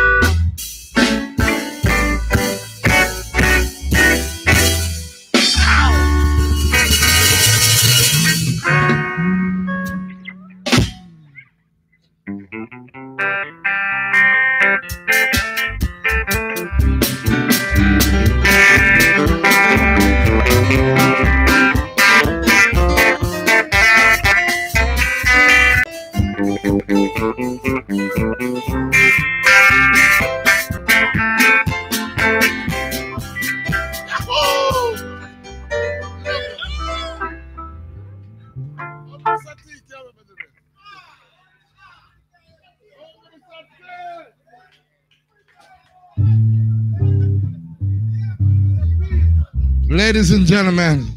Ladies and gentlemen,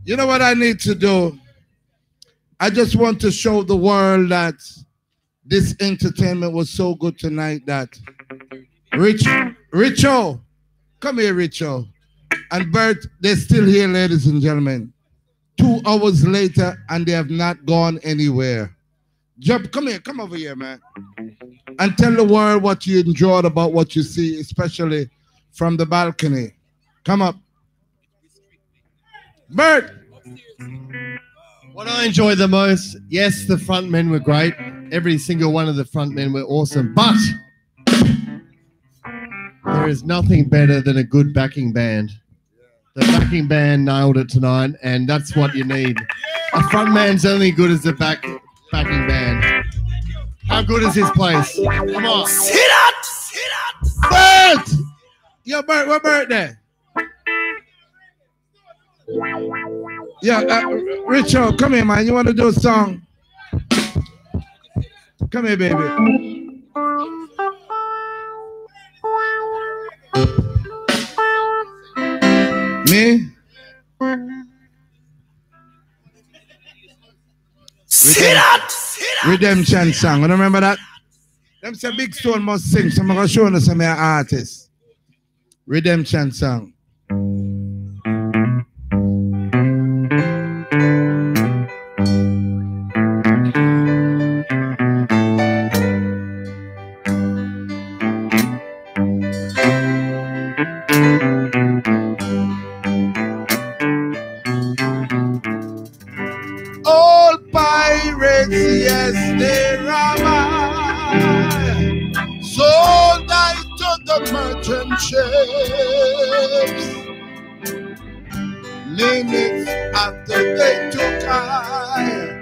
you know what I need to do? I just want to show the world that this entertainment was so good tonight that Richo, come here, Richo, and Bert, they're still here, ladies and gentlemen. 2 hours later, and they have not gone anywhere. Jump, come here, come over here, man. And tell the world what you enjoyed about what you see, especially from the balcony. Come up. Bert. What I enjoyed the most, yes, the front men were great. Every single one of the front men were awesome. But there is nothing better than a good backing band. The backing band nailed it tonight, and that's what you need. A front man's only good as the backing band. How good is this place? Come on. Sit up! Sit up! Bert! Yo, Bert, where Bert there? Yeah, Richard, come here, man. You want to do a song? Come here, baby. Me? Sit up! Redemption song. You remember that? Them say Big Stone must sing, so I'm going to show you some artists. Redemption song. All pirates, yes, they rabbi, sold I to the merchant ships. Limits after they took I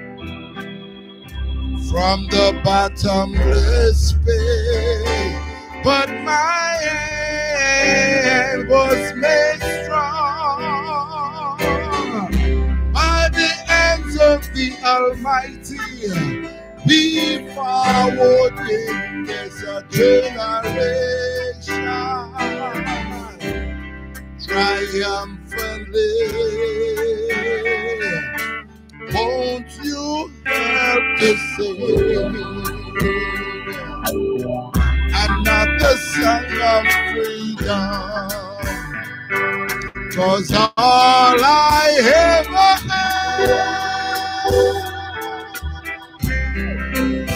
from the bottomless pit, but my hand was made strong by the hands of the Almighty. Be forwarding this generation triumphantly. Won't you help to sing another song of freedom? 'Cause all I ever had,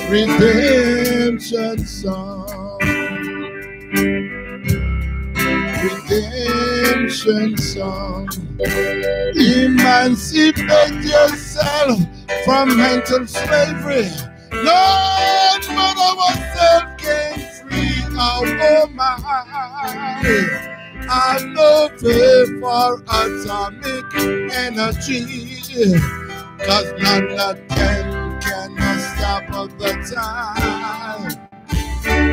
redemption song, redemption song. Emancipate yourself from mental slavery. Lord, but ourselves came free our mind. I've no fear for atomic energy, 'cause none of them can stop at the time.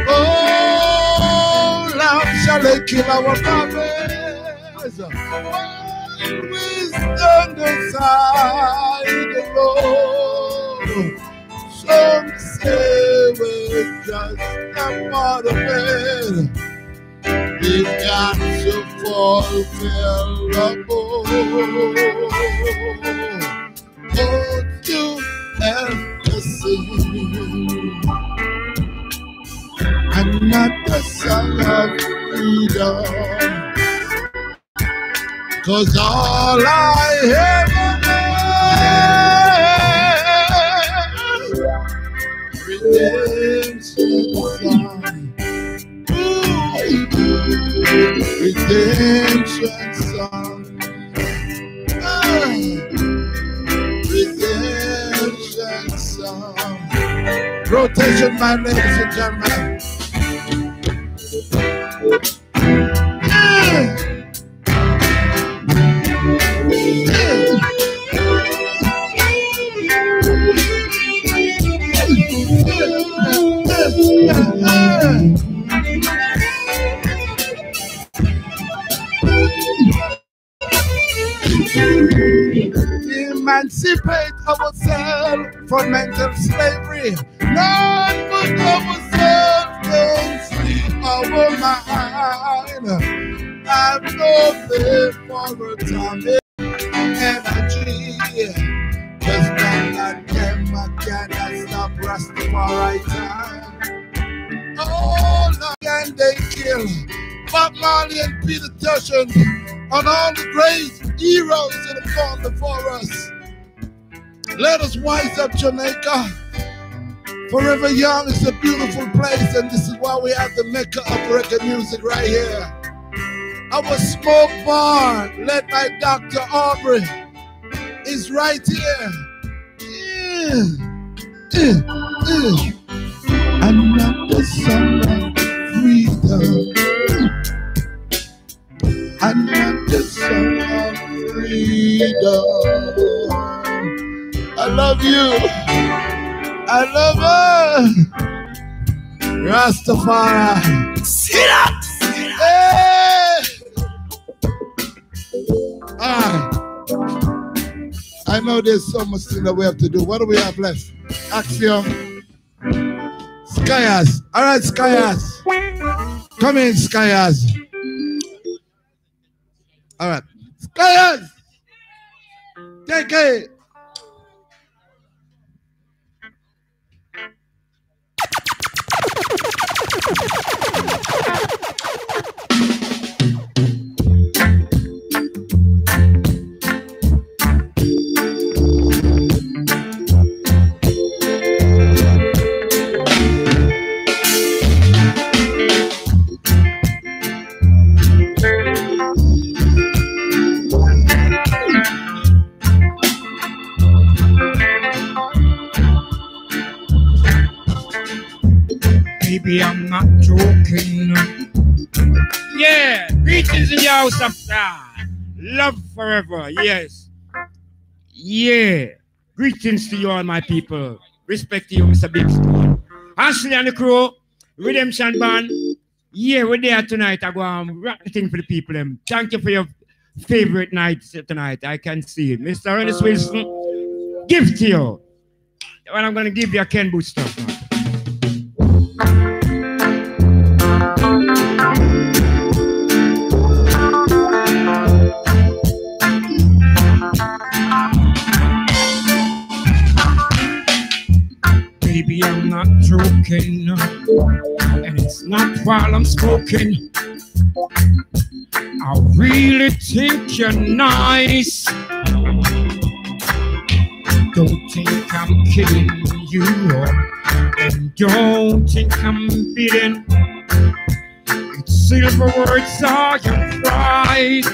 Oh, love shall they kill our prophets while we stand aside the Lord. Some say we're just a part of it. We've got to fulfill the goal. Won't you help us sing another song of freedom? 'Cause all I ever had, redemption song. Redemption song. Redemption song. Rotation, my ladies and gentlemen. Emancipate ourselves from mental slavery. None but ourselves can free our mind. I've no fear for atomic energy, 'cause none of them cannot stop Rastafari time. Oh, Lord, can they kill Bob Marley and Peter Tosh and all the great heroes that have gone before us? Let us wise up Jamaica. Forever Young is a beautiful place, and this is why we have the Mecca of reggae music right here. Our smoke bar, led by Dr. Aubrey, is right here. Another song of freedom. Another song of freedom. I love you. I love her. Rastafari. Sit up. Hey. I know there's so much thing that we have to do. What do we have left? Axiom. Skyas. All right, Skyas. Come in, Skyas. All right. Skyas. Take it. Baby, I'm not joking. Yeah, greetings in the house of God. Love forever, yes. Yeah, greetings to you all, my people. Respect to you, Mr. Big Stone. Ashley and the crew, Redemption Band. Yeah, we're there tonight. I go rock the thing for the people. Thank you for your favorite night tonight. I can see it. Mr. Ernest Wilson, give to you. Well, I'm going to give you a Ken Boot stuff now. Baby, I'm not joking, and it's not while I'm smoking. I really think you're nice. Don't think I'm kidding you, and don't think I'm bidding. It's silver words are your prize.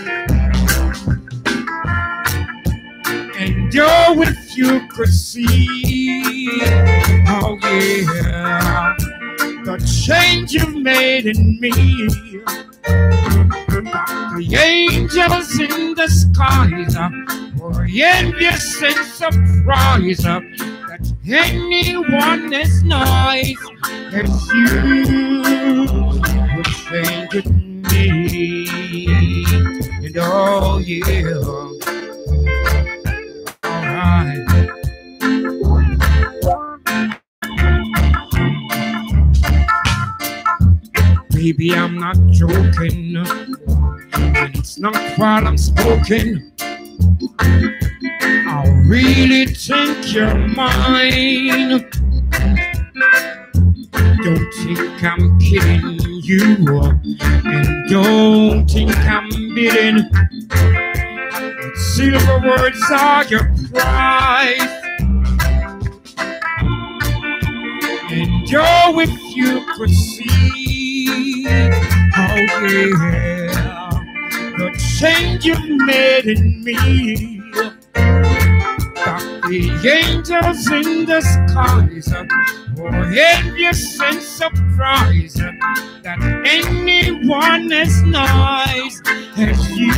And oh, if you could see, oh yeah, the change you've made in me. The angels in the skies were envious and surprised that anyone as nice as you would change with me. And oh yeah. Baby, I'm not joking, and it's not while I'm smoking. I really think you're mine. Don't think I'm kidding you, and don't think I'm bidding. Silver words are your prize. And oh, if you could see, oh yeah, the change you've made in me. Got the angels in the skies were envious and surprised that anyone as nice as you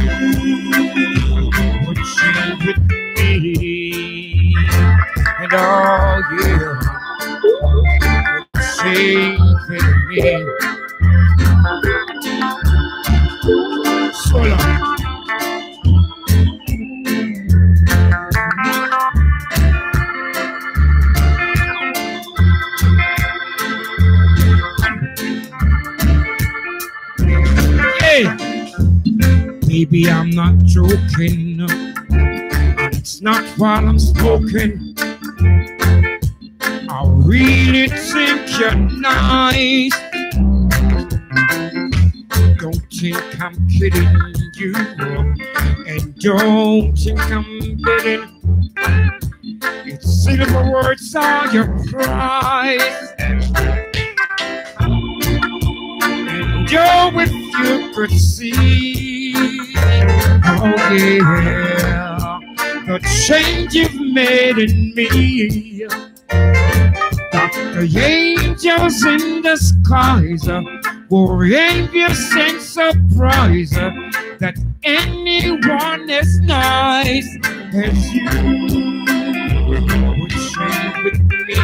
would change with me. And oh yeah, would change with me. So long. Baby, I'm not joking, and it's not while I'm smoking. I really think you're nice. Don't think I'm kidding you, and don't think I'm bidding. It's silver words are your prize. And oh, if you could see, oh yeah, the change you've made in me. Got the angels in the skies were envious and surprised that anyone as nice as you would change with me.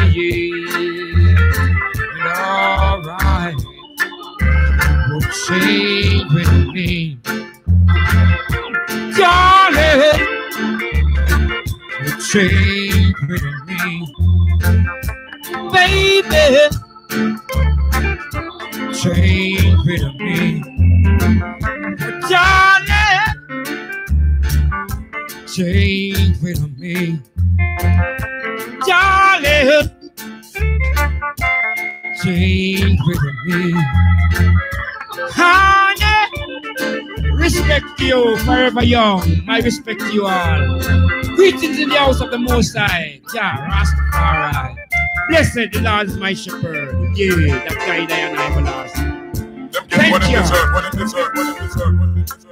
And alright, would change with me. Darling, would change with me. Baby, change with me. Darling, change with me. Darling, change with me. Honey, respect you, forever young. My respect to you all. Greetings in the house of the Most High. Yeah, Rastafari. Blessed the Lord is my shepherd. Yeah, that guy there and I will ask. Thank you. What it deserve, what it deserve, what it deserve, what it deserve.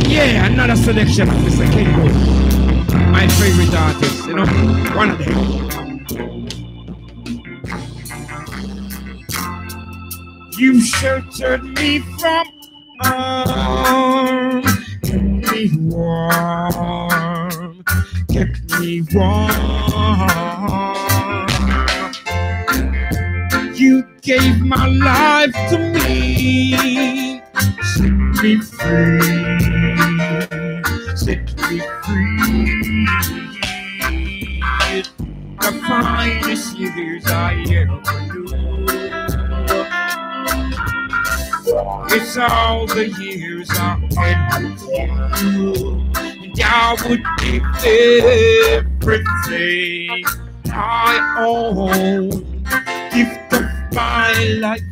Yeah, another selection of Mr. Kengo. My favorite artist, you know, one of them. You sheltered me from harm, kept me warm, kept me warm. You gave my life to me, set me free, set me free. The finest years I ever knew. It's all the years I had with you, and I would give everything I own, gift of my life,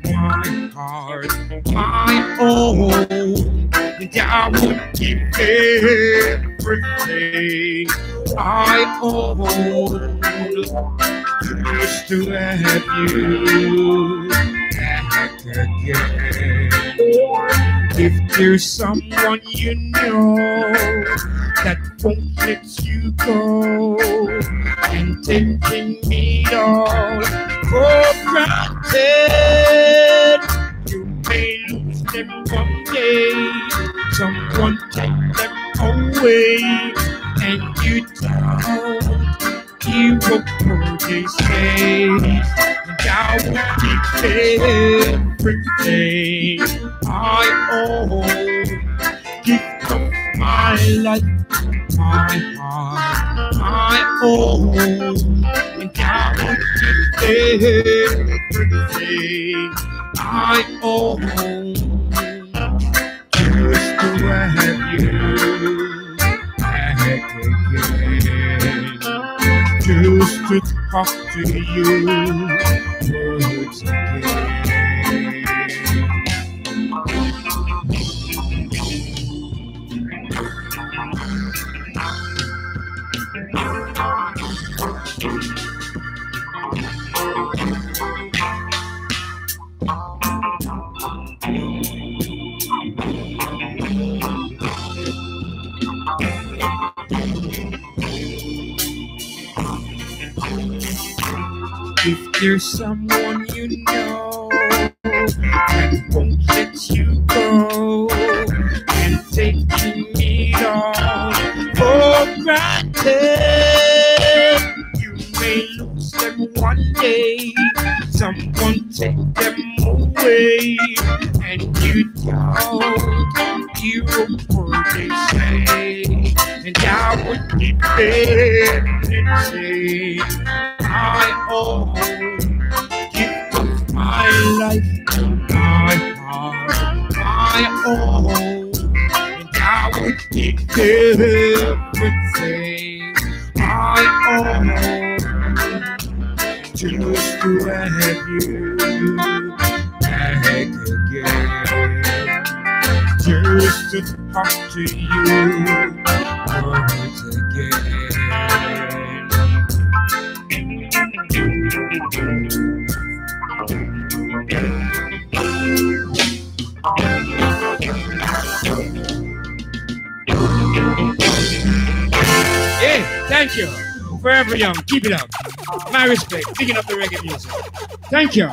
my heart, my own, and I would give everything I own just to have you back again. If there's someone you know that won't let you go and taking me all for granted, you may lose them one day, someone take them away, and you don't hear a word they say. And I will keep everything I own, gift of my life, my heart, my own, and I will keep everything I own, just to have you back again, just to talk to you words again. If there's someone you know that won't let you go and taking me all for granted, you may lose them one day, someone take them away, and you don't hear a word they say, and I would keep everything I own, gift of my life, my heart, my own, and I would give everything I own, just to have you back again, just to talk to you words again. Yeah, thank you. Forever young, keep it up. My respect, picking up the reggae music. Thank you.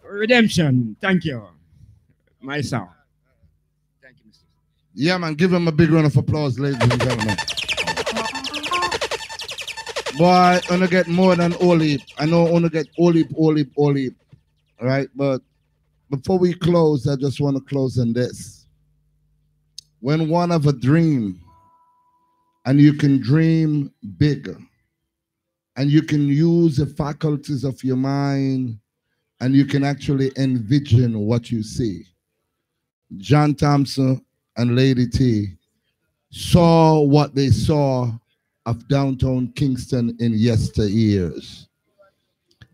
Redemption, thank you. My sound. Thank you, Mr. Yeah, man, give him a big round of applause, ladies and gentlemen. Boy, I wanna get more than all heap. I know I wanna get all heap. Right? But before we close, I just want to close on this. When one have a dream, and you can dream bigger, and you can use the faculties of your mind, and you can actually envision what you see. John Thompson and Lady T saw what they saw of downtown Kingston in yesteryears.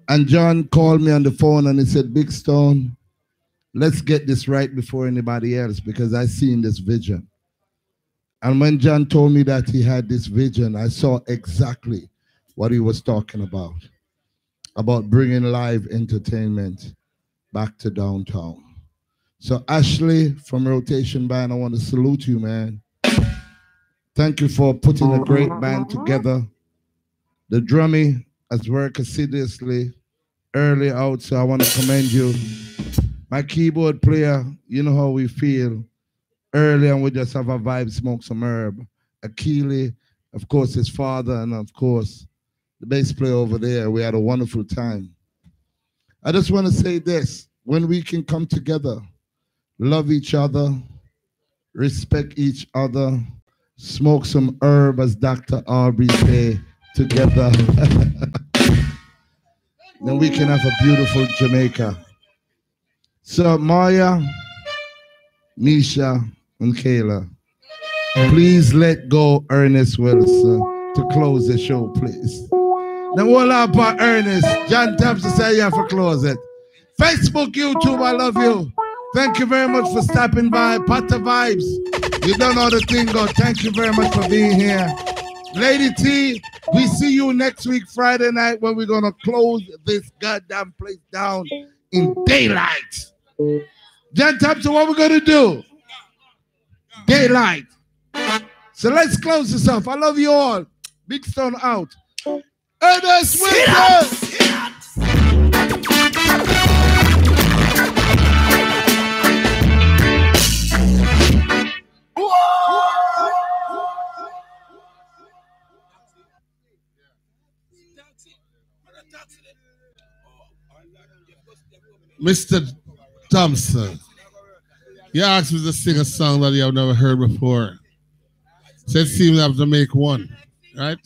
And John called me on the phone and he said, Big Stone, let's get this right before anybody else, because I seen this vision. And when John told me that he had this vision, I saw exactly what he was talking about bringing live entertainment back to downtown. So Ashley from Rotation Band, I want to salute you, man. Thank you for putting a great band together. The drumming has worked assiduously early out, so I want to commend you. My keyboard player, you know how we feel. Early and we just have a vibe, smoke some herb. Akili, of course, his father, and of course, the bass player over there. We had a wonderful time. I just want to say this. When we can come together, love each other, respect each other, smoke some herb, as Dr. Aubrey say, together, then we can have a beautiful Jamaica. So Maya, Nisha, and Kayla, please let go Ernest Wilson to close the show, please. Then we'll have about Ernest. John Thompson say you have to close it. Facebook, YouTube, I love you. Thank you very much for stopping by. Potter Vibes, you don't know the thing go. Thank you very much for being here. Lady T, we see you next week, Friday night, when we're going to close this goddamn place down in daylight. John Thompson, what we're going to do? Daylight. So let's close this off. I love you all. Big Stone out. Ernest Wilson! Mr. Thompson, you asked me to sing a song that you have never heard before. So it seems I have to make one, right?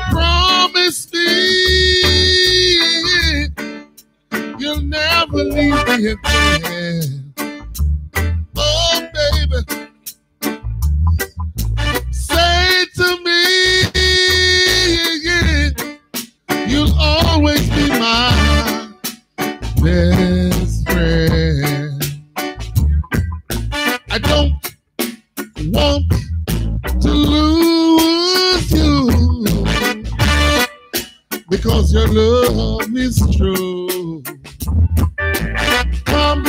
Promise me you'll never leave me again. Oh, baby, say to me, you'll always be my best friend. I don't want to lose you, because your love is true. Come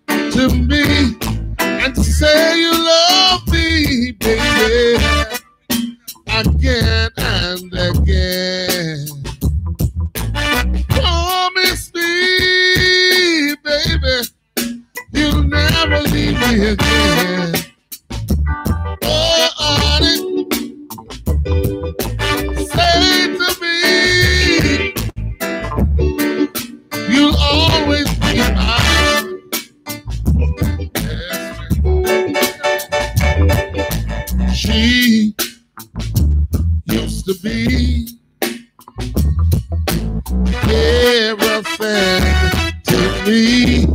to me and say you love me, baby, again and again. Promise me, baby, you'll never leave me again. Oh, honey, say to me, you'll always be mine. She used to be everything to me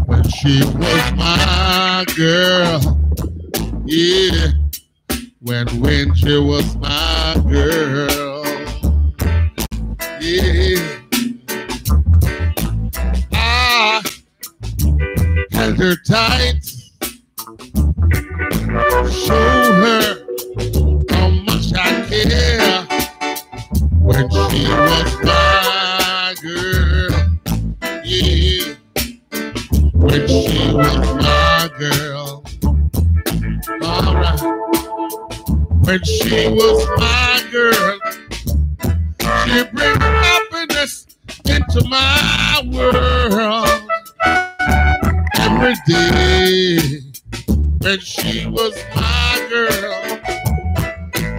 when she was my girl. Yeah, when she was my girl. Yeah, I held her tight, show her how much I care when she was my girl. Yeah, when she was my girl. Alright, when she was my girl, she bring happiness into my world. And every day when she was my girl.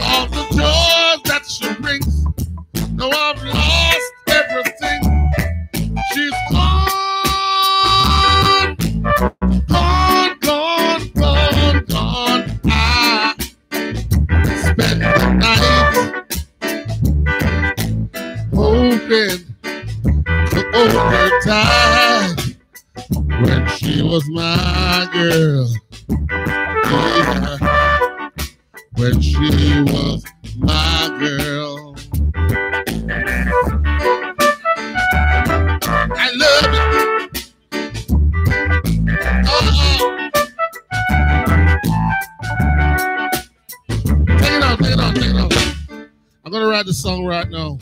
All the joy that she brings, now I've lost everything. She's gone, gone, gone, gone, gone. I spent the night hoping to overtime when she was my girl. Yeah, when she was my girl. I love it. Take it out, take it out, take it out. I'm gonna write the song right now.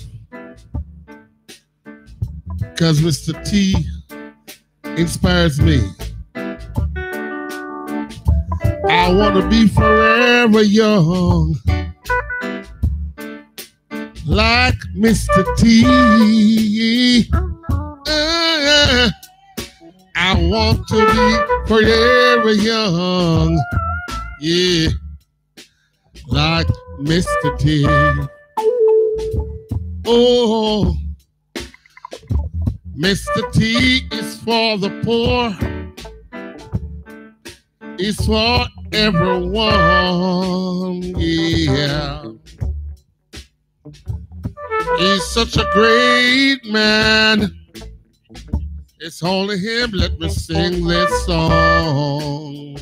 Because Mr. T inspires me. I want to be forever young, like Mr. T. I want to be forever young, yeah, like Mr. T. Oh, Mr. T is for the poor, is for everyone, yeah. He's such a great man. It's only him. Let me sing this song.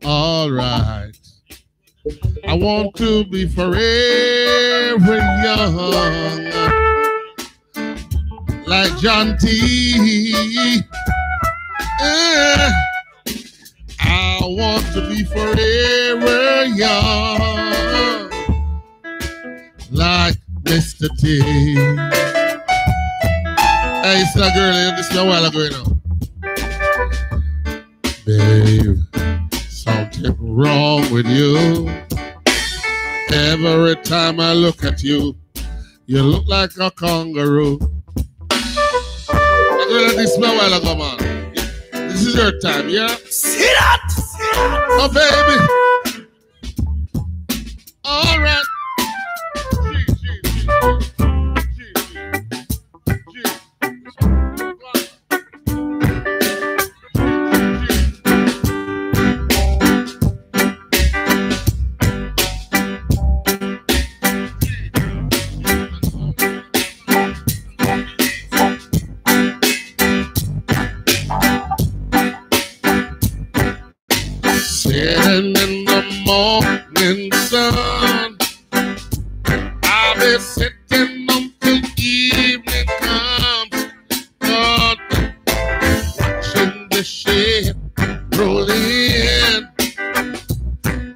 All right. I want to be forever young, like John T. I want to be forever young, like Mr. T. Hey, it's that girl, this is a while ago, you know. Babe, something wrong with you. Every time I look at you, you look like a kangaroo. That girl, this is a while ago, man. This is your time, yeah? See that? Oh, baby. All right. Sitting in the morning sun, I'll be sitting until evening comes, God, watching the ship roll in.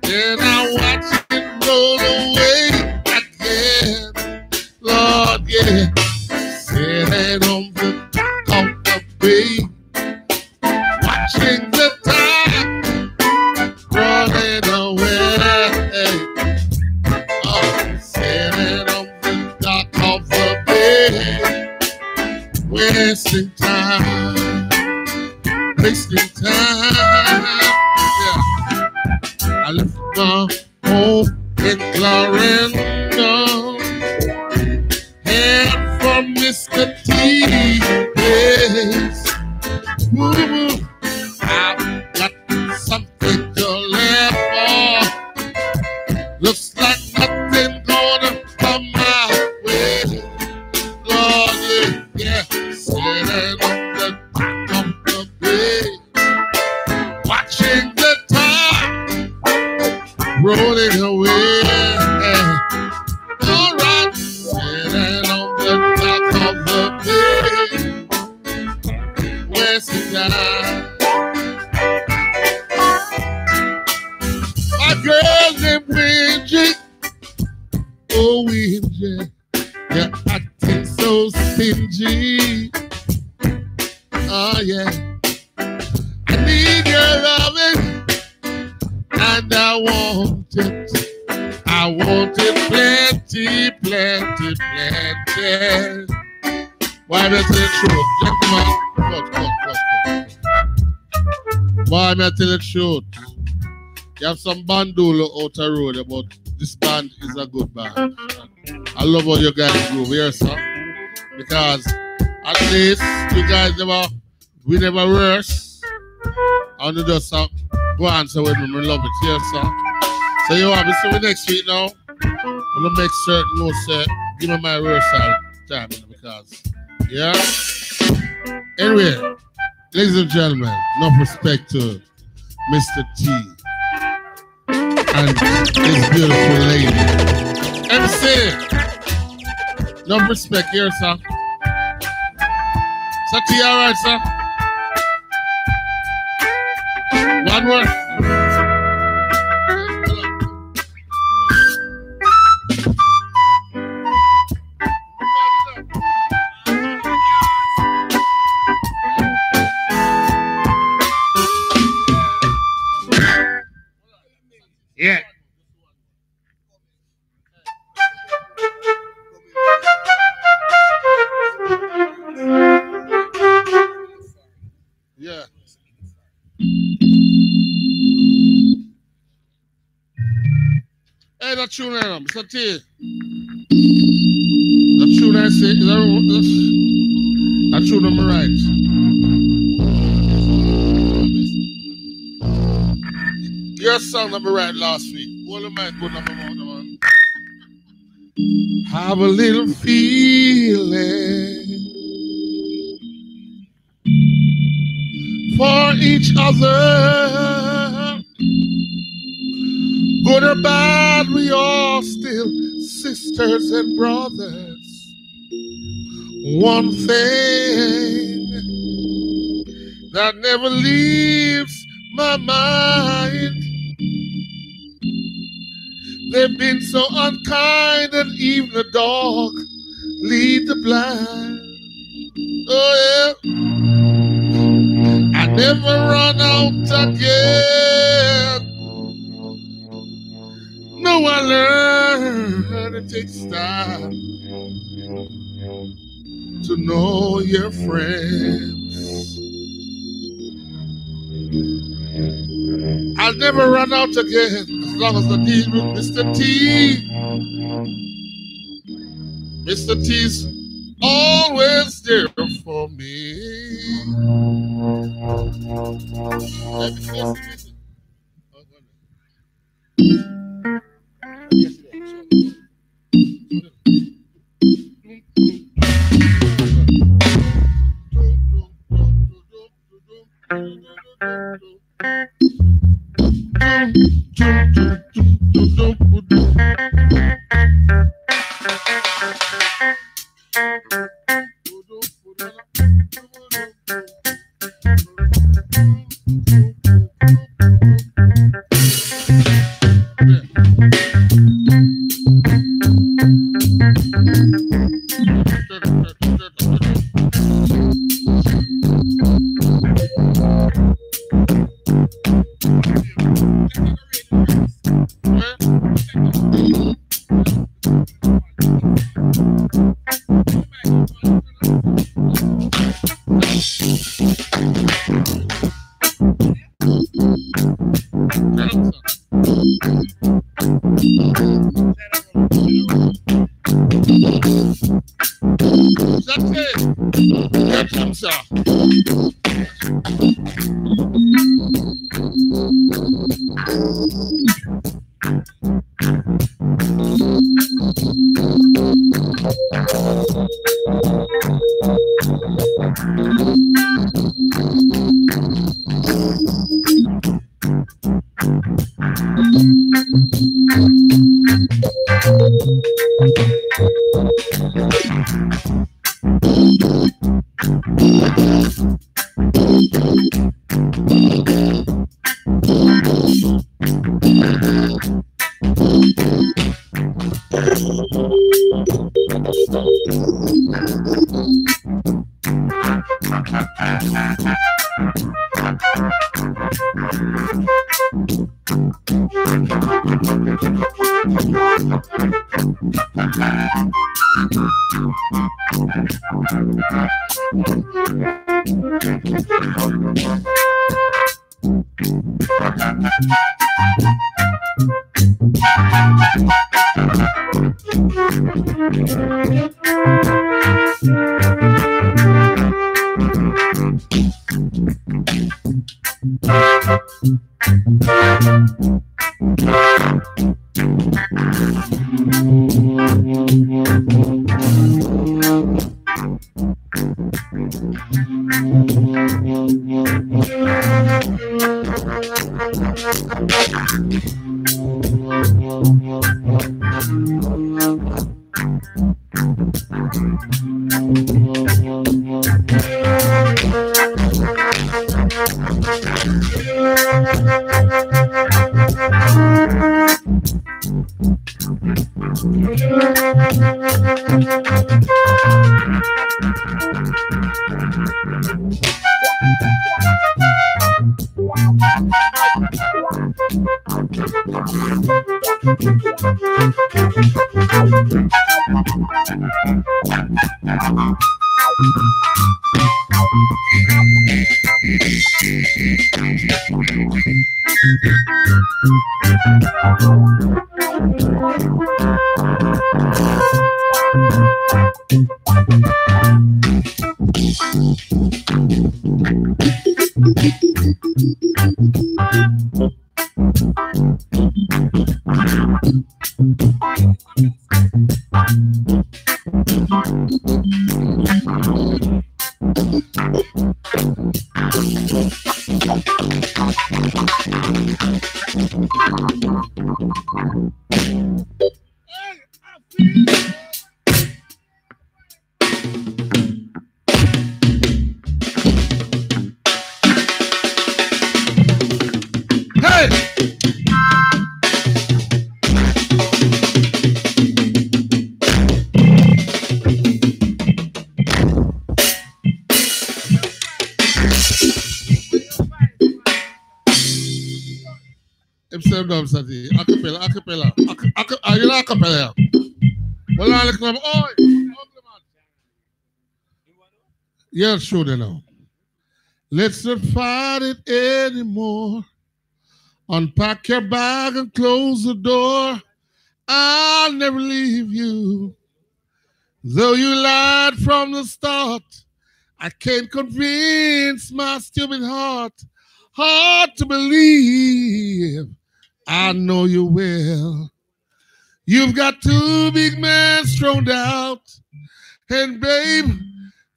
Then I watch it roll away again, Lord, yeah. Sitting on the dock of the bay, watching the tide running away. Oh, sitting on the dock of the bay, wasting time, wasting time. Yeah. I left my home in Clarendon, head for Mr. T's place. Woo-woo. I've got something to live for. Looks like nothing gonna come my way. Lord, yeah, sitting on the dock of the bay, watching the tide rolling away. All right, sitting on the dock of the bay, wasting time. My girl named Wingy, oh Wingy, you're acting so stingy. Oh yeah, I need your loving, and I want it. I want it plenty, plenty, plenty. Why does it true? Gentlemen, Boy, me tell you the truth. You have some bandolo out the road, but this band is a good band. I love how you guys groove here, sir. Because at least you guys we never rehearse. And you just go answer with me. I love it here, sir. So you want me to see next week now? I'm going to make certain no say, give me my rehearsal time because, yeah. Anyway, ladies and gentlemen, enough respect to Mr. T and his beautiful lady. MC, enough respect here, sir. Sir T, all right, sir? One word. Yeah. Yeah. Hey, that tune there, Mr. T. That tune I say, that tune on my right. Your song number right last week. What am I putting on my mouth, man? Have a little feeling for each other. Good or bad, we all still sisters and brothers. One thing that never leaves my mind. They've been so unkind and even the dog lead the blind. Oh yeah. I never run out again. No, I learned it takes time to know your friends. I'll never run out again as long as I deal with Mr. T. Mr. T's always there for me. Acapella. You know acapella? Well, I look yeah, sure they know. Let's not fight it anymore. Unpack your bag and close the door. I'll never leave you. Though you lied from the start, I can't convince my stupid heart. Hard to believe. I know you will. You've got two big men thrown out. And babe,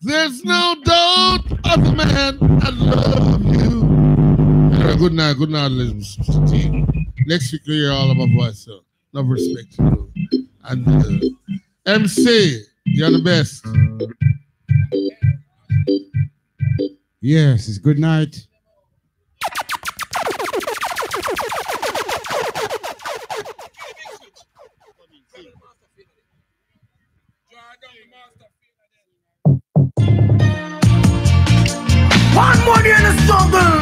there's no doubt of the man I love you. Good night, ladies and gentlemen. Next week you hear all of my voice, so enough respect to you. And MC, you're the best. Yes, it's good night. One more day in the struggle.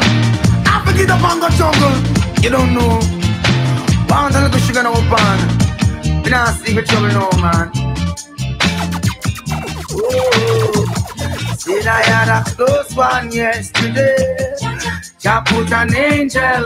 I forget the bongo jungle. You don't know. Pound a little sugar in our pan. We not sleep with trouble no man. Oh, see I had a close one yesterday. Jah put an angel